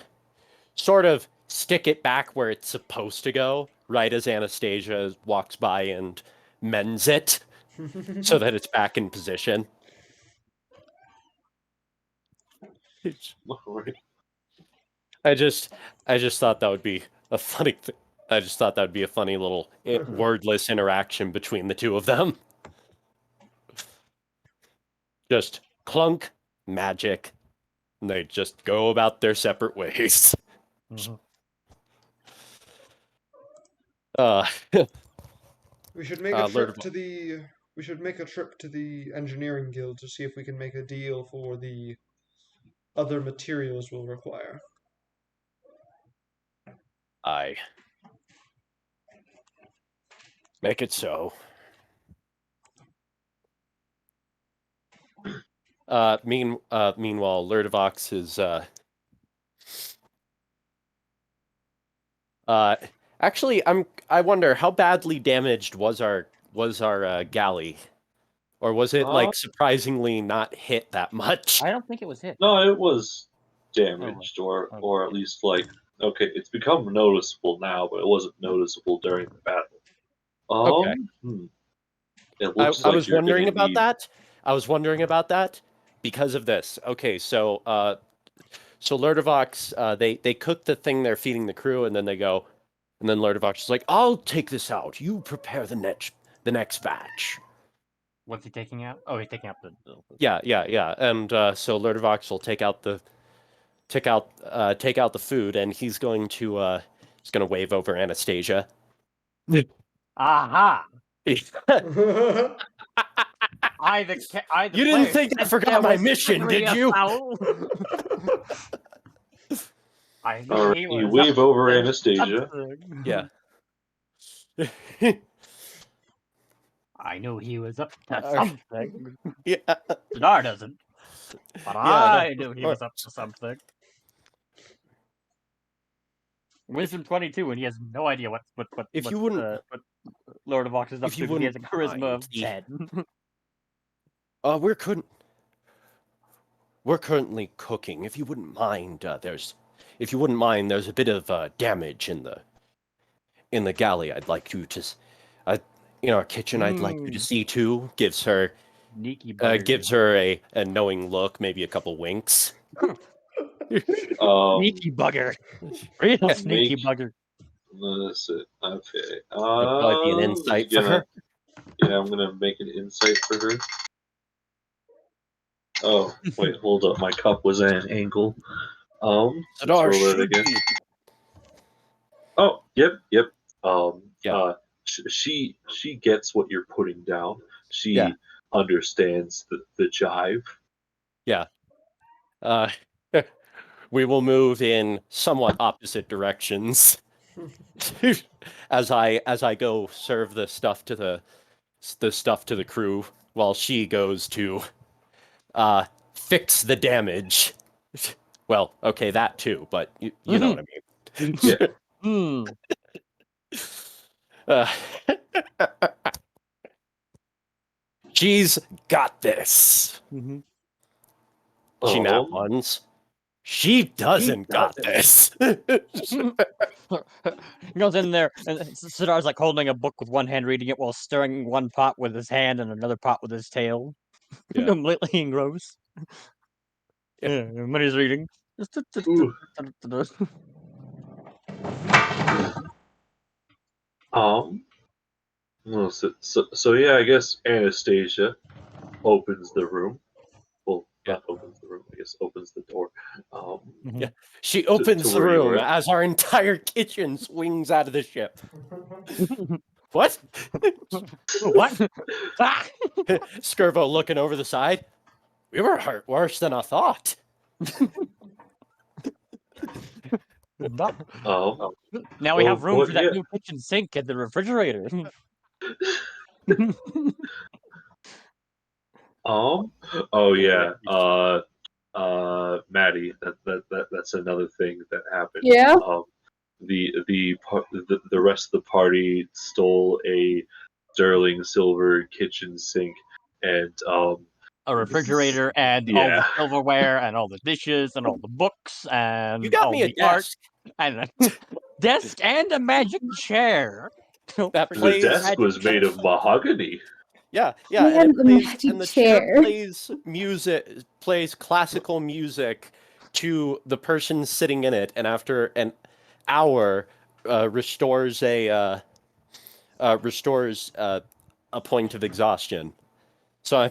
sort of stick it back where it's supposed to go, right as Anastasia walks by and mends it, so that it's back in position. Right. I just thought that would be a funny thing. I just thought that would be a funny little wordless interaction between the two of them. Just clunk, magic, and they just go about their separate ways. We should make a Lord trip of- to the. We should make a trip to the engineering guild to see if we can make a deal for the other materials we'll require. Aye. Make it so. Meanwhile, Lurdovox is actually I wonder how badly damaged was our galley, or was it like surprisingly not hit that much? I don't think it was hit. No, it was damaged, or at least like okay, it's become noticeable now, but it wasn't noticeable during the battle. Okay. It looks I like was you're wondering gonna about need... that. I was wondering about that because of this. Okay, so Lurdovox, they cook the thing they're feeding the crew, and then they go, and then Lurdovox is like, "I'll take this out. You prepare the next batch." What's he taking out? Oh, he's taking out the... Yeah. And so Lurdovox will take out the food, and he's going to wave over Anastasia. Aha! You I didn't think I forgot my mission, did you? I knew Alright, he you was wave up over to Anastasia. something. Yeah. I knew he was up to something. Yeah. Ssadaar doesn't. But I knew he was up to something. Wisdom 22, and he has no idea what Lurdovox is up to, because he has a charisma of 10. We're currently cooking. If you wouldn't mind, there's a bit of damage in the galley. I'd like you to, in our kitchen. I'd like you to see to. Gives her a knowing look, maybe a couple winks. Sneaky bugger, real sneaky bugger. That's it. Okay. That'd probably be an insight for her. Yeah, I'm gonna make an insight for her. Oh, wait, hold up. My cup was at an angle. Ssadaar roll it again. Oh, yep. Yeah. She gets what you're putting down. She understands the jive. Yeah. We will move in somewhat opposite directions as I go serve the stuff to the crew, while she goes to fix the damage. Well, okay, that too, but you know what I mean. She's got this. She nap ones. She doesn't got this. He goes in there, and Ssadaar's like holding a book with one hand, reading it while stirring one pot with his hand and another pot with his tail. Yeah. Completely engrossed. Yeah, when he's reading. So yeah, I guess Anastasia opens the room. Well, not opens the room. I guess opens the door. She opens the room as our entire kitchen swings out of the ship. What? What? Skirvo looking over the side. We were hurt worse than I thought. Now we have room for that new kitchen sink and the refrigerator. Oh yeah. Maddie, that's another thing that happened. Yeah. The rest of the party stole a sterling silver kitchen sink and a refrigerator and all the silverware and all the dishes and all the books and you got all me a the art desk and a desk and a magic chair. That the desk was made of mahogany. Yeah, And the chair plays music, plays classical music to the person sitting in it, and after an hour, restores a point of exhaustion. So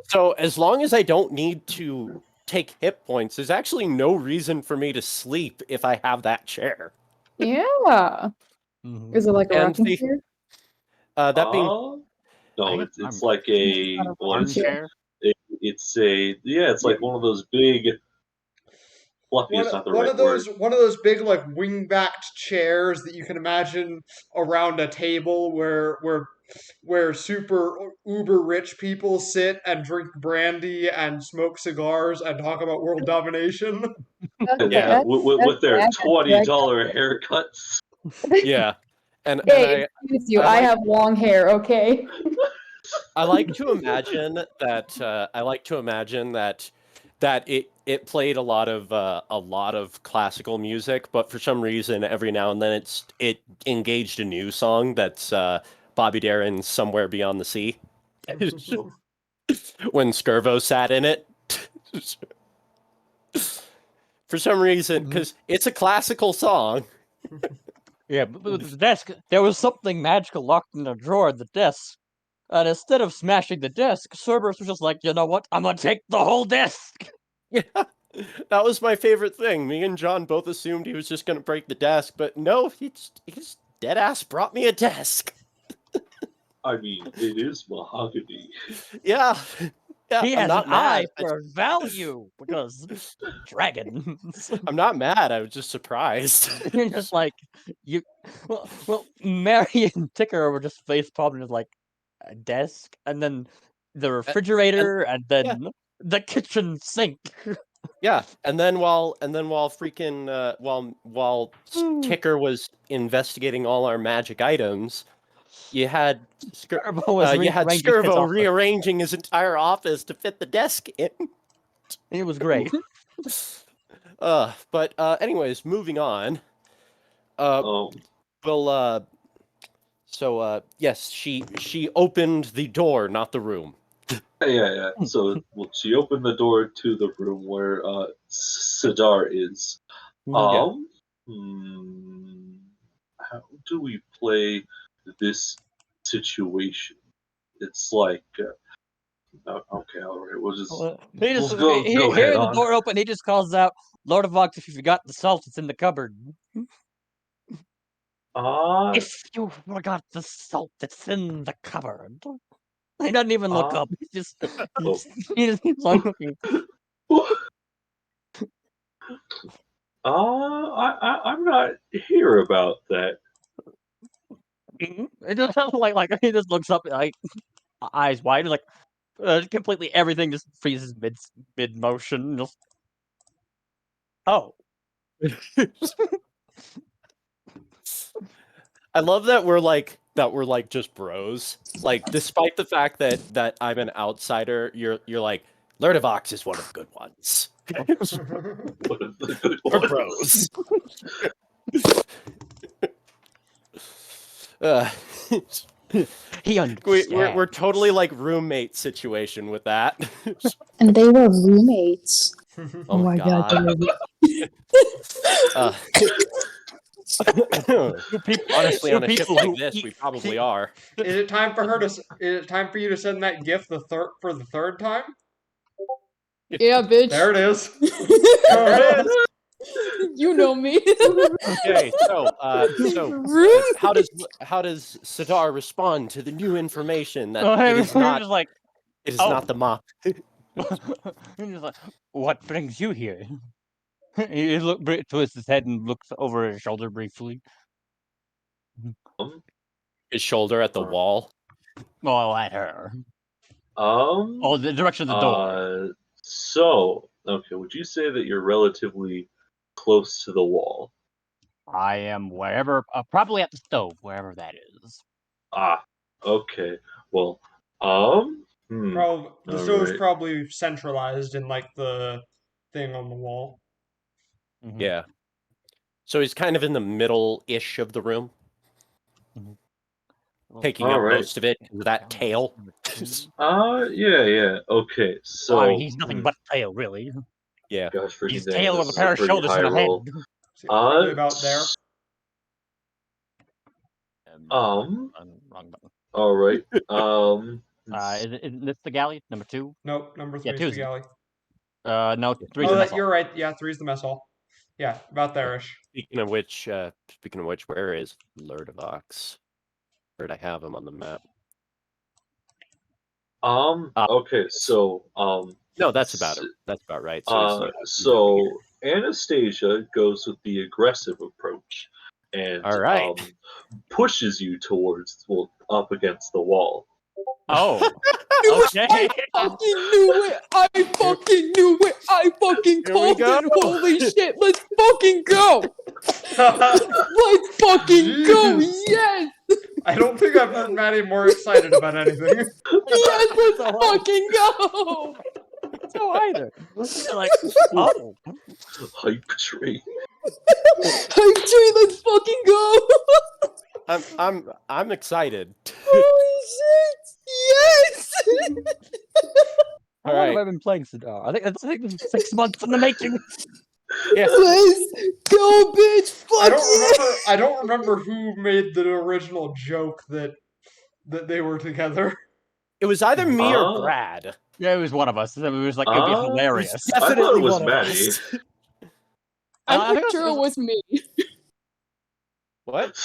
so as long as I don't need to take hit points, there's actually no reason for me to sleep if I have that chair. Yeah. Is it like a rocking chair? That being no, it's like a armchair. It's like one of those big. Fluffy is not the right word. One of those big like wing-backed chairs that you can imagine around a table where super uber rich people sit and drink brandy and smoke cigars and talk about world domination. Yeah, with their $20 haircuts. Yeah, and hey, excuse you, I have long hair. Okay. I like to imagine that it played a lot of classical music, but for some reason every now and then it engaged a new song that's Bobby Darin's "Somewhere Beyond the Sea" when Skirvo sat in it. For some reason, because it's a classical song. Yeah, but with the desk, there was something magical locked in a drawer at the desk. And instead of smashing the desk, Cerberus was just like, you know what? I'm gonna take the whole desk! Yeah, that was my favorite thing. Me and John both assumed he was just gonna break the desk, but no, he just dead ass brought me a desk. I mean, it is mahogany. Yeah. Yeah, he has an eye for value because dragons. I'm not mad. I was just surprised. You're just like well, Mary and Ticker were just face palming just like a desk, and then the refrigerator, and then the kitchen sink. Yeah, and then while freaking while Ticker was investigating all our magic items, you had Skirvo rearranging his entire office to fit the desk in. It was great. But anyways, moving on. Yes, she opened the door, not the room. Yeah. So she opened the door to the room where Ssadaar is. How do we play this situation? It's like, okay, all right, we'll just go hear the door open. He just calls out, "Lord of Vox, if you forgot the salt, it's in the cupboard." If you forgot the salt, it's in the cupboard. He doesn't even look up. He just keeps on looking. I'm not here about that. It just sounds like he just looks up, like eyes wide, like completely everything just freezes mid motion. Just I love that we're like just bros. Like, despite the fact that I'm an outsider, you're like, Lord of Vox is one of the good ones. We're bros. He understands. We're totally like roommate situation with that. And they were roommates. Oh my god. Honestly, on a ship like this, we probably are. Is it time for you to send that gift for the third time? Yeah, bitch. There it is. You know me. Okay, so how does Ssadaar respond to the new information that it is not not the mop? He's like, what brings you here? He twists his head and looks over his shoulder briefly. His shoulder at the wall. Oh, at her. The direction of the door. So, okay, would you say that you're relatively close to the wall? I am wherever, probably at the stove, wherever that is. Okay. Well, the stove's probably centralized in like the thing on the wall. Mm-hmm. Yeah. So he's kind of in the middle-ish of the room. Taking up most of it with that tail. Yeah. Okay, so I mean, he's nothing but tail, really. Yeah. Gosh, he's tail with a pair of shoulders and a head. Probably about there. Wrong button. All right. Is this the galley? Number 2? Nope, number 3 Yeah, is 2's the galley. no, 3's Oh, the mess hall. you're right. Yeah, 3's the mess hall. Yeah, about there-ish. Speaking of which, where is Lurdovox? Where'd I have him on the map? Okay, so No, that's about it. That's about right. So Anastasia goes with the aggressive approach and All right. pushes you towards, up against the wall. Oh, okay. I fucking knew it! I fucking knew it! I fucking Here we called go. it! Holy shit! Let's fucking go! Let's fucking go! Jeez. Yes! I don't think I've heard Maddie more excited about anything. Yes! Let's fucking go! So either. Like, oh. Hype train. Hype train, let's fucking go! I'm excited. Holy shit! Yes! How long have I been playing Ssadaar? I think it's 6 months in the making. Yeah. Let's go, bitch! Fuck I don't remember who made the original joke that they were together. It was either me or Brad. Yeah, it was one of us. It was like, it'd be hilarious. I thought it was one of Maddie. us. I'm pretty sure it was me. What?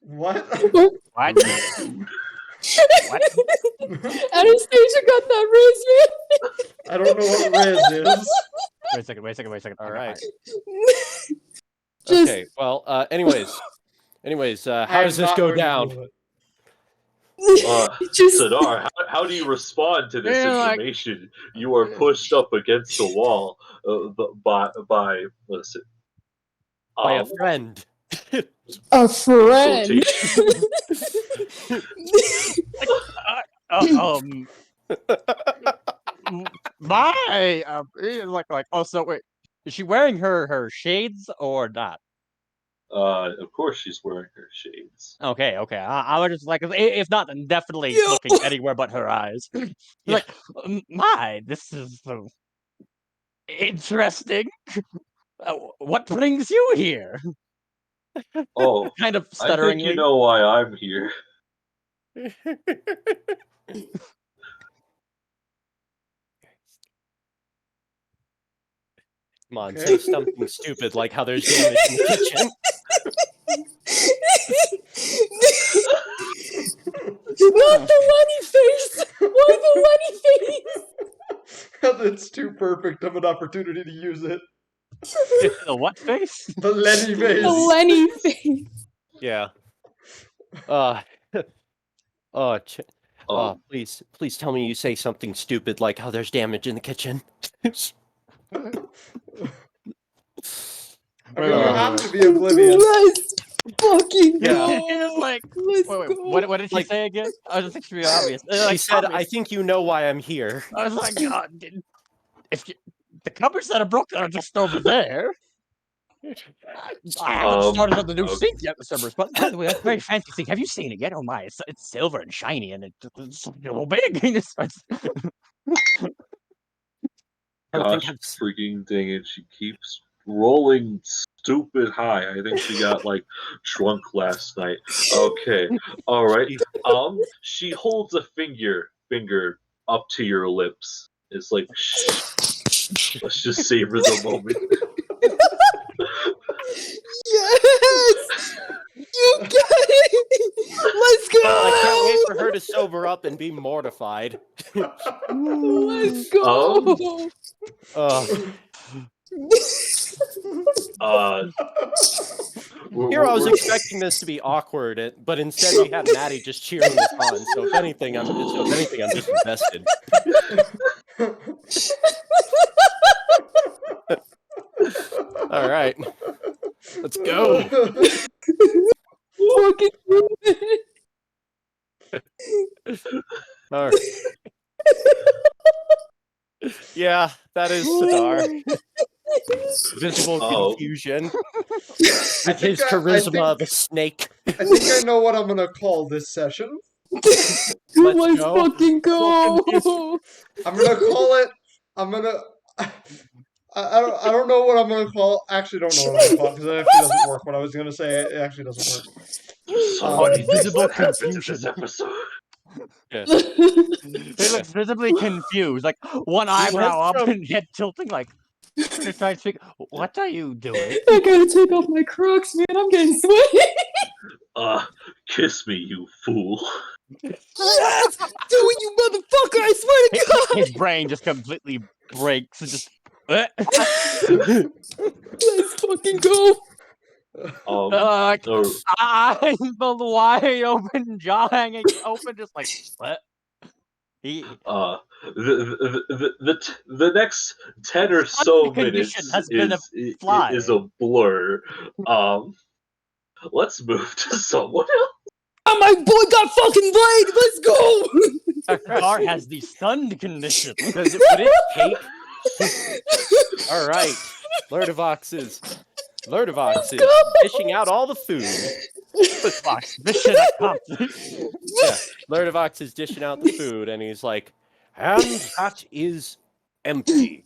What? What? Anastasia got that raise, man. I don't know what Riz is. Wait a second. All right. Just- Okay. Well. Anyways. How does this go down? Ssadaar, how do you respond to this information? You are pushed up against the wall by listen. By a friend. A friend. Also, wait, is she wearing her shades or not? Of course she's wearing her shades. Okay. I was just like, if not, then definitely looking anywhere but her eyes. Yeah. Like, this is so interesting. What brings you here? Oh, Kind of I think stutteringly. you know why I'm here. Come on, say something stupid like how there's damage in the kitchen. Not the Lenny face! Why the Lenny face? It's too perfect of an opportunity to use it. The what face? The Lenny face. The Lenny face. Yeah. Please tell me you say something stupid like how there's damage in the kitchen. I mean, you have to be oblivious. Let's fucking go. Yeah. Like, Let's wait, go. what did she say again? I was extremely obvious. He said, "I think you know why I'm here." I was like, the cupboards that are broken are just over there. I haven't started on the new sink yet, Mr. Bruce, but by the way, that's a very fancy sink. Have you seen it yet? Oh my, it's silver and shiny and it's a little big. Gosh, freaking dang it! She keeps rolling stupid high. I think she got drunk last night. Okay, all right. She holds a finger up to your lips. It's like, shh, let's just savor the moment. Yes! You got it! Let's go! I can't wait for her to sober up and be mortified. Let's go! Here I was expecting this to be awkward, but instead we had Maddie just cheering us on. So if anything, I'm just invested. All right, let's go. Fucking All right. Yeah, that is Ssadaar. Visible confusion. With his charisma of a snake. I think I know what I'm gonna call this session. Let's fucking go! I'm gonna call it. I don't know what I'm gonna call. Actually, don't know what I'm gonna call it because it actually doesn't work. What I was gonna say, it actually doesn't work. So many things Invisible that happened in confusion. this episode. Yes. He looks visibly confused, like one eyebrow up from- and head tilting, like trying to try to figure. What are you doing? I gotta take off my Crocs, man. I'm getting sweaty. Kiss me, you fool. Yes! Do it, you motherfucker! I swear to God! His brain just completely breaks and just. Let's fucking go! Like, Or, eyes both wide open, jaw hanging open, just like what? the next 10 or so condition minutes has been a fly. is a blur. Let's move to someone else. Oh, my boy got fucking laid! Let's go! Ssadaar has the stunned condition. Would it take? All right, Lurdovox is dishing out all the food. Fox, mission accomplished. Yeah, Lurdovox is dishing out the food, and he's like, "And that is empty."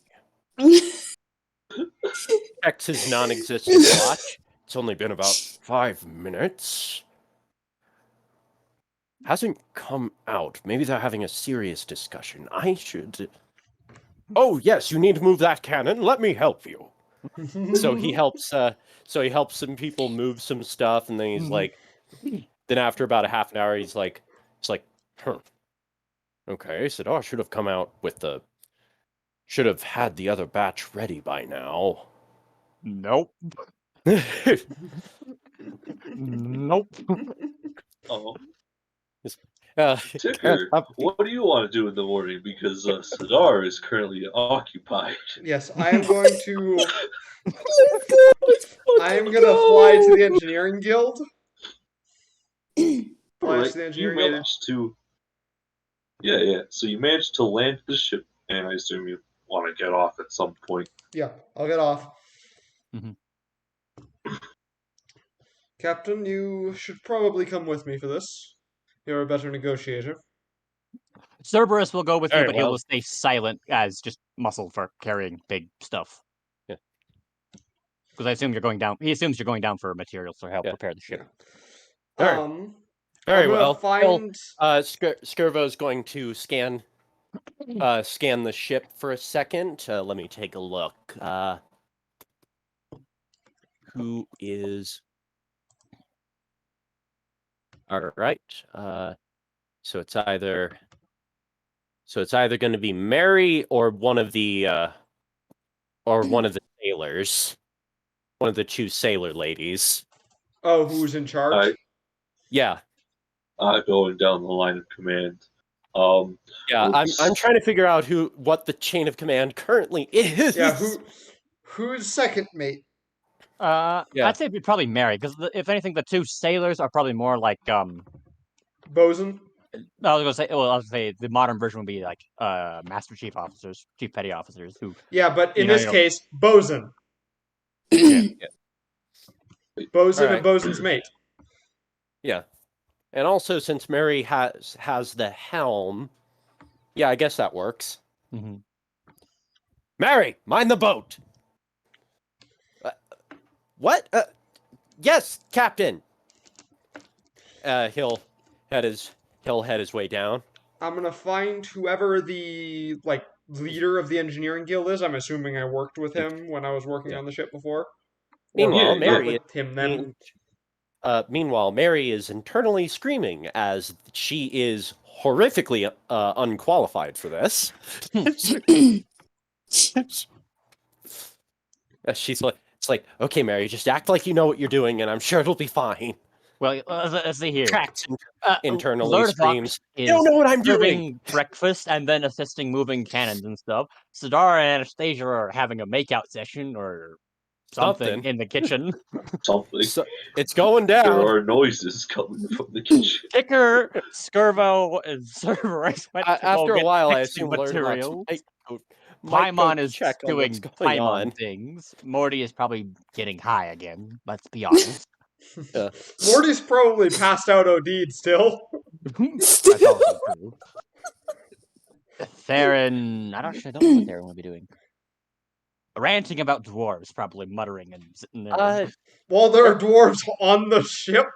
Checks his non-existent watch. It's only been about 5 minutes. Hasn't come out. Maybe they're having a serious discussion. I should... Oh, yes, you need to move that cannon. Let me help you. So he helps some people move some stuff, and then he's like... Then after about a half an hour, he's like... huh. Okay, Ssadaar should have come out with the... Should have had the other batch ready by now. Nope. Nope. Oh, Uh, Ticker, what do you want to do in the morning? Because Ssadaar is currently occupied. Yes, I am going to. Let's go! Let's fucking I am gonna fly to the engineering guild. Alright, you managed to. Yeah. So you managed to land the ship, and I assume you want to get off at some point. Yeah, I'll get off. Mhm. Captain, you should probably come with me for this. You're a better negotiator. Cerberus will go with you, Very but he well. will stay silent as just muscle for carrying big stuff. Yeah. Because I assume you're going down. He assumes you're going down for materials to help Yeah. prepare the ship. Very I'm Very gonna well. find. Skirvo's going to scan the ship for a second. Let me take a look. Who is... All right. So it's either going to be Mary or one of the sailors, one of the 2 sailor ladies. Oh, who's in charge? Yeah. Going down the line of command. Yeah, I'm trying to figure out what the chain of command currently is. Yeah, who's second mate? I'd say it'd be probably Mary, because if anything, the 2 sailors are probably more like Bosun? I was gonna say the modern version would be like Master Chief officers, Chief Petty officers who. Yeah, but in this you know. case, Bosun. Yeah. Bosun All and Bosun's mate. Yeah. And also, since Mary has the helm, yeah, I guess that works. Mm-hmm. Mary, mind the boat. What? Yes, Captain. He'll head his way down. I'm gonna find whoever the leader of the engineering guild is. I'm assuming I worked with him when I was working on the ship before. Meanwhile, Or Mary with him then. Meanwhile, Mary is internally screaming as she is horrifically unqualified for this. She's like, it's like, okay, Mary, just act like you know what you're doing, and I'm sure it'll be fine. Well, let's see here. Tracks internally Lurdovox screams, is you don't know what I'm doing. serving breakfast and then assisting moving cannons and stuff. Ssadaar and Anastasia are having a makeout session or something in the kitchen. Something. So, it's going down. There are noises coming from the kitchen. Ticker, Skirvo, and Cerberus went to after go a while, get I fixing assume materials. Paimon is check on doing what's going on. Paimon things. Morty is probably getting high again. Let's be honest. Morty's probably passed out OD'd still. That's also true. Theron, I don't know what Theron will be doing. ranting about dwarves, probably muttering and sitting there. Well, there are dwarves on the ship.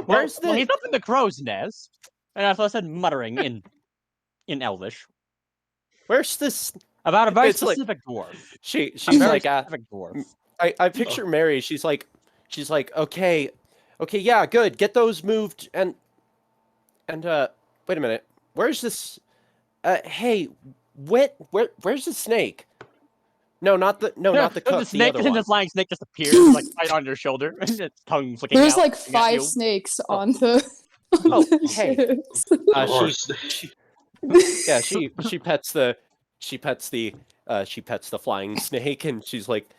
Well, he's up in the crow's nest, and as I said, muttering in Elvish. Where's this? About a very It's like- specific dwarf. She's A very like, specific dwarf. I picture Mary. She's like, okay, yeah, good. Get those moved and wait a minute. Where's this? Hey, where's the snake? No, not the cook. The snake, the other the one. flying snake just appears like right on your shoulder, and its tongue flicking There's out. like looking at 5 you. snakes on the. Oh, the hey. ships. She pets the flying snake, and she's like,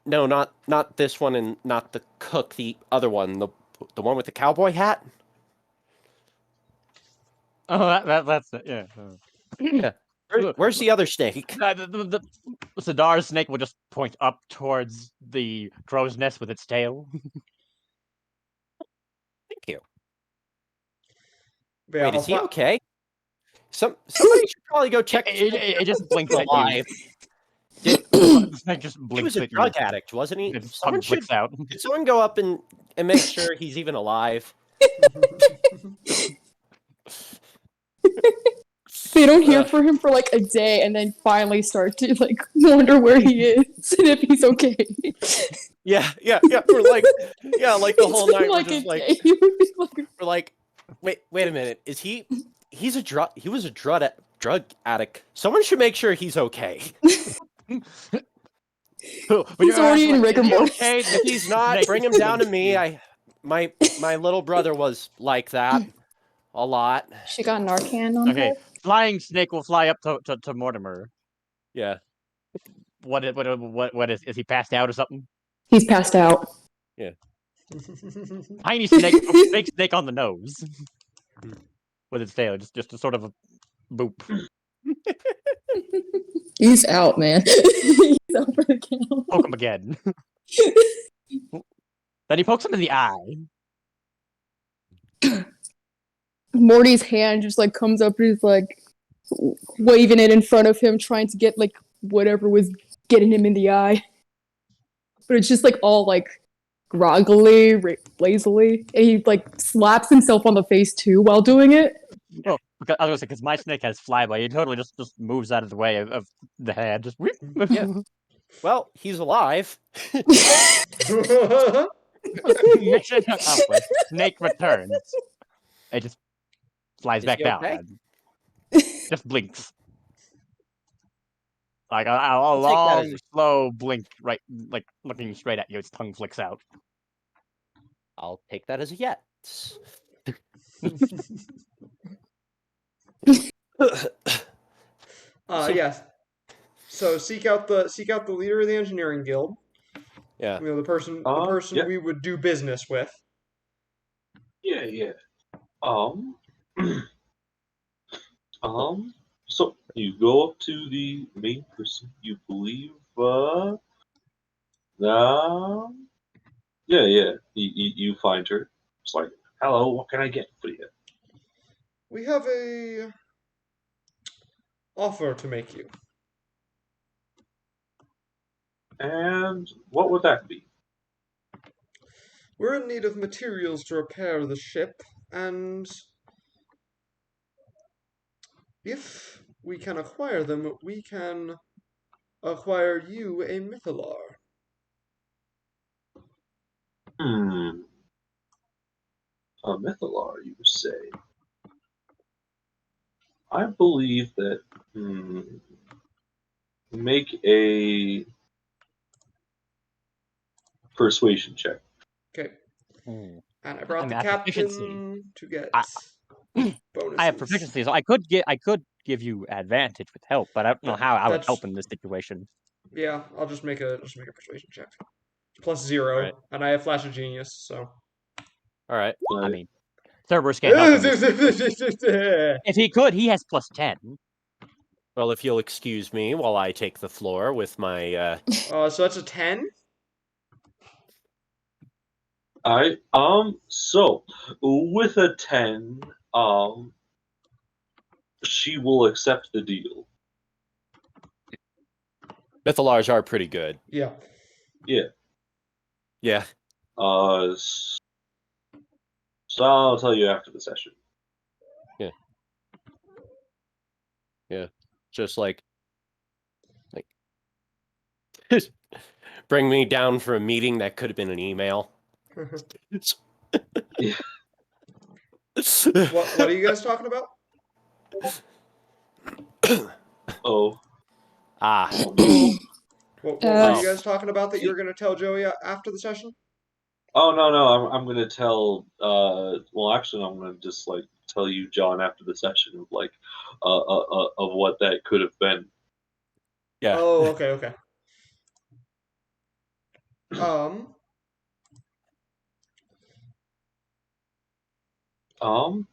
no, not this one, and not the cook, the other one, the one with the cowboy hat. Oh, that's it. Yeah. Yeah. Where's the other snake? The Ssadaar snake will just point up towards the crow's nest with its tail. Thank you. Yeah, Wait, is he okay? Somebody should probably go check. It just blinks at alive. you. The snake just He blinks was a at drug you. addict, wasn't he? Its tongue flicks out. Did someone go up and make sure he's even alive? They don't hear from him for like a day, and then finally start to like wonder where he is and if he's okay. Yeah. We're like, like the whole It's been night. like We're just a like, day. He would be like, we're like, wait a minute. Is he? He was a drug addict. Someone should make sure he's okay. he's already in rigor mortis. Okay, if he's not, bring him down to me. My little brother was like that a lot. She got Narcan on Okay, her. flying snake will fly up to Mortimer. Yeah. What is he passed out or something? He's passed out. Tiny snake, big snake on the nose. With its tail, just a sort of a boop. He's out, man. He's out for the count. Poke him again. Then he pokes him in the eye. Morty's hand just like comes up and he's like waving it in front of him, trying to get like whatever was getting him in the eye. But it's just like all like groggily, lazily, and he like slaps himself on the face too while doing it. Oh, because, I was gonna say, because my snake has flyby, he totally just moves out of the way of the hand. Just whoop. Yeah. Well, he's alive. Mission accomplished. Snake returns. It just flies Is back he down. okay? And just blinks. Like a take that long, as slow blink, right, like looking straight at you. Its tongue flicks out. I'll take that as a yes. Yes. So seek out the leader of the engineering guild. Yeah. You know, the person yeah. we would do business with. Yeah. So you go up to the main person you believe. Yeah. You find her. It's like, hello, what can I get for you? We have a offer to make you. And what would that be? We're in need of materials to repair the ship, and if we can acquire them, we can acquire you a Mythalar. A Mythalar, you say? I believe that. Make a persuasion check. Okay. Hmm. And I brought I the have captain proficiency. to get bonuses. I have proficiency, so I could give you advantage with help, but I don't know how I would help in this situation. Yeah, I'll just make a persuasion check. +0, Right. and I have Flash of Genius, so. All right. I mean, Cerberus can't help him. If he could, he has +10. Well, if you'll excuse me while I take the floor with my. So that's a 10. So with a 10, she will accept the deal. Mythalars are pretty good. Yeah. Yeah. Yeah. So I'll tell you after the session. Yeah. Just like bring me down for a meeting that could have been an email. Yeah. What are you guys talking about? Oh. Ah. Oh no. What were you guys talking about that you were going to tell Joey after the session? Oh no, I'm gonna tell. Well, actually, I'm gonna just like tell you, John, after the session of like, of what that could have been. Yeah. Oh, okay.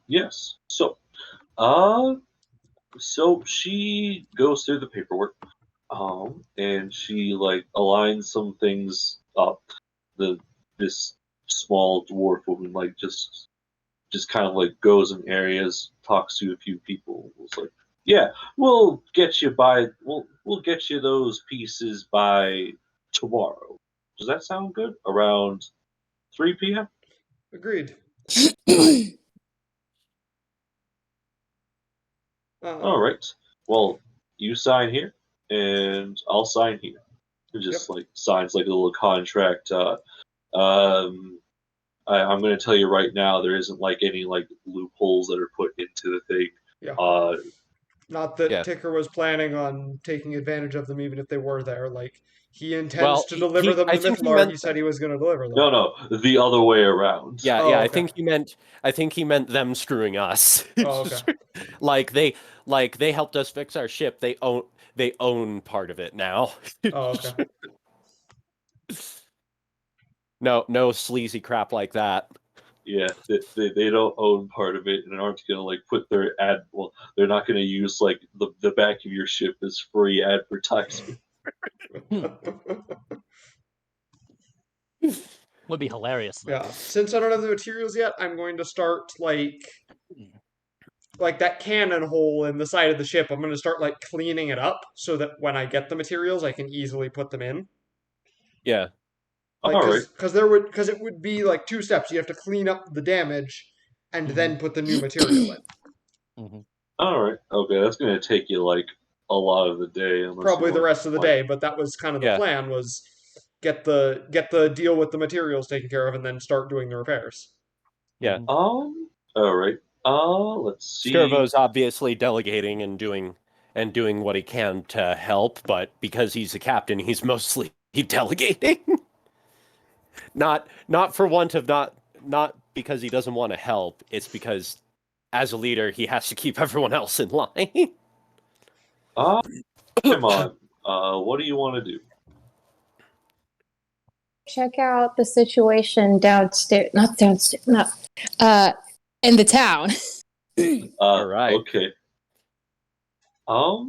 Yes. So, so she goes through the paperwork, and she like aligns some things up. This small dwarf woman like just kind of like goes in areas, talks to a few people. Was like, yeah, we'll get you those pieces by tomorrow. Does that sound good? Around 3 p.m. Agreed. All right. Well, you sign here, and I'll sign here. It just like signs like a little contract. I'm going to tell you right now, there isn't like any like loopholes that are put into the thing. Yeah. Uh, Not that Ticker was planning on taking advantage of them, even if they were there. Like, he intends to deliver them to Mythalar. He said he was going to deliver them. No, the other way around. Yeah, Oh, yeah. okay. I think he meant them screwing us. Oh, okay. like they helped us fix our ship. They own part of it now. Oh, okay. No sleazy crap like that. Yeah, they don't own part of it and aren't gonna like put their ad. Well, they're not gonna use like the back of your ship as free advertisement. Would be hilarious. Though. Yeah. Since I don't have the materials yet, I'm going to start like that cannon hole in the side of the ship. I'm going to start like cleaning it up so that when I get the materials, I can easily put them in. Yeah. Like, because it would be like 2 steps. You have to clean up the damage and then put the new material in. All right. Okay, that's gonna take you like a lot of the day. Probably the rest of the day, but that was kind of the plan: was get the deal with the materials taken care of, and then start doing the repairs. Yeah. All right. Let's see. Skirvo's obviously delegating and doing what he can to help, but because he's the captain, he's mostly delegating. not for want of not because he doesn't want to help. It's because as a leader, he has to keep everyone else in line. Come on. What do you want to do? Check out the situation downstairs. Not downstairs. No. In the town. All right. Okay. So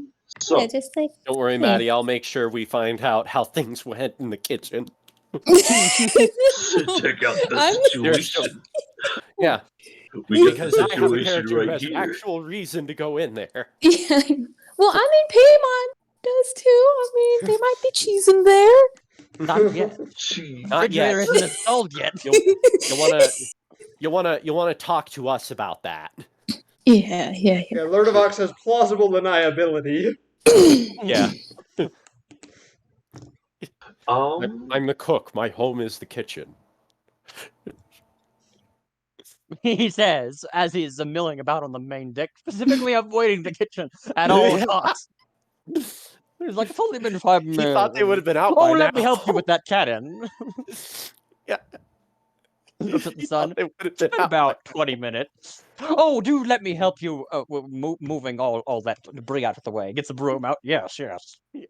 yeah, just like don't worry, Maddie. I'll make sure we find out how things went in the kitchen. Check out the situation. Yeah. Because I have a character who has actual reason to go in there. Yeah. Well, I mean, Paimon does too. I mean, there might be cheese in there. Not yet. Not yet. Isn't installed yet. You wanna talk to us about that? Yeah. Lord of Ox has plausible deniability. Yeah. I'm the cook. My home is the kitchen. He says, as he's milling about on the main deck, specifically avoiding the kitchen at all costs. He's like, it's only been 5 minutes. He thought they would have been out by now. Let me help you with that cannon. Yeah. Looks at the sun. It's been about 20 minutes. Oh, do let me help you moving all that debris out of the way. Get the broom out. Yes.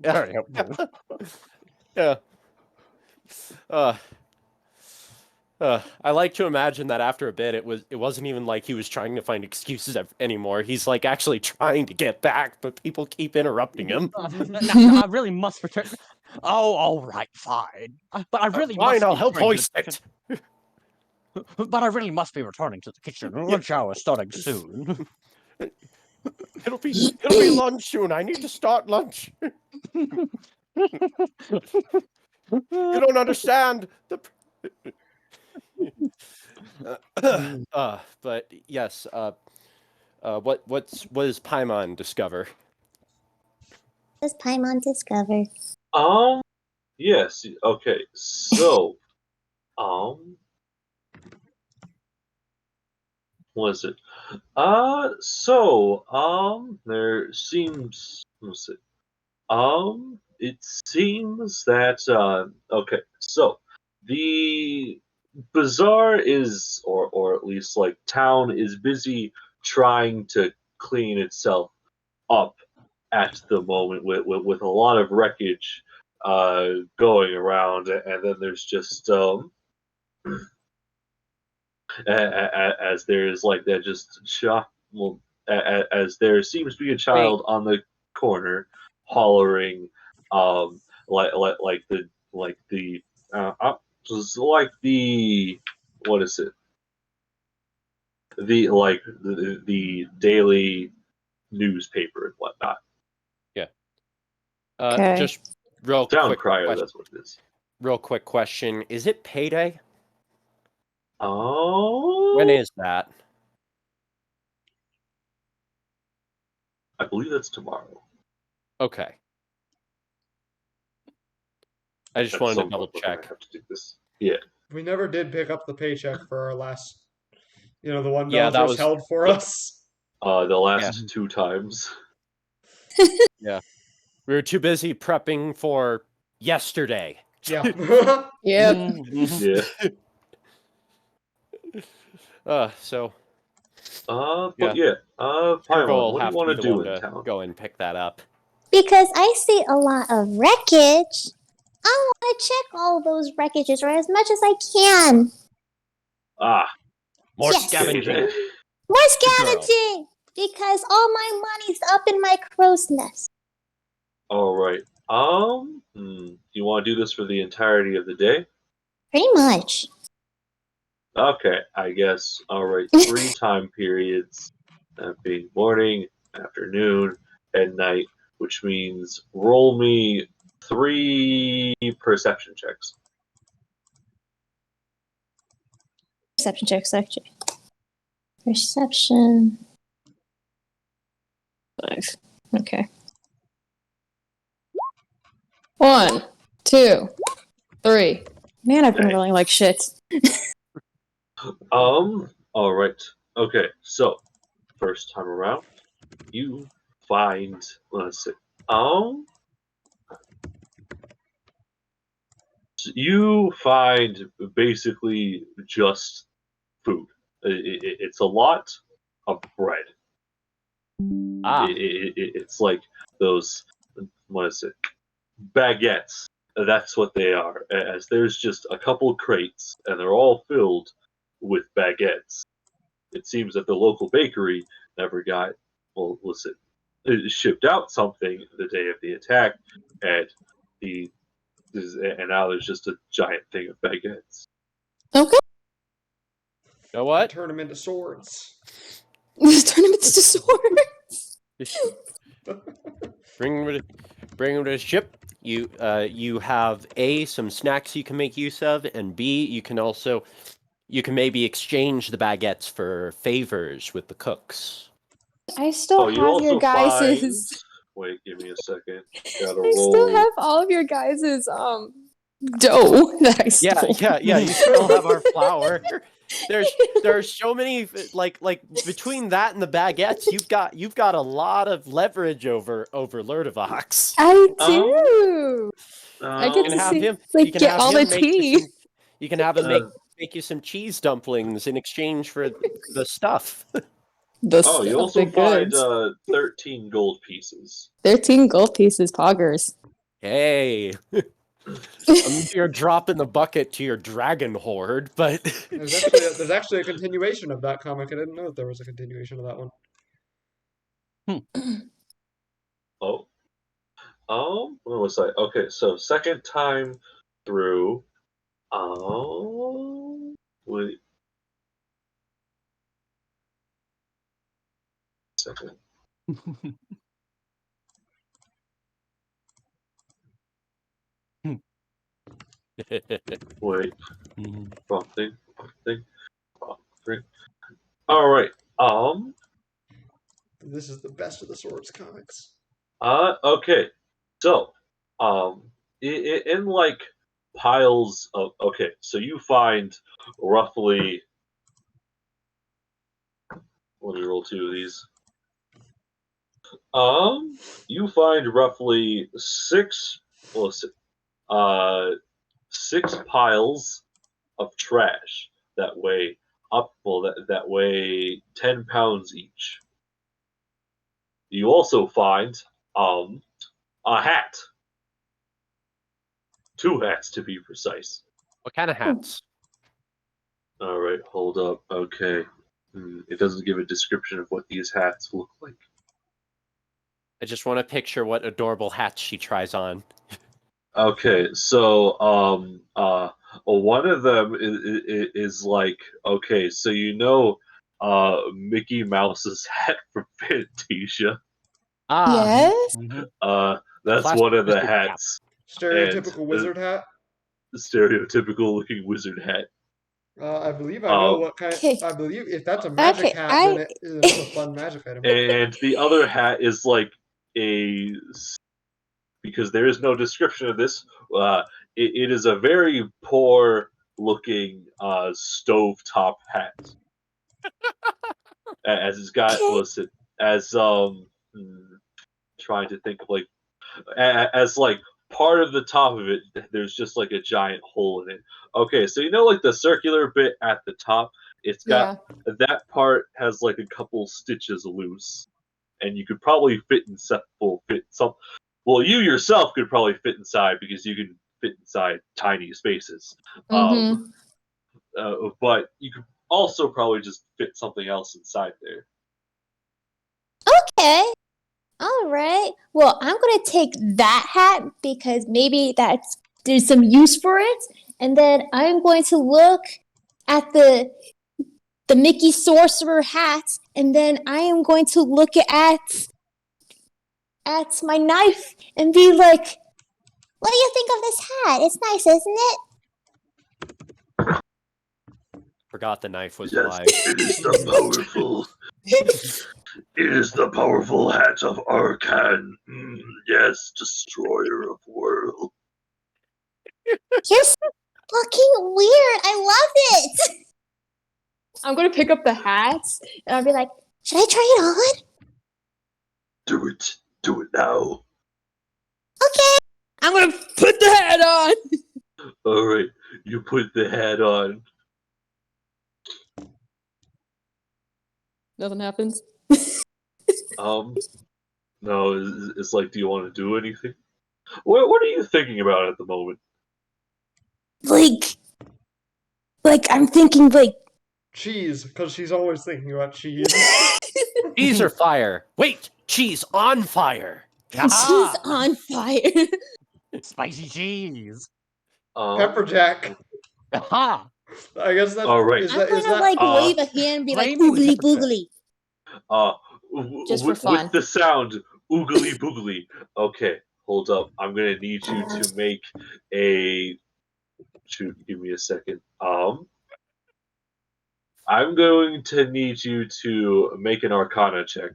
Very helpful. Yeah. I like to imagine that after a bit, it wasn't even like he was trying to find excuses anymore. He's like actually trying to get back, but people keep interrupting him. I really must return. Oh, all right, fine. But I really fine. I'll help hoist it. But I really must be returning to the kitchen. Lunch hour is starting soon. It'll be lunch soon. I need to start lunch. You don't understand the. But yes. What does Paimon discover? Does Paimon discover? Yes. Okay. So, what is it? There seems. What's it? It seems that okay. So, the bazaar is, or at least like town is busy trying to clean itself up at the moment with a lot of wreckage going around, and then there's just as there's like that just shock. Well, as there seems to be a child on the corner hollering, like the just like the what is it? The daily newspaper and whatnot. Yeah. Okay. Just real Town quick crier, question. that's what it is. Real quick question: is it payday? Oh, When is that? I believe that's tomorrow. Okay. I just At wanted to some double point, we're gonna check. have to do this. Yeah. We never did pick up the paycheck for our last, the $1 Yeah, that was was held for us. The last 2 times. yeah. We were too busy prepping for yesterday. Yeah. Yep. Yeah. So But yeah. Turbo Paimon, will what do you have to want be to the do one in to town? go and pick that up. Because I see a lot of wreckage. I want to check all those wreckages or as much as I can. Ah, More Yes. scavenging. okay. More Good girl. scavenging! Because all my money's up in my crow's nest. All right. You want to do this for the entirety of the day? Pretty much. Okay, I guess. All right, 3 time periods, that being morning, afternoon, and night, which means roll me 3 perception checks. Perception checks, actually. Perception. 5. Okay. 1, 2, 3. Man, I've been Okay. rolling like shit. All right. Okay, so first time around, you find. Let's see. You find basically just food. It's a lot of bread. It's like those, what is it, baguettes. That's what they are. As there's just a couple crates, and they're all filled with baguettes. It seems that the local bakery never got, well, listen, it shipped out something the day of the attack, and now there's just a giant thing of baguettes. Okay. You know what? Turn them into swords. Turn them into swords. Bring them to the ship. You have some snacks you can make use of, and B, you can maybe exchange the baguettes for favors with the cooks. I still You have also your guys's. find. Wait, give me a second. Gotta I roll. still have all of your guys's dough that I stole. Yeah. You still have our flour. There's so many like between that and the baguettes, you've got a lot of leverage over Lurdovox. I do. I You get can to have see, him. like, You can get have all him the make you tea. you can have him make you some cheese dumplings in exchange for the stuff. The you stuff, also the find goods. 13 gold pieces. 13 gold pieces, poggers. Hey, you're dropping the bucket to your dragon horde, but There's actually a continuation of that comic. I didn't know that there was a continuation of that one. Oh. Where was I? Okay, so second time through. Wait. Second. Wait. Wrong thing. Alright. This is the best of the Swords comics. Okay. So, in like piles of. Okay, so you find roughly. Let me roll 2 of these. You find roughly 6 piles of trash that weigh that weigh 10 pounds each. You also find a hat. 2 hats to be precise. What kind of hats? All right, hold up. Okay. It doesn't give a description of what these hats look like. I just want to picture what adorable hats she tries on. Okay, so one of them is like, okay, so Mickey Mouse's hat from Fantasia. Yes. That's classic one of the wizard cap. hats. Stereotypical wizard hat. Stereotypical looking wizard hat. I believe I know what kind. Okay. I believe if that's a magic Okay, hat, then it's a fun magic item. And the other hat is like because there is no description of this. It is a very poor looking stovetop hat. As it's got trying to think of like as like part of the top of it, there's just like a giant hole in it. Okay, so like the circular bit at the top, it's got that part has like a couple stitches loose, and you could probably fit some. Well, you yourself could probably fit inside because you can fit inside tiny spaces. Mm-hmm. But you could also probably just fit something else inside there. Okay. All right. Well, I'm gonna take that hat because maybe there's some use for it, and then I'm going to look at the Mickey Sorcerer hat, and then I am going to look at my knife and be like, "What do you think of this hat? It's nice, isn't it?" Forgot the knife was Yes, alive. it is the powerful. It is the powerful hat of Arcan. Yes, destroyer of world. You're fucking weird. I love it. I'm gonna pick up the hat. And I'll be like, "Should I try it on?" Do it. Do it now. Okay. I'm gonna put the hat on. All right, you put the hat on. Nothing happens. No, it's like, do you want to do anything? What are you thinking about at the moment? Like I'm thinking like Cheese, because she's always thinking about cheese. Cheese or fire? Wait, cheese on fire. cheese on fire. Spicy cheese. Pepper Jack. Aha! I guess that's. All right. Is I'm that, is gonna that, like wave a hand and be like flaming oogly pepper boogly. Just for fun. With the sound oogly boogly. Okay, hold up. I'm gonna need you to make a. Shoot, give me a second. I'm going to need you to make an Arcana check.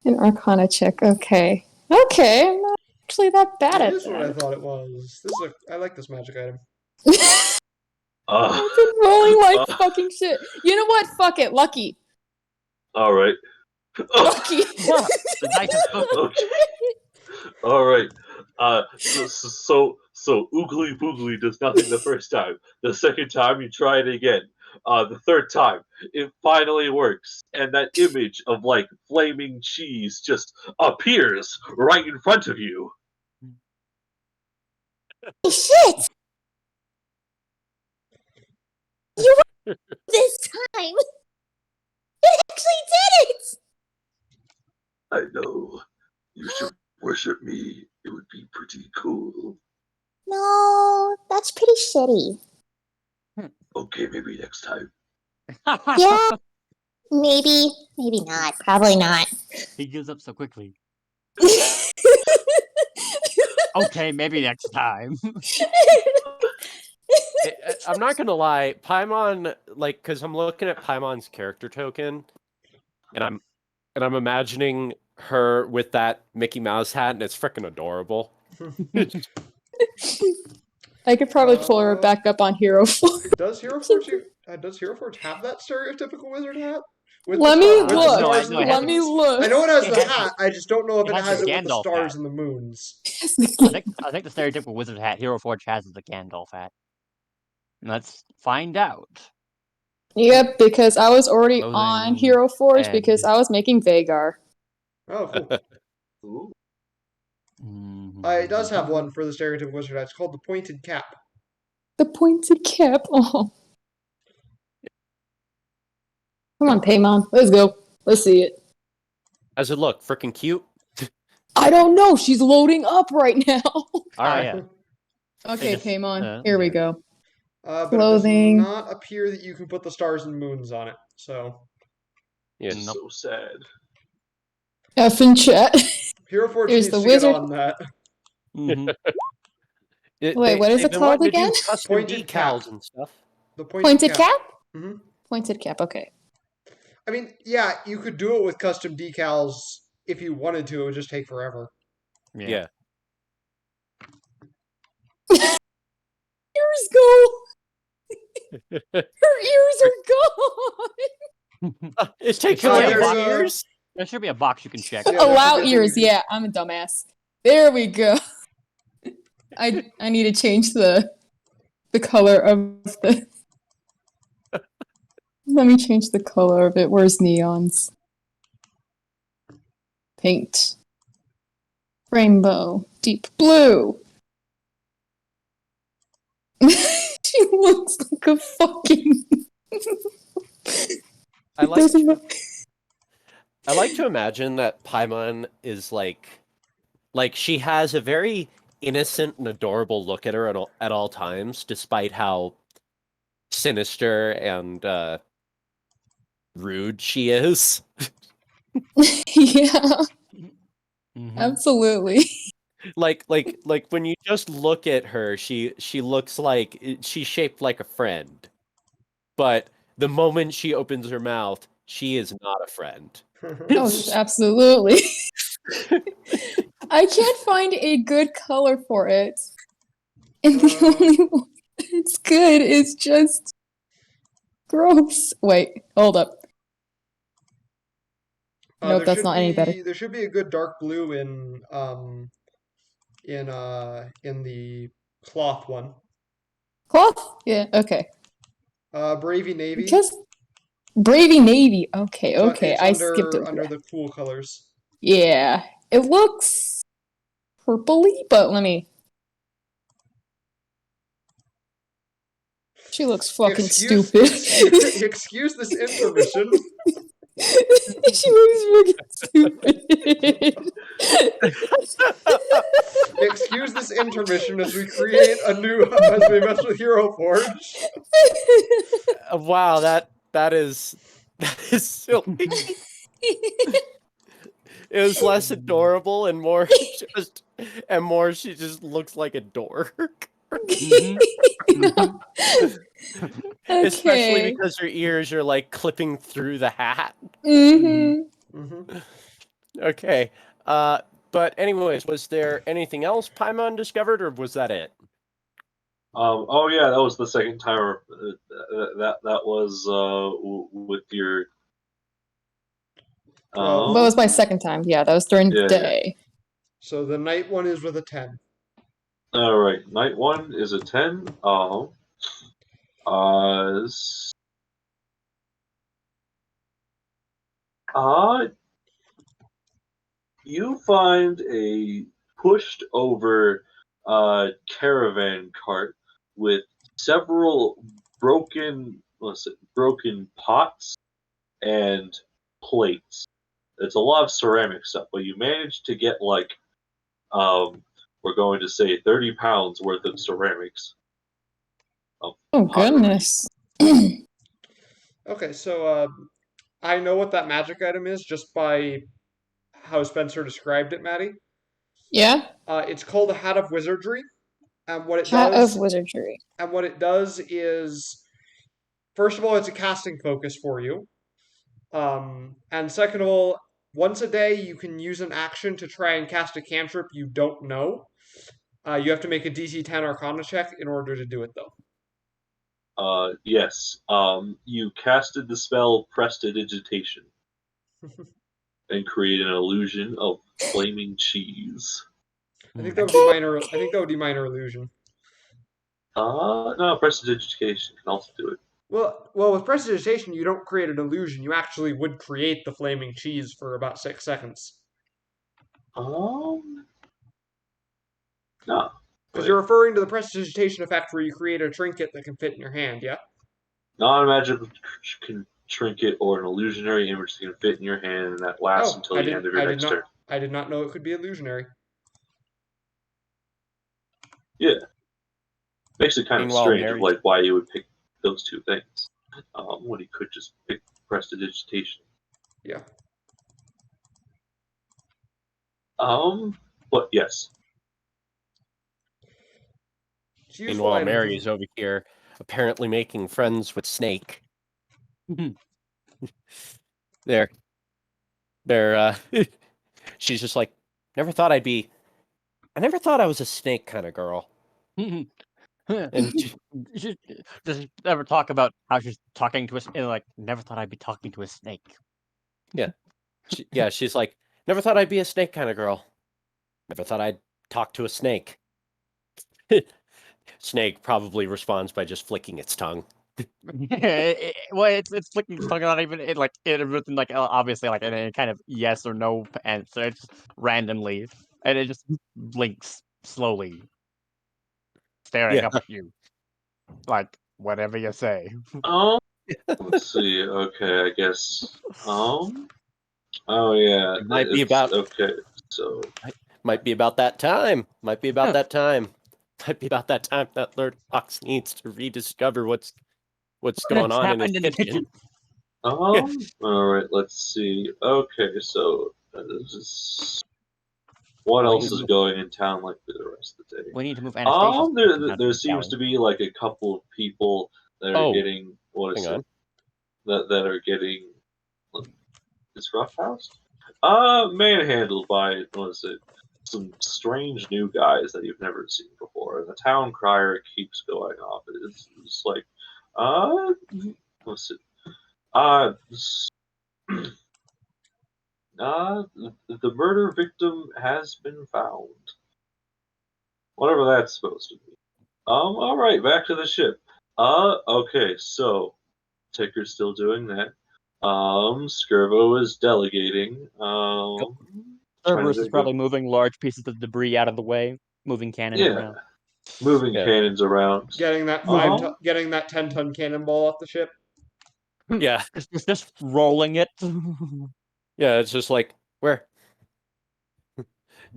An Arcana check. Okay. Okay. I'm not actually that bad It at is what I that. thought it was. I like this magic item. I've been rolling like fucking shit. You know what? Fuck it. Lucky. All right. Lucky. The dice is open. Okay. All right. So oogly boogly does nothing the first time. The second time you try it again. The third time it finally works, and that image of like flaming cheese just appears right in front of you. Shit! You won this time! You actually did it! I know. You should worship me. It would be pretty cool. No, that's pretty shitty. Okay, maybe next time. Yeah, maybe not. Probably not. He gives up so quickly. Okay, maybe next time. I'm not gonna lie, Paimon, like, because I'm looking at Paimon's character token, and I'm imagining her with that Mickey Mouse hat, and it's freaking adorable. I could probably pull her back up on Hero Forge. Does Hero Forge have that stereotypical wizard hat? Let me look. Let me look. I know it has the hat. I just don't know if it has it with the Gandalf stars hat. and the moons. I think the stereotypical wizard hat Hero Forge has is the Gandalf hat. Let's find out. Yep, because I was already Clothing on Hero Forge and- because I was making Vagar. Oh, cool. Ooh. It does have one for the stereotypical wizard hat. It's called the pointed cap. The pointed cap. Oh. Come on, Paimon. Let's go. Let's see it. How's it look? Freaking cute. I don't know. She's loading up right now. All right. yeah. Okay, just, Paimon. Here we go. But Clothing. it does not appear that you can put the stars and moons on it. So Yeah. It's so sad. F in chat. Hero Forge Here's needs the to wizard. get on that. Wait, what is it been called wanting to do again? custom Pointed decals cap. and stuff. The Pointed cap? Mhm. Pointed cap, okay. I mean, yeah, you could do it with custom decals if you wanted to. It would just take forever. Yeah. Ears go! Her ears are gone! It takes Oh, away there's her a- ears. There should be a box you can check. Yeah, there Allow should be ears, deleted. yeah, I'm a dumbass. There we go. I need to change the color of the... Let me change the color of it. Where's neons? Paint. Rainbow. Deep blue. She looks like a fucking... I like Doesn't to, look... I like to imagine that Paimon is like she has a very innocent and adorable look at her at all times, despite how sinister and rude she is. Yeah, Mhm. absolutely. Like when you just look at her, she looks like she's shaped like a friend. But the moment she opens her mouth, she is not a friend. Oh, absolutely. I can't find a good color for it. And the only one that's good is just gross. Wait, hold up. Nope, that's not any better. There should be a good dark blue in the cloth one. Cloth? Yeah, okay. Bravey Navy. Just Bravey Navy. Okay, It's okay. I under, skipped over under that. the cool colors. Yeah, it looks purpley, but let me. She looks fucking stupid. Excuse this intermission. She looks fucking stupid. Excuse this intermission as we create a new as we mess with Hero Forge. Wow, that is silly. It was less adorable and more she just looks like a dork. Especially because her ears are like clipping through the hat. Okay. But anyways, was there anything else Paimon discovered, or was that it? Oh yeah, that was the second time. That was with your. That was my second time. Yeah, that was during the day. So the night one is with a 10. All right, night one is a 10. You find a pushed over caravan cart with several broken pots and plates. It's a lot of ceramic stuff, but you managed to get like we're going to say 30 pounds worth of ceramics. Oh goodness. Okay, so I know what that magic item is just by how Spencer described it, Maddie. Yeah? It's called a Hat of Wizardry. And what it Hat does of wizardry. and what it does is, first of all, it's a casting focus for you. And second of all, once a day you can use an action to try and cast a cantrip you don't know. You have to make a DC 10 Arcana check in order to do it, though. Yes. You casted the spell Prestidigitation and created an illusion of flaming cheese. I think that would be minor. I think that would be minor illusion. No, Prestidigitation can also do it. Well, with prestidigitation, you don't create an illusion. You actually would create the flaming cheese for about 6 seconds. No. Because you're referring to the prestidigitation effect where you create a trinket that can fit in your hand, yeah? Non-magical trinket or an illusionary image that can fit in your hand, and that lasts until the end of your next turn. I did not know it could be illusionary. Yeah. Makes it kind of strange of like why you would pick those two things when he could just pick prestidigitation. Yeah. But yes. Meanwhile, Mary is over here apparently making friends with Snake. They're she's just like, I never thought I was a snake kind of girl. And she does ever talk about how she's talking to us, like, never thought I'd be talking to a snake. Yeah. She's like, never thought I'd be a snake kind of girl. Never thought I'd talk to a snake. Snake probably responds by just flicking its tongue. It's flicking its tongue, not even obviously like a kind of yes or no answer. It's just randomly, and it just blinks slowly, staring up at you, like whatever you say. Let's see. Okay, I guess. Oh yeah. It might be about. Okay, so. Might be about that time. Might be about that time that Lord Fox needs to rediscover what's going on in his kitchen. All right, let's see. Okay, so what else is going in town like for the rest of the day? We need to move Anastasia. There seems to be like a couple of people that are getting that are getting is roughhouse manhandled by some strange new guys that you've never seen before. And the town crier keeps going off. It's like, what's it? The murder victim has been found. Whatever that's supposed to be. All right, back to the ship. Okay, so Ticker's still doing that. Skirvo is delegating. Cerberus is probably moving large pieces of debris out of the way, moving cannons around. Moving cannons around. Getting that 10-ton cannonball off the ship. Yeah. Just rolling it. Yeah, it's just like, where?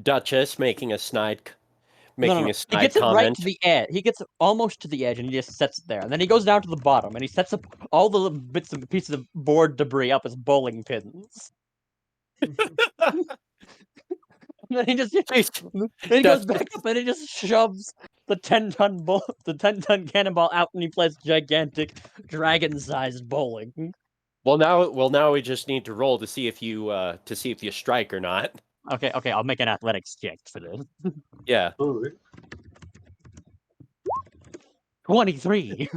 Duchess making a snide comment. He gets it right to the edge. He gets almost to the edge, and he just sets it there. And then he goes down to the bottom, and he sets up all the bits and pieces of board debris up as bowling pins. And then he just goes back up, and he just shoves the 10-ton cannonball out, and he plays gigantic dragon-sized bowling. Well, now we just need to roll to see if you strike or not. Okay, I'll make an athletics check for this. Yeah. 23.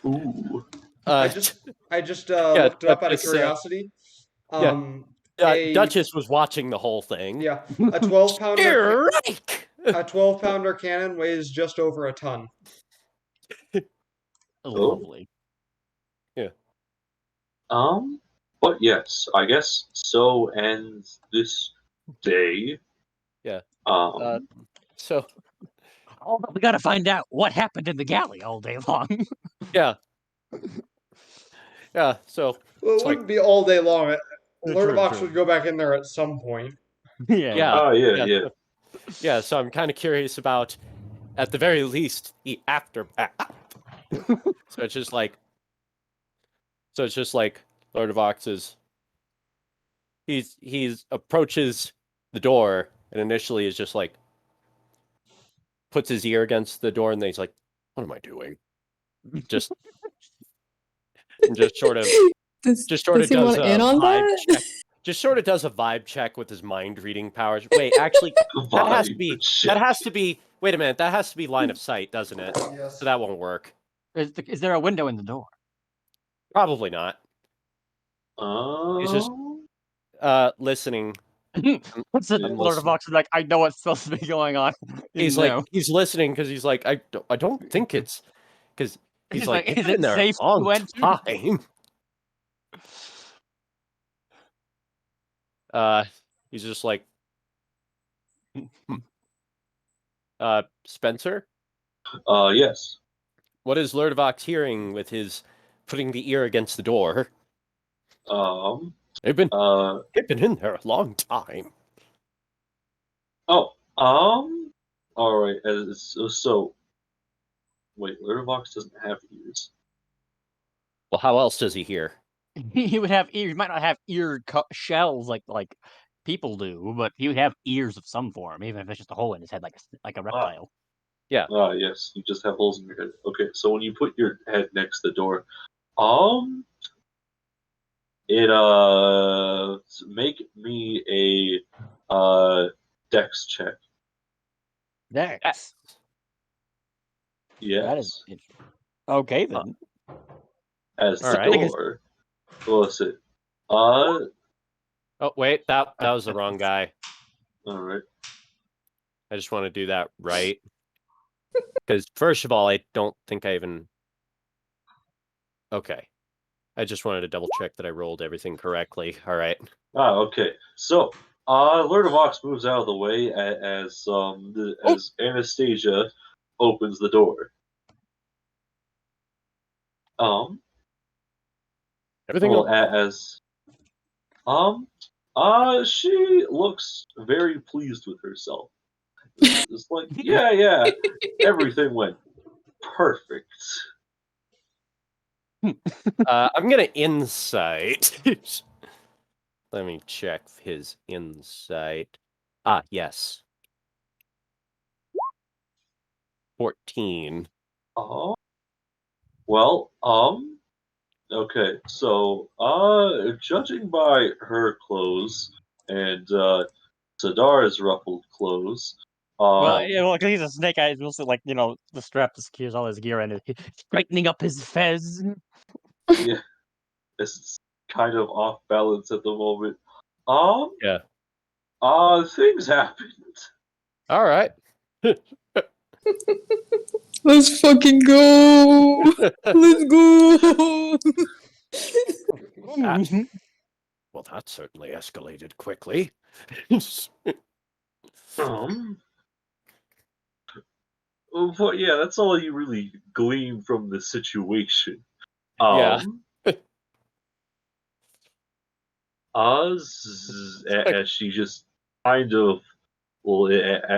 Ooh. I just looked it up out of curiosity. Duchess was watching the whole thing. Yeah, a 12-pounder. A 12-pounder cannon weighs just over a ton. Lovely. Yeah. But yes, I guess so ends this day. Yeah. So we gotta find out what happened in the galley all day long. Yeah. Yeah. So well, it wouldn't be all day long. Lord of Ox would go back in there at some point. Yeah. Oh yeah. Yeah. So I'm kind of curious about, at the very least, the aftermath. So it's just like Lord of Ox is. He's approaches the door and initially is just like, puts his ear against the door, and then he's like, "What am I doing?" Just sort of Does does he a want in on vibe that? check. Just sort of does a vibe check with his mind reading powers. Wait, actually, that has to be. That has to be. Wait a minute. That has to be line of sight, doesn't it? Yes. So that won't work. Is there a window in the door? Probably not. He's just listening. What's it? I'm Lord of listening. Vox is like, I know what's supposed to be going on. He's like, he's listening because he's like, I don't think it's because he's like, is it's it been there safe a long to enter? time. He's just like, Spencer, Yes. what is Lord of Vox hearing with his putting the ear against the door? They've been in there a long time. Oh, all right. So, wait, Lord of Vox doesn't have ears. Well, how else does he hear? He would have ears. He might not have ear shells like people do, but he would have ears of some form, even if it's just a hole in his head, like a reptile. Yeah. Yes, you just have holes in your head. Okay, so when you put your head next to the door, make me a dex check. Dex. Yes. That is okay then. As the All right. door. What's it? Oh wait, that was the wrong guy. All right. I just want to do that right. Because first of all, I don't think I even. Okay. I just wanted to double check that I rolled everything correctly. All right. Okay. So, Lord of Vox moves out of the way as Anastasia opens the door. Everything Well, else. she looks very pleased with herself. It's like, yeah, everything went perfect. I'm gonna insight. Let me check his insight. Yes. 14. Oh. Well, okay, so, judging by her clothes and, Ssaddar's ruffled clothes, Well, because he's a snake eye, he's also the strap secures all his gear and he's straightening up his fez. yeah, it's kind of off balance at the moment. Yeah. Things happened. All right. Let's fucking go! Let's go! Well, that certainly escalated quickly. Well, yeah, that's all you really glean from the situation. Yeah. As she just kind of,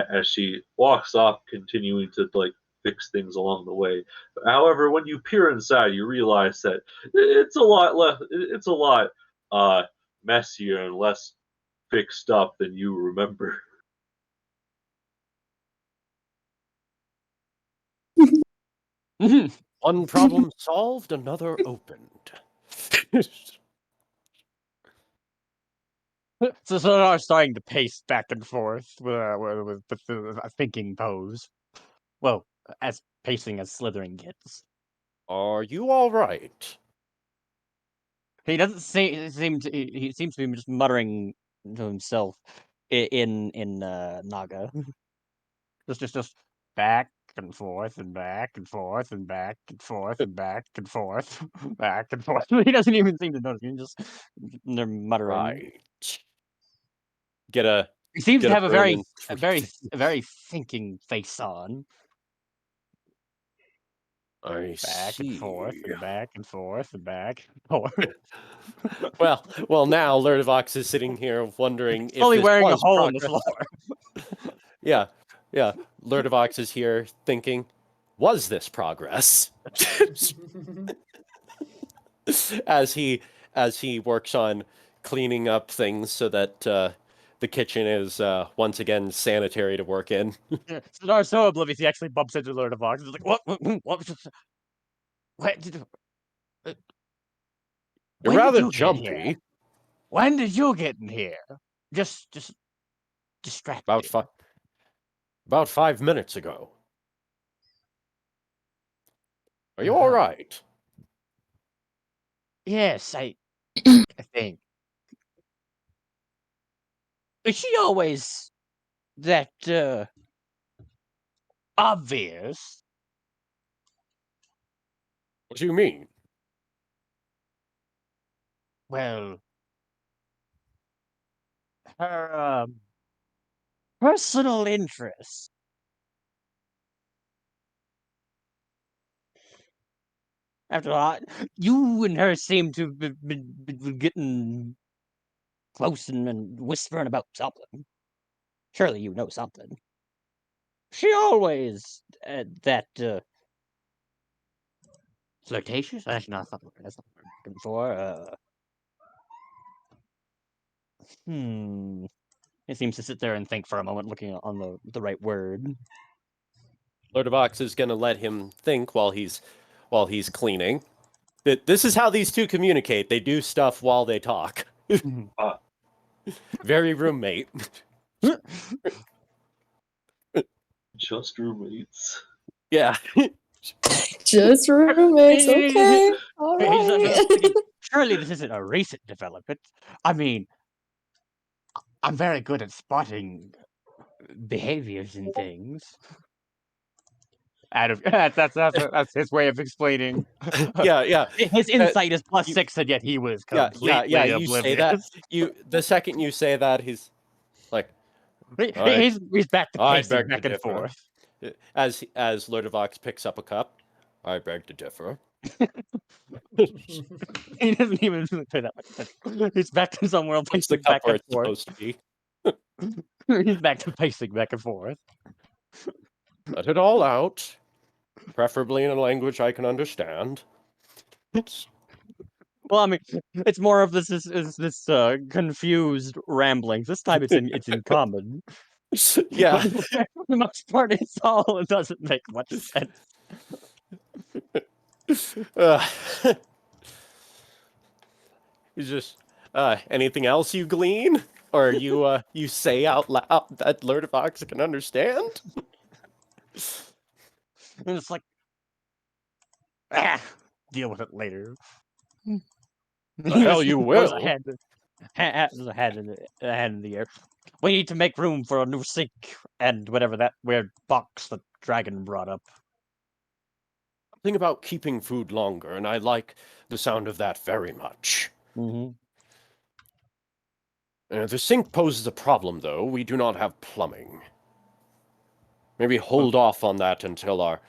as she walks off, continuing to fix things along the way. However, when you peer inside, you realize that it's a lot less. It's a lot messier and less fixed up than you remember. One problem solved, another opened. So Ssadaar starting to pace back and forth with the thinking pose. Well, as pacing as slithering gets. Are you all right? He doesn't seem to. He seems to be just muttering to himself in Naga. just back and forth and back and forth and back and forth and back and forth, back and forth. He doesn't even seem to notice. He just they're muttering. Right. He seems to have a very thinking face on. Back and forth and back and forth and back and forth. well, now Lord of Vox is sitting here wondering if only this wearing a was hole in the progress. floor. Yeah. Lord of Vox is here thinking, was this progress? as he works on cleaning up things so that the kitchen is once again sanitary to work in. Ssadaar's so oblivious, he actually bumps into Lord of Vox. He's like, what? What? You're When rather did you get here? jumpy. When did you get in here? Just distracted. About 5 minutes ago. Are you Uh-huh. all right? Yes, I think. Is she always that obvious? What do you mean? Well, her personal interest. After all, you and her seem to have been getting close and whispering about something. Surely you know something. She always that flirtatious. That's not what I'm looking for. He seems to sit there and think for a moment, looking on the right word. Lord of Ox is going to let him think while he's cleaning. This is how these two communicate. They do stuff while they talk. Very roommate. Just roommates. Yeah. Just roommates, okay. All right. Surely this isn't a recent development. I mean, I'm very good at spotting behaviors and things. That's his way of explaining. Yeah. His insight is +6, and yet he was completely You oblivious. say that. The second you say that, he's like, he's back to pacing back and differ. forth. As Lord of Ox picks up a cup, I beg to differ. He doesn't even say that much. He's back to somewhere else, Puts the pacing cup back where and it's forth. supposed to be. He's back to pacing back and forth. Let it all out, preferably in a language I can understand. Well, I mean, it's more of this confused ramblings. This time it's in common. Yeah. For the most part, it doesn't make much sense. Is just anything else you glean, or you say out loud that Lord of Ox can understand? And it's like, deal with it later. The hell you will. A hand in the air. We need to make room for a new sink and whatever that weird box the dragon brought up. Think about keeping food longer, and I like the sound of that very much. Mm-hmm. The sink poses a problem, though. We do not have plumbing. Maybe hold off on that until our...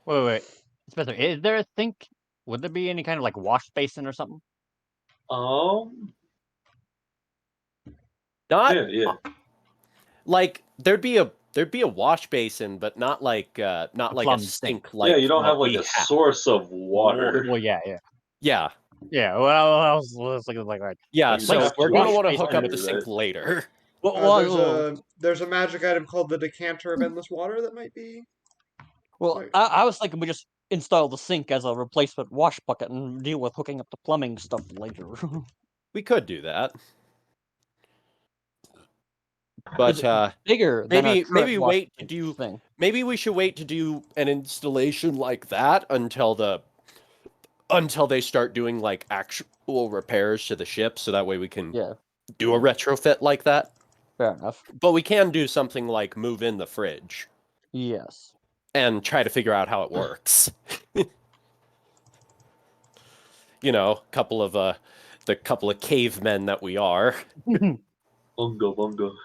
Wait. Spencer, is there a sink? Would there be any kind of like wash basin or something? Not... Yeah. Like, there'd be a wash basin, but not like a sink. Like yeah, you don't have like a source of water. Well, yeah. Yeah. Well, I was looking like that. Yeah, so we're gonna want to wash hook up the basin. sink later. There's a magic item called the decanter of endless water that might be. Well, I was thinking we just install the sink as a replacement wash bucket and deal with hooking up the plumbing stuff later. We could do that. But bigger maybe wait to do thing. Maybe we should wait to do an installation like that until they start doing like actual repairs to the ship, so that way we can do a retrofit like that. Fair enough. But we can do something like move in the fridge. Yes. And try to figure out how it works. You know, couple of cavemen that we are. Bungo.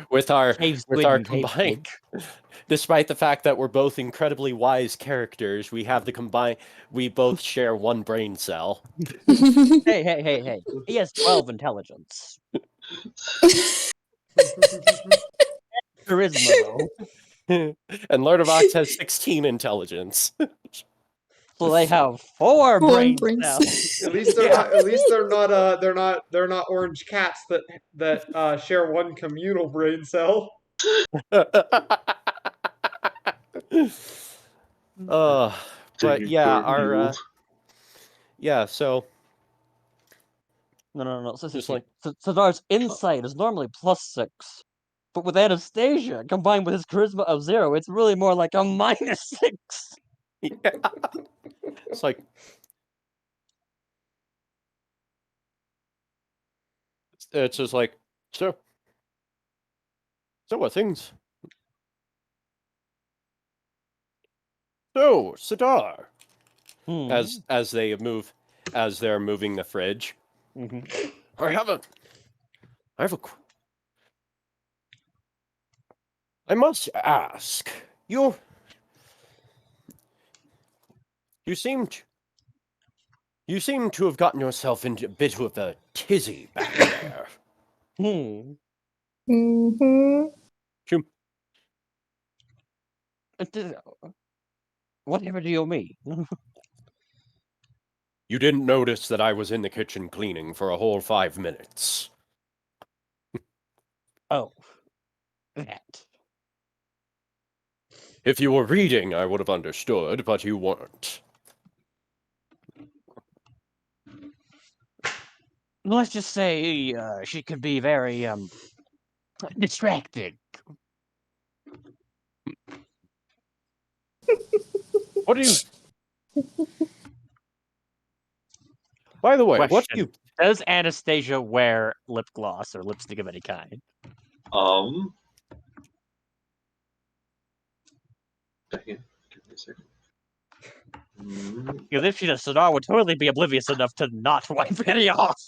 with our combined, despite the fact that we're both incredibly wise characters, we both share one brain cell. Hey. He has 12 intelligence. Charisma, though. And Lord of Ox has 16 intelligence. So they have 4 brain brain cells. At least they're not. At least they're not. They're not orange cats that share one communal brain cell. But yeah, so No. So, just like Ssadaar's insight is normally +6, but with Anastasia combined with his charisma of 0, it's really more like a -6. yeah. It's like it's just like so what things? So, Ssadaar, as they're moving the fridge. I must ask, you seem to have gotten yourself into a bit of a tizzy back there. Whatever do you mean? You didn't notice that I was in the kitchen cleaning for a whole 5 minutes. Oh, that. If you were reading, I would have understood, but you weren't. Let's just say she could be very distracting. What do you? By the way, what do you? Does Anastasia wear lip gloss or lipstick of any kind? Second. Give me a second. Because if she does, Ssadaar would totally be oblivious enough to not wipe any off.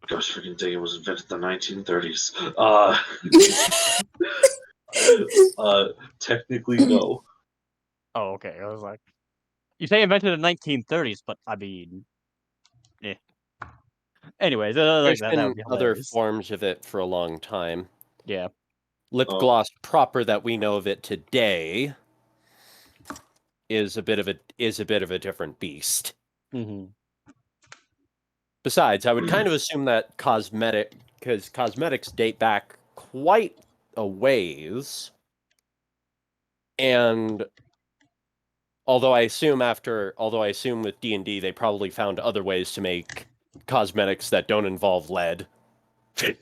Gosh freaking dang, it was invented in the 1930s. Technically, no. Oh, okay. I was like, you say invented in the 1930s, but I mean, Anyways, There's that been would be other hilarious. forms of it for a long time. Yeah. Lip gloss proper that we know of it today is a bit of a different beast. Besides, I would kind of assume that because cosmetics date back quite a ways, and although I assume with D&D they probably found other ways to make cosmetics that don't involve lead. You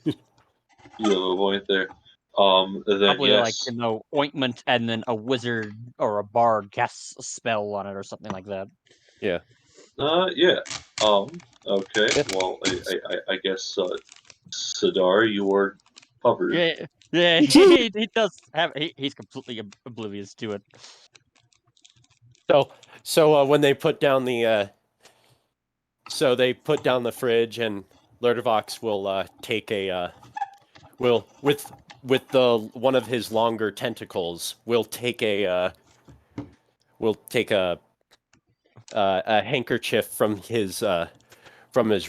have a point there. Then Probably yes. like ointment, and then a wizard or a bard casts a spell on it or something like that. Yeah. Yeah. Okay. Well, I guess Ssadaar, you are covered. Yeah. He does have. He's completely oblivious to it. So when they put down the fridge, and Lerdervox will take a with the one of his longer tentacles will take a handkerchief from his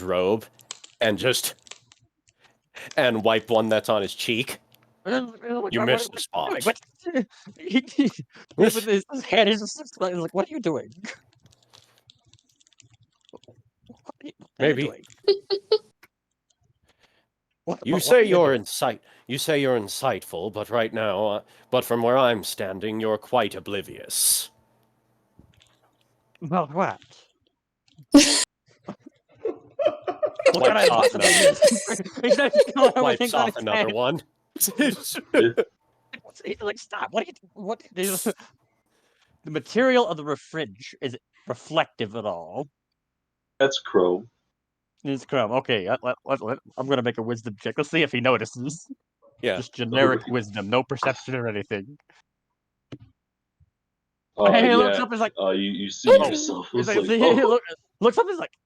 robe and wipe one that's on his cheek. You missed the spot. With his hand, he's just like, "What are you doing?" Maybe. You say you're insightful, but right now, but from where I'm standing, you're quite oblivious. About what? Wipes off another one. Like, stop! What are you? What? The material of the fridge, is it reflective at all? That's chrome. It's chrome. Okay, I'm gonna make a wisdom check. Let's see if he notices. Yeah. Just generic wisdom, no perception or anything. He looks up, he's like, you see yourself. He's Like, like, he looks up, he's like,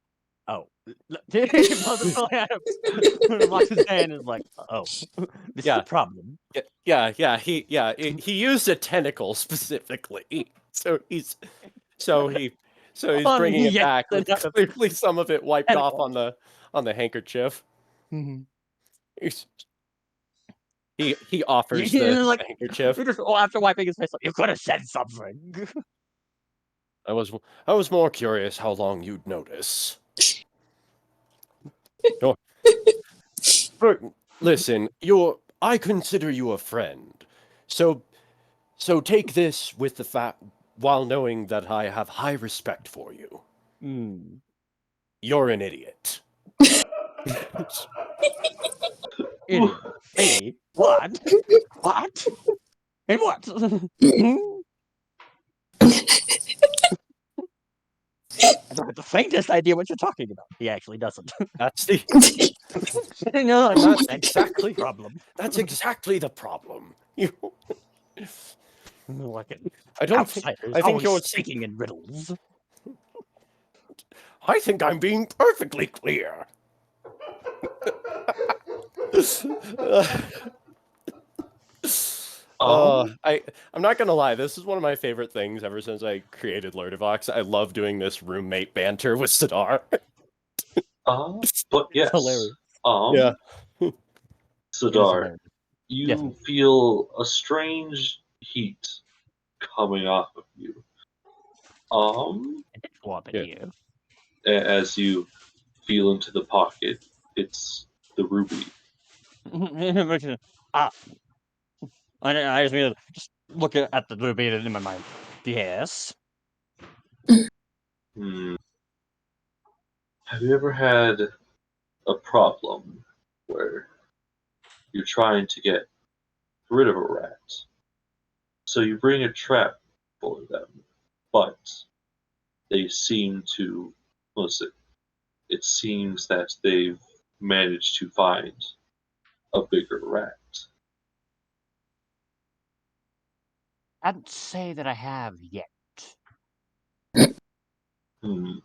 oh. He pulls his at him, locks his hand, and is like, oh, this is a problem. Yeah. He used a tentacle specifically, so he's bringing it back with clearly some of it wiped off on the handkerchief. Mm-hmm. He offers He's the like, handkerchief. after wiping his face, like, you could have said something. I was more curious how long you'd notice. No, listen, I consider you a friend, so take this with the fact, while knowing that I have high respect for you. You're an idiot. Idiot. Me? What? What? And what? I don't have the faintest idea what you're talking about. He actually doesn't. That's the No, that's that's exactly problem. that's exactly the problem. You, Like it. I don't. Outsiders I think always you're speaking in riddles. I think I'm being perfectly clear. I'm not gonna lie. This is one of my favorite things ever since I created Lurdivox. I love doing this roommate banter with Ssadaar. But yes, hilarious. Yeah. Ssadaar, you Yes. feel a strange heat coming off of you. It's warm in Yeah. here. As you feel into the pocket, it's the ruby. Ah. I just look at the ruby in my mind. Yes. Have you ever had a problem where you're trying to get rid of a rat? So you bring a trap for them, but they seem to, listen, it seems that they've managed to find a bigger rat. I'd say that I have yet. I'm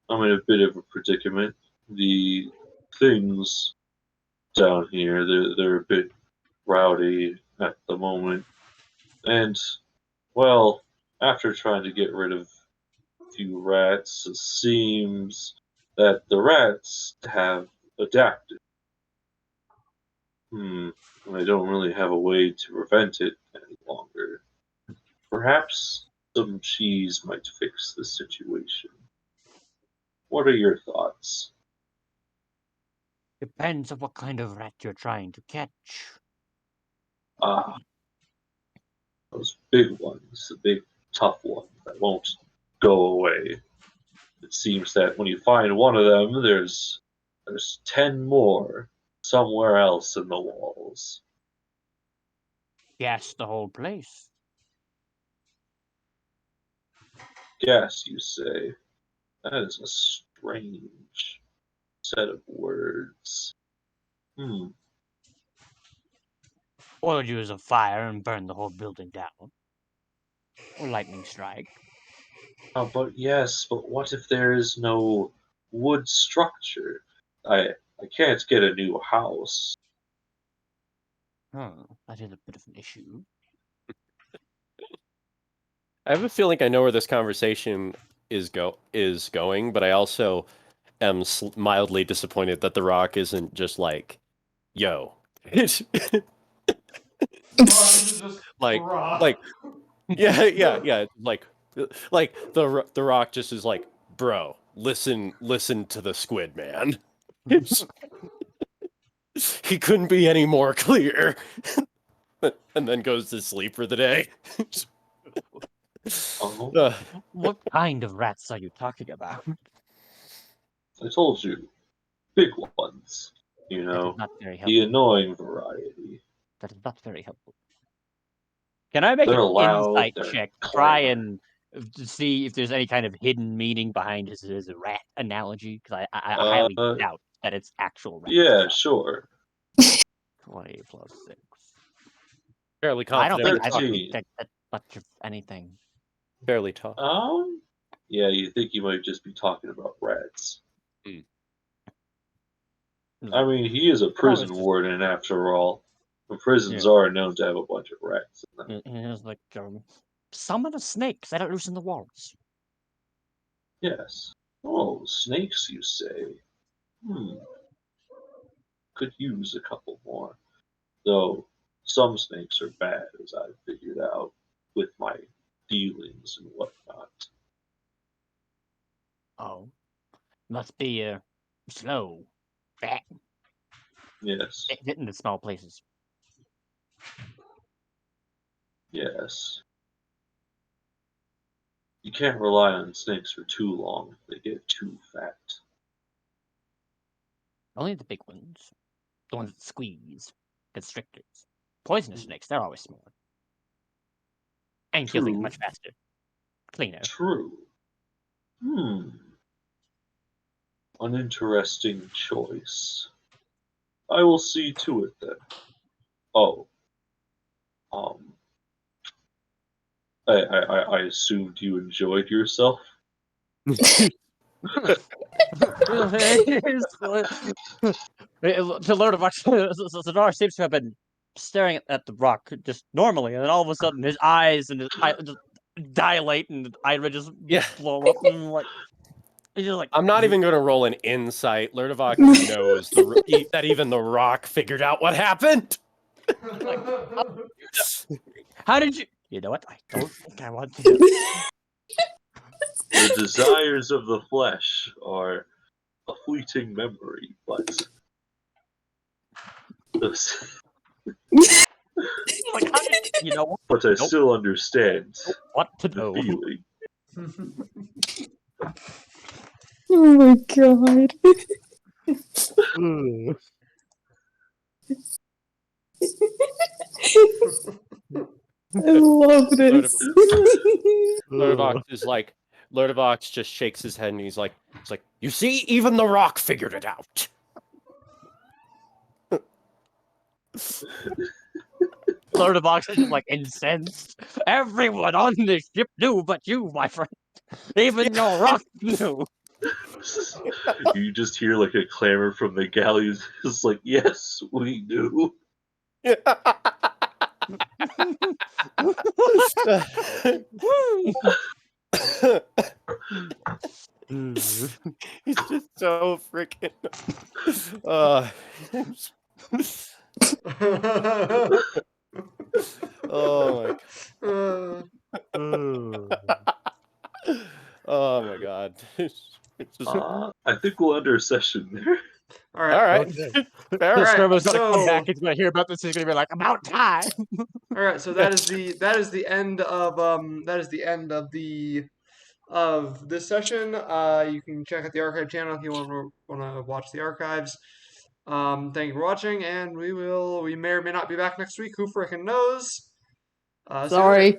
in a bit of a predicament. The things down here, they're a bit rowdy at the moment. And, well, after trying to get rid of a few rats, it seems that the rats have adapted. I don't really have a way to prevent it any longer. Perhaps some cheese might fix the situation. What are your thoughts? Depends on what kind of rat you're trying to catch. Those big ones, the big tough ones that won't go away. It seems that when you find one of them, there's 10 more somewhere else in the walls. Gas the whole place. Gas, you say? That is a strange set of words. Or use a fire and burn the whole building down. Or lightning strike. But what if there is no wood structure? I can't get a new house. That is a bit of an issue. I have a feeling I know where this conversation is going, but I also am mildly disappointed that The Rock isn't just like, yo. like yeah, like the Rock just is like, bro, listen to the squid man. He couldn't be any more clear. And then goes to sleep for the day. What kind of rats are you talking about? I told you, big ones. You That know, is not very helpful. the annoying variety. That is not very helpful. Can I make They're an loud, insight they're check? clamor. Try and to see if there's any kind of hidden meaning behind his rat analogy, because I highly doubt that it's actual rat. Yeah, sure. 20 plus 6. Fairly I don't confident. think that much of anything. Fairly tough. Yeah, you think you might just be talking about rats. I mean, he is a prison warden after all. The prisons are known to have a bunch of rats in them. It's like, summon a snake, set it loose in the walls. Yes. Oh, snakes, you say? could use a couple more. Though some snakes are bad, as I've figured out with my dealings and whatnot. Oh, must be slow, fat, Yes. getting to small places. Yes. You can't rely on snakes for too long. They get too fat. Only the big ones, the ones that squeeze, constrictors. Poisonous snakes, they're always smaller. And kill things True. much faster. Cleaner. True. An interesting choice. I will see to it then. Oh. I assumed you enjoyed yourself. To learn about Ssadaar seems to have been staring at the rock just normally, and then all of a sudden his eyes and his just dilate and the eyelid just blow up, and like he's just like. I'm not even going to roll an insight. Lurdovac knows that even the rock figured out what happened. Like, how did you? You know what? I don't think I want to know. The desires of the flesh are a fleeting memory, but Like, how did you know what? but I still understand What to the know? feeling. Oh my god. I love this. Lurdovac just shakes his head and he's like, you see, even the rock figured it out. Lurdovac is just like incensed. Everyone on this ship knew but you, my friend. Even your rock knew. You just hear like a clamor from the galleys. It's like, yes, we knew. He's just so freaking. Oh my god. I think we'll end our session there. All right. Scribbles gonna so- come back. He's gonna hear about this. He's gonna be like, "About time." All right, so that is the end of this session. You can check out the archive channel if you want to watch the archives. Thank you for watching, and we may or may not be back next week. Who frickin' knows? See you later. Sorry.